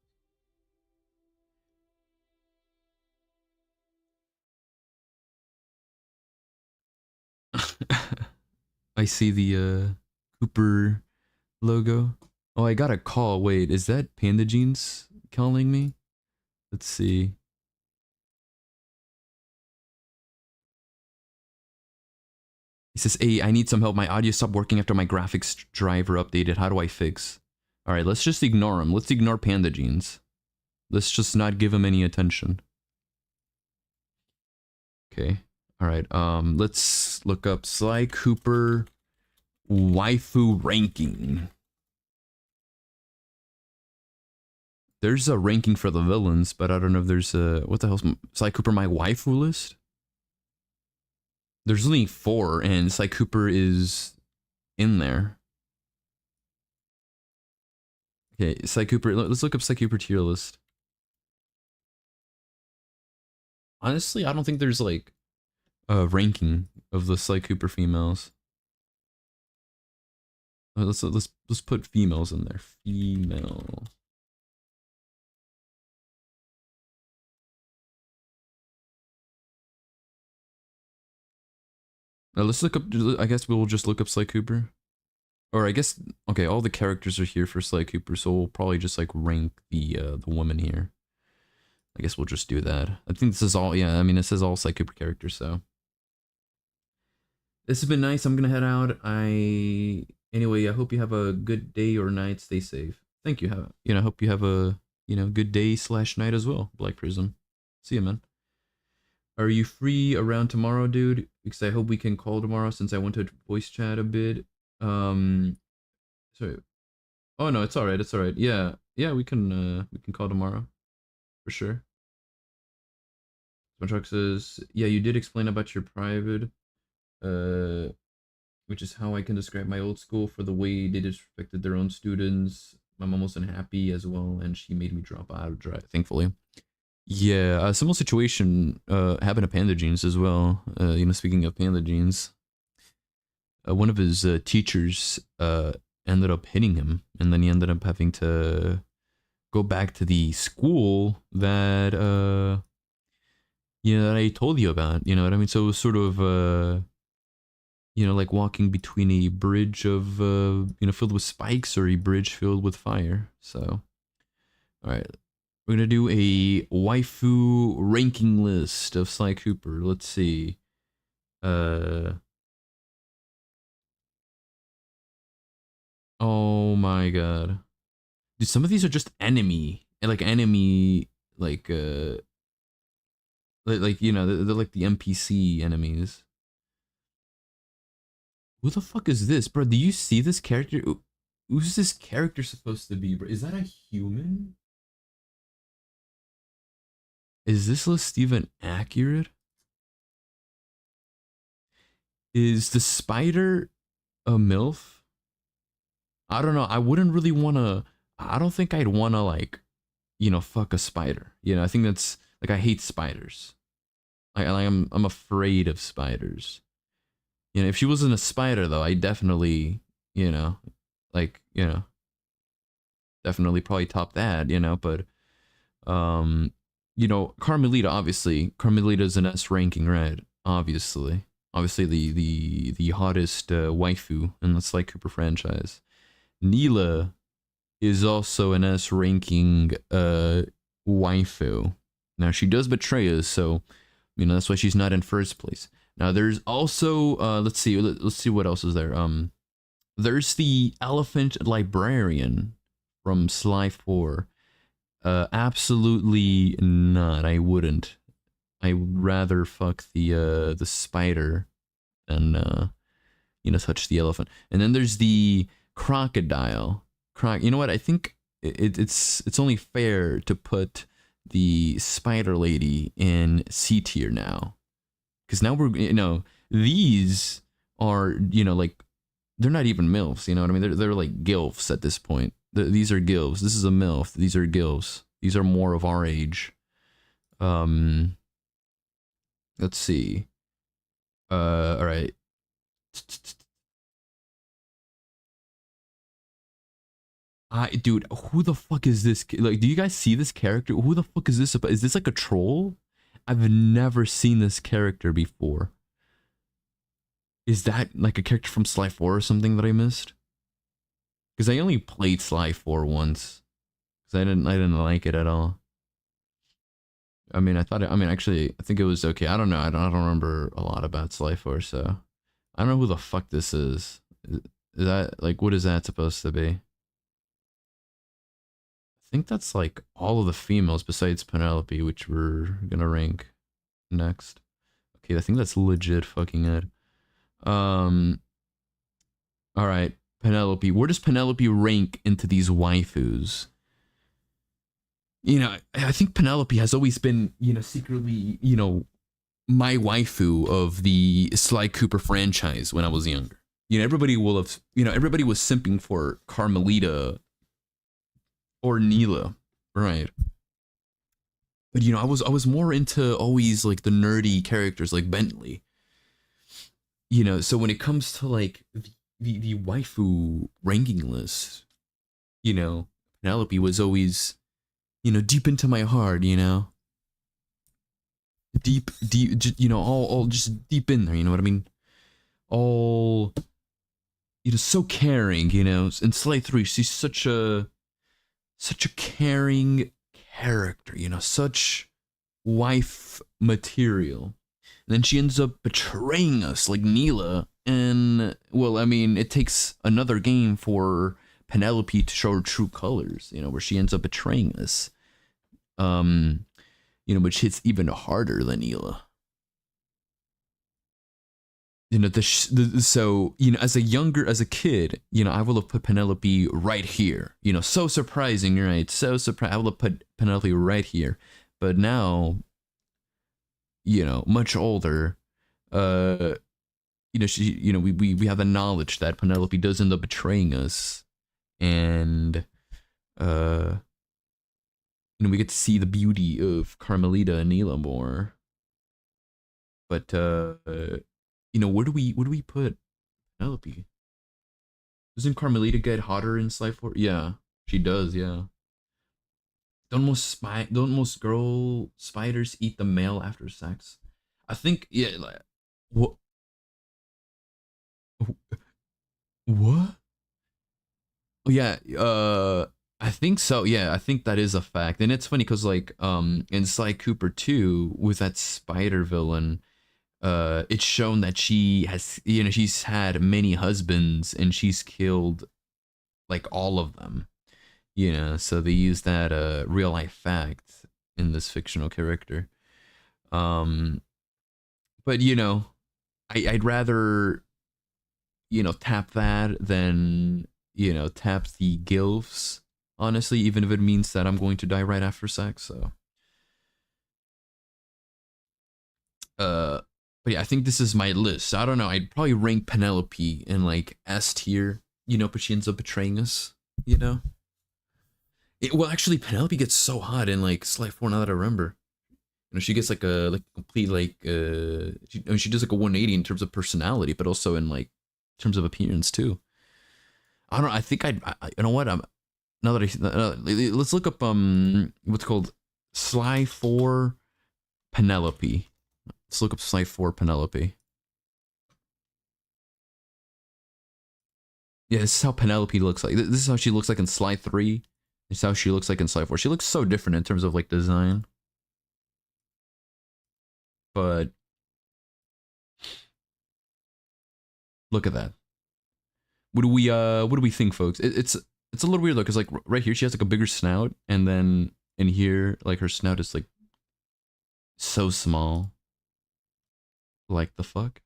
I see the Cooper logo. Oh, I got a call. Wait, is that Panda Jeans calling me? Let's see. He says, hey, I need some help. My audio stopped working after my graphics driver updated. How do I fix? All right, let's just ignore him. Let's ignore Panda Jeans. Let's just not give him any attention. Okay. All right. Let's look up Sly Cooper waifu ranking. There's a ranking for the villains, but I don't know if there's a... What the hell's Sly Cooper my waifu list? There's only 4, and Sly Cooper is in there. Okay, Sly Cooper... Let's look up Sly Cooper tier list. Honestly, I don't think there's, like, a ranking of the Sly Cooper females. Let's put females in there. Female... let's look up, I guess we'll just look up Sly Cooper. Or I guess, okay, all the characters are here for Sly Cooper, so we'll probably just like rank the woman here. I guess we'll just do that. I think this is all, yeah, I mean, it says all Sly Cooper characters, so. This has been nice, I'm gonna head out. Anyway, I hope you have a good day or night, stay safe. Thank you, I hope you have a, good day / night as well, Black Prism. See ya, man. Are you free around tomorrow, dude? Because I hope we can call tomorrow since I want to voice chat a bit. Sorry. Oh no, it's alright, it's alright. Yeah, we can call tomorrow. For sure. Truck says, yeah, you did explain about your private, which is how I can describe my old school for the way they disrespected their own students. My mom was unhappy as well, and she made me drop out, thankfully. Yeah, a similar situation happened to Panda Jeans as well. Speaking of Panda Jeans, one of his teachers ended up hitting him, and then he ended up having to go back to the school that that I told you about. You know what I mean? So it was sort of you know, like walking between a bridge of, you know, filled with spikes or a bridge filled with fire. So, all right, we're gonna do a waifu ranking list of Sly Cooper. Let's see. Oh my god. Dude, some of these are just enemy. And like enemy, like, like you know, they're like the NPC enemies. Who the fuck is this, bro? Do you see this character? Who's this character supposed to be, bro? Is that a human? Is this list even accurate? Is the spider a MILF? I don't know. I wouldn't really want to. I don't think I'd want to, like, you know, fuck a spider. You know, I think that's like, I hate spiders. I'm afraid of spiders. You know, if she wasn't a spider though, I definitely, you know, like, you know, definitely probably top that, you know, but you know, Carmelita, obviously. Carmelita's an S ranking, right? Obviously. Obviously the hottest waifu in the Sly Cooper franchise. Neela is also an S ranking waifu. Now she does betray us, so you know that's why she's not in first place. Now there's also let's see what else is there. There's the elephant librarian from Sly 4. Absolutely not. I wouldn't. I would rather fuck the spider than you know, touch the elephant. And then there's the crocodile. You know what? I think it's only fair to put the spider lady in C tier now, because now we're, you know, these are, you know, like, they're not even MILFs. You know what I mean? They're like GILFs at this point. These are GILFs. This is a MILF. These are GILFs. These are more of our age. Let's see. All right. Dude, who the fuck is this? Like, do you guys see this character? Who the fuck is this about? Is this like a troll? I've never seen this character before. Is that like a character from Sly 4 or something that I missed? Because I only played Sly 4 once. Because I didn't like it at all. I mean, actually, I think it was okay. I don't know. I don't remember a lot about Sly 4, so I don't know who the fuck this is. Is that, like, what is that supposed to be? I think that's like all of the females besides Penelope, which we're gonna rank next. Okay, I think that's legit fucking it. All right, Penelope. Where does Penelope rank into these waifus? You know, I think Penelope has always been, you know, secretly, you know, my waifu of the Sly Cooper franchise when I was younger. You know, everybody will have, you know, everybody was simping for Carmelita or Neela, right? But you know, I was more into always like the nerdy characters like Bentley. You know, so when it comes to like the waifu ranking list, you know, Penelope was always, you know, deep into my heart, you know. Deep, you know, all just deep in there, you know what I mean? All, you know, so caring, you know. In Sly 3, she's such a caring character, you know, such wife material. And then she ends up betraying us like Neela. And, well, I mean, it takes another game for Penelope to show her true colors, you know, where she ends up betraying us. You know, which hits even harder than Neela. You know, so, you know, as a kid, you know, I will have put Penelope right here. You know, so surprising, right? So surprising. I will have put Penelope right here. But now, you know, much older, you know, you know, we have the knowledge that Penelope does end up betraying us, and you know, we get to see the beauty of Carmelita and Neela more. But you know, where do we put Penelope? Doesn't Carmelita get hotter in Sly 4? Yeah, she does. Yeah. Don't most girl spiders eat the male after sex? I think, yeah. Like, what? What? Oh, yeah, I think so. Yeah, I think that is a fact. And it's funny because like in Sly Cooper 2 with that spider villain, it's shown that she has, you know, she's had many husbands and she's killed like all of them. You know, so they use that real life fact in this fictional character. Um but you know, I'd rather, you know, tap that than, you know, tap the gilfs, honestly, even if it means that I'm going to die right after sex. So uh but yeah, I think this is my list. I don't know, I'd probably rank Penelope in like S tier, you know, but she ends up betraying us, you know. Well, actually, Penelope gets so hot in like Sly 4 now that I remember. You know, she gets like a complete like she, I mean, she does like a 180 in terms of personality, but also in like terms of appearance too. I don't know. I think you know what? I'm now that let's look up what's called Sly 4 Penelope. Let's look up Sly 4 Penelope. Yeah, this is how Penelope looks like. This is how she looks like in Sly 3. This is how she looks like in Sly 4. She looks so different in terms of like design. But look at that. What do we think, folks? It's a little weird though, because like right here she has like a bigger snout, and then in here like her snout is like so small. Like the fuck?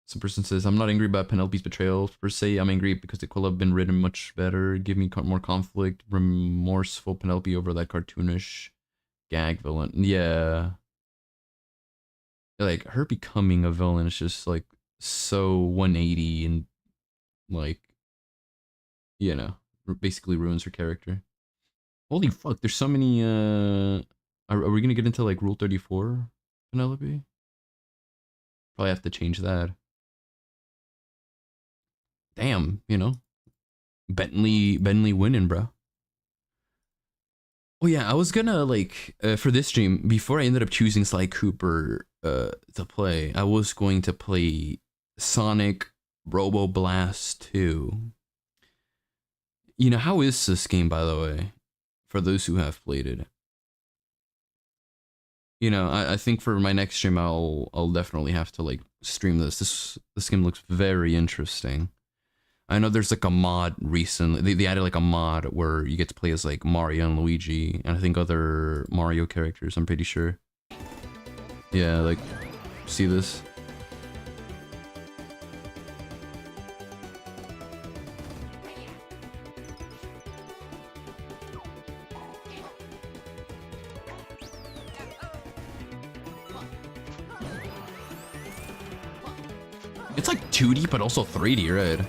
Some person says, I'm not angry about Penelope's betrayal per se. I'm angry because it could have been written much better. Give me more conflict. Remorseful Penelope over that cartoonish gag villain. Yeah. Like her becoming a villain is just like so 180 and like, you know, basically ruins her character. Holy fuck, there's so many are we gonna get into like Rule 34, Penelope? Probably have to change that. Damn, you know. Bentley winning, bro. Oh yeah, I was gonna like for this stream, before I ended up choosing Sly Cooper to play, I was going to play Sonic Robo Blast 2. You know, how is this game, by the way, for those who have played it? You know, I think for my next stream I'll definitely have to like stream this. This game looks very interesting. I know there's like a mod recently. They added like a mod where you get to play as like Mario and Luigi, and I think other Mario characters, I'm pretty sure. Yeah, like, see this? It's like 2D, but also 3D, right?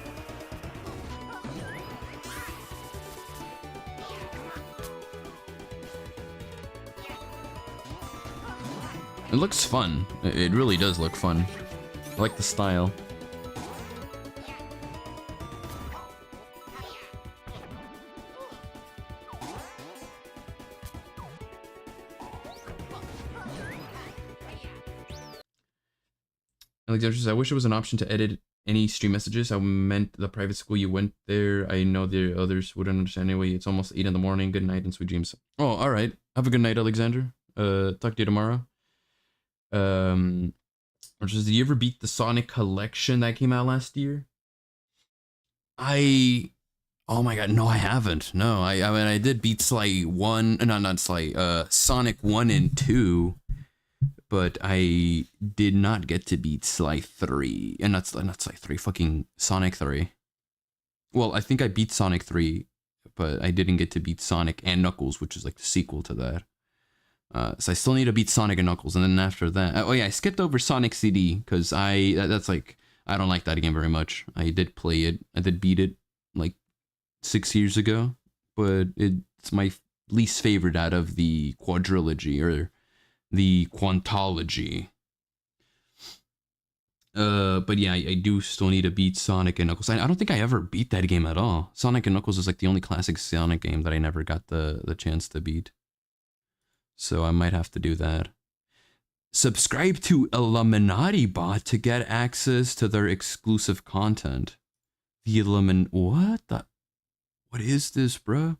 It looks fun. It really does look fun. I like the style. Alexander says, I wish there was an option to edit any stream messages. I meant the private school you went there. I know the others wouldn't understand anyway. It's almost 8 in the morning. Good night and sweet dreams. Oh, all right. Have a good night, Alexander. Talk to you tomorrow. Or just, did you ever beat the Sonic Collection that came out last year? Oh my god, no, I haven't. No, I mean, I did beat Sly 1, no, not Sly, Sonic 1 and 2, but I did not get to beat Sly 3, and not Sly 3, fucking Sonic 3. Well, I think I beat Sonic 3, but I didn't get to beat Sonic and Knuckles, which is like the sequel to that. So I still need to beat Sonic and Knuckles, and then after that, oh yeah, I skipped over Sonic CD because that's like, I don't like that game very much. I did play it, I did beat it like 6 years ago, but it's my least favorite out of the quadrilogy or the quantology. But yeah, I do still need to beat Sonic and Knuckles. I don't think I ever beat that game at all. Sonic and Knuckles is like the only classic Sonic game that I never got the chance to beat. So I might have to do that. Subscribe to Illuminati Bot to get access to their exclusive content. The what the? What is this, bro?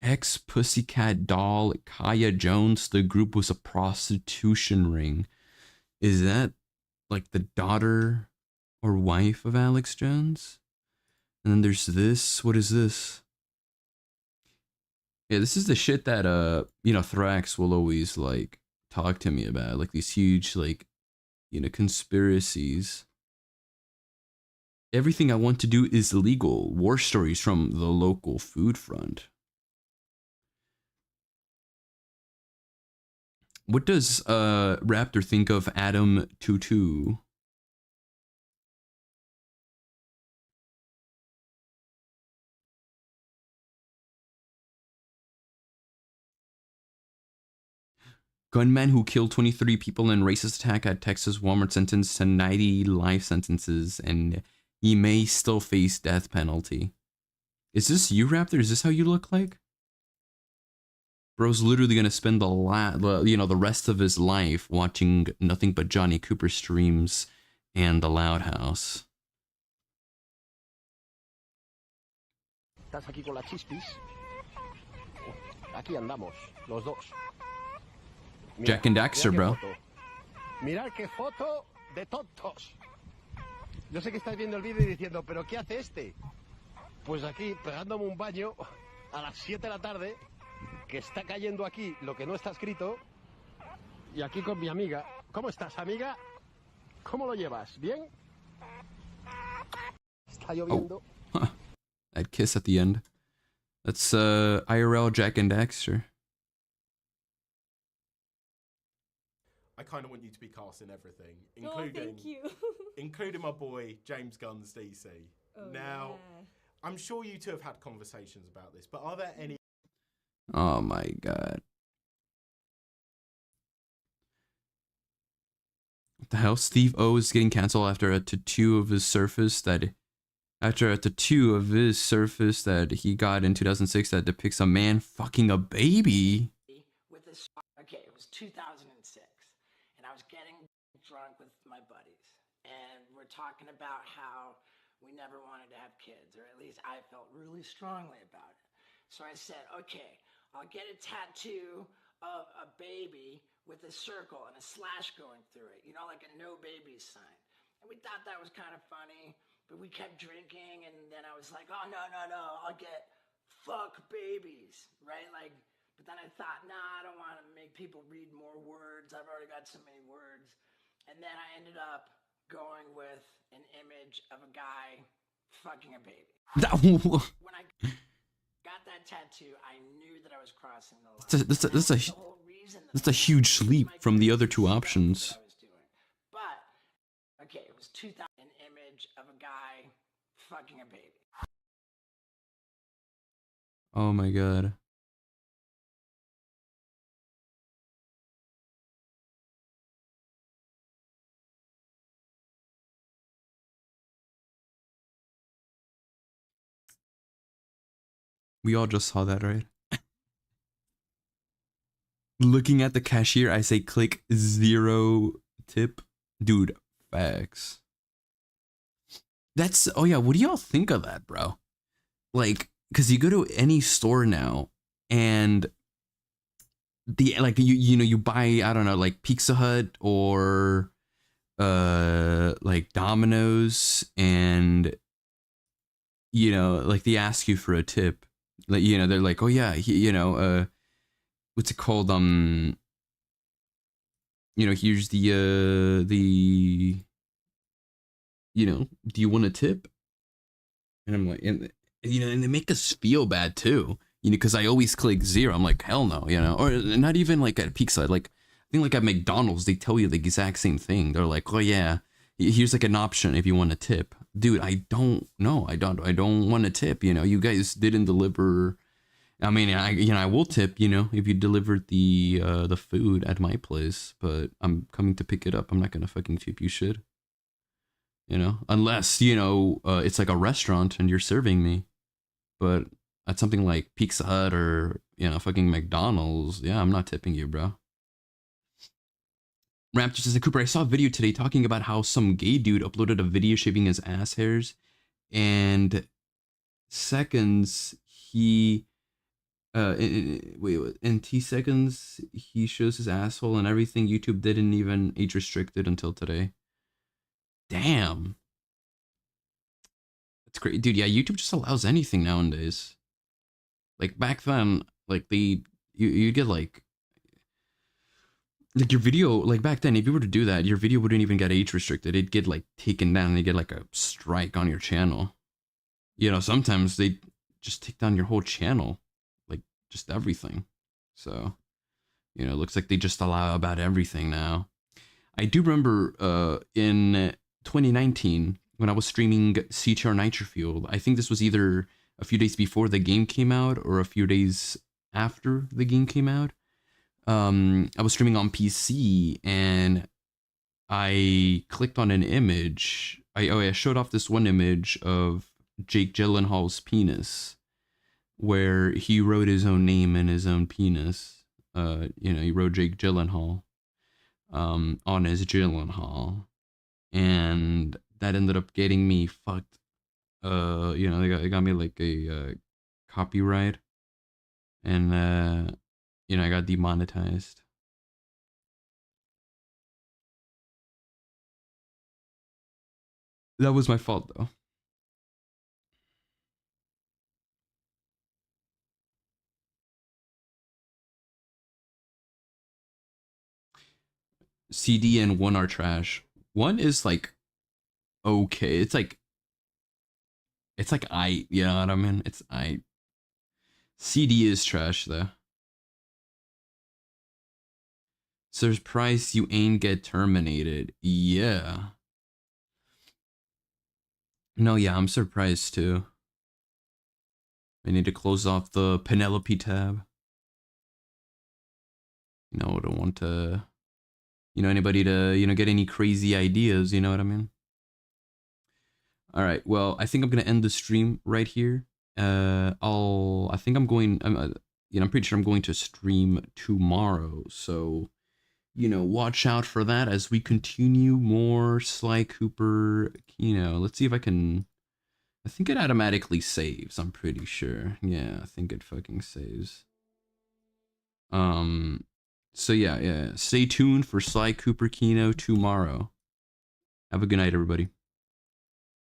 Ex Pussycat Doll, Kaya Jones. The group was a prostitution ring. Is that like the daughter or wife of Alex Jones? And then there's this. What is this? Yeah, this is the shit that Thrax will always like talk to me about, like these huge like conspiracies. Everything I want to do is illegal. War stories from the local food front. What does Raptor think of Adam Tutu? Gunman who killed 23 people in racist attack at Texas Walmart sentenced to 90 life sentences, and he may still face death penalty. Is this you, Raptor? Is this how you look like? Bro's literally gonna spend the rest of his life watching nothing but Johnny Cooper streams and The Loud House. Estás aquí con la chispis. Aquí andamos, los dos. Jack and Daxter, bro. Mirad qué foto de tontos. Yo sé que estáis viendo el vídeo y diciendo, ¿pero qué hace este? Pues aquí, pegándome un baño a las 7 de la tarde, que está cayendo aquí lo que no está escrito, y aquí con mi amiga. ¿Cómo estás, amiga? ¿Cómo lo llevas? ¿Bien? Está lloviendo. Oh. Huh. That kiss at the end. That's IRL Jack and Daxter. I kind of want you to be cast in everything, including thank you. including my boy James Gunn's DC. Now, yeah. I'm sure you two have had conversations about this, but are there any? Oh my god. What the hell? Steve O is getting cancelled after a tattoo of his surface that he got in 2006 that depicts a man fucking a baby. With this, okay, it was 2006, and I was getting drunk with my buddies, and we're talking about how we never wanted to have kids, or at least I felt really strongly about it. So I said, okay, I'll get a tattoo of a baby with a circle and a slash going through it, like a no babies sign. And we thought that was kind of funny, but we kept drinking, and then I was like, oh, no, I'll get fuck babies, right? But then I thought, nah, I don't want to make people read more words. I've already got so many words. And then I ended up going with an image of a guy fucking a baby. When I got that tattoo, I knew that I was crossing the line. That's a huge leap from the other two options. But, okay, it was 2000, an image of a guy fucking a baby. Oh my god. We all just saw that, right? Looking at the cashier, I say click 0 tip. Dude, facts. That's, oh yeah, what do y'all think of that, bro? Like, because you go to any store now and you buy, I don't know, like Pizza Hut or like Domino's, and like they ask you for a tip. Like, they're like, oh yeah, what's it called? Here's the do you want a tip? And I'm like, and they make us feel bad too, because I always click 0. I'm like, hell no, or not even like at Pizza Hut. Like, I think like at McDonald's, they tell you the exact same thing. They're like, oh yeah, here's like an option if you want a tip. Dude, I don't want a tip. You guys didn't deliver. I mean, I will tip, if you delivered the food at my place, but I'm coming to pick it up. I'm not gonna fucking tip you shit. Unless, it's like a restaurant and you're serving me. But at something like Pizza Hut or you know, fucking McDonald's, yeah, I'm not tipping you, bro. Raptor says, Cooper, I saw a video today talking about how some gay dude uploaded a video shaving his ass hairs, and seconds he in T seconds he shows his asshole and everything. YouTube didn't even age restricted until today. Damn, that's great, dude. Yeah, YouTube just allows anything nowadays. Like back then, like you get like your video, like back then, if you were to do that, your video wouldn't even get age restricted. It'd get like taken down and you get like a strike on your channel. You know, sometimes they just take down your whole channel, like just everything. So, you know, it looks like they just allow about everything now. I do remember in 2019 when I was streaming CTR Nitro I think this was either a few days before the game came out or a few days after the game came out. I was streaming on PC and I clicked on an image. I showed off this one image of Jake Gyllenhaal's penis, where he wrote his own name in his own penis. You know, he wrote Jake Gyllenhaal on his Gyllenhaal, and that ended up getting me fucked. You know, it got me like a copyright, and you know, I got demonetized. That was my fault, though. CD and 1 are trash. 1 is like okay. It's like you know what I mean? It's CD is trash though. Surprise you ain't get terminated. Yeah. No, yeah, I'm surprised too. I need to close off the Penelope tab. You know, I don't want to, you know, anybody to, you know, get any crazy ideas, you know what I mean? All right, well, I think I'm going to end the stream right here. I think I'm going, you know, I'm pretty sure I'm going to stream tomorrow. So, you know, watch out for that as we continue more Sly Cooper. You know, let's see if I can, I think it automatically saves. I'm pretty sure. Yeah, I think it fucking saves. So yeah, stay tuned for Sly Cooper Kino tomorrow. Have a good night, everybody.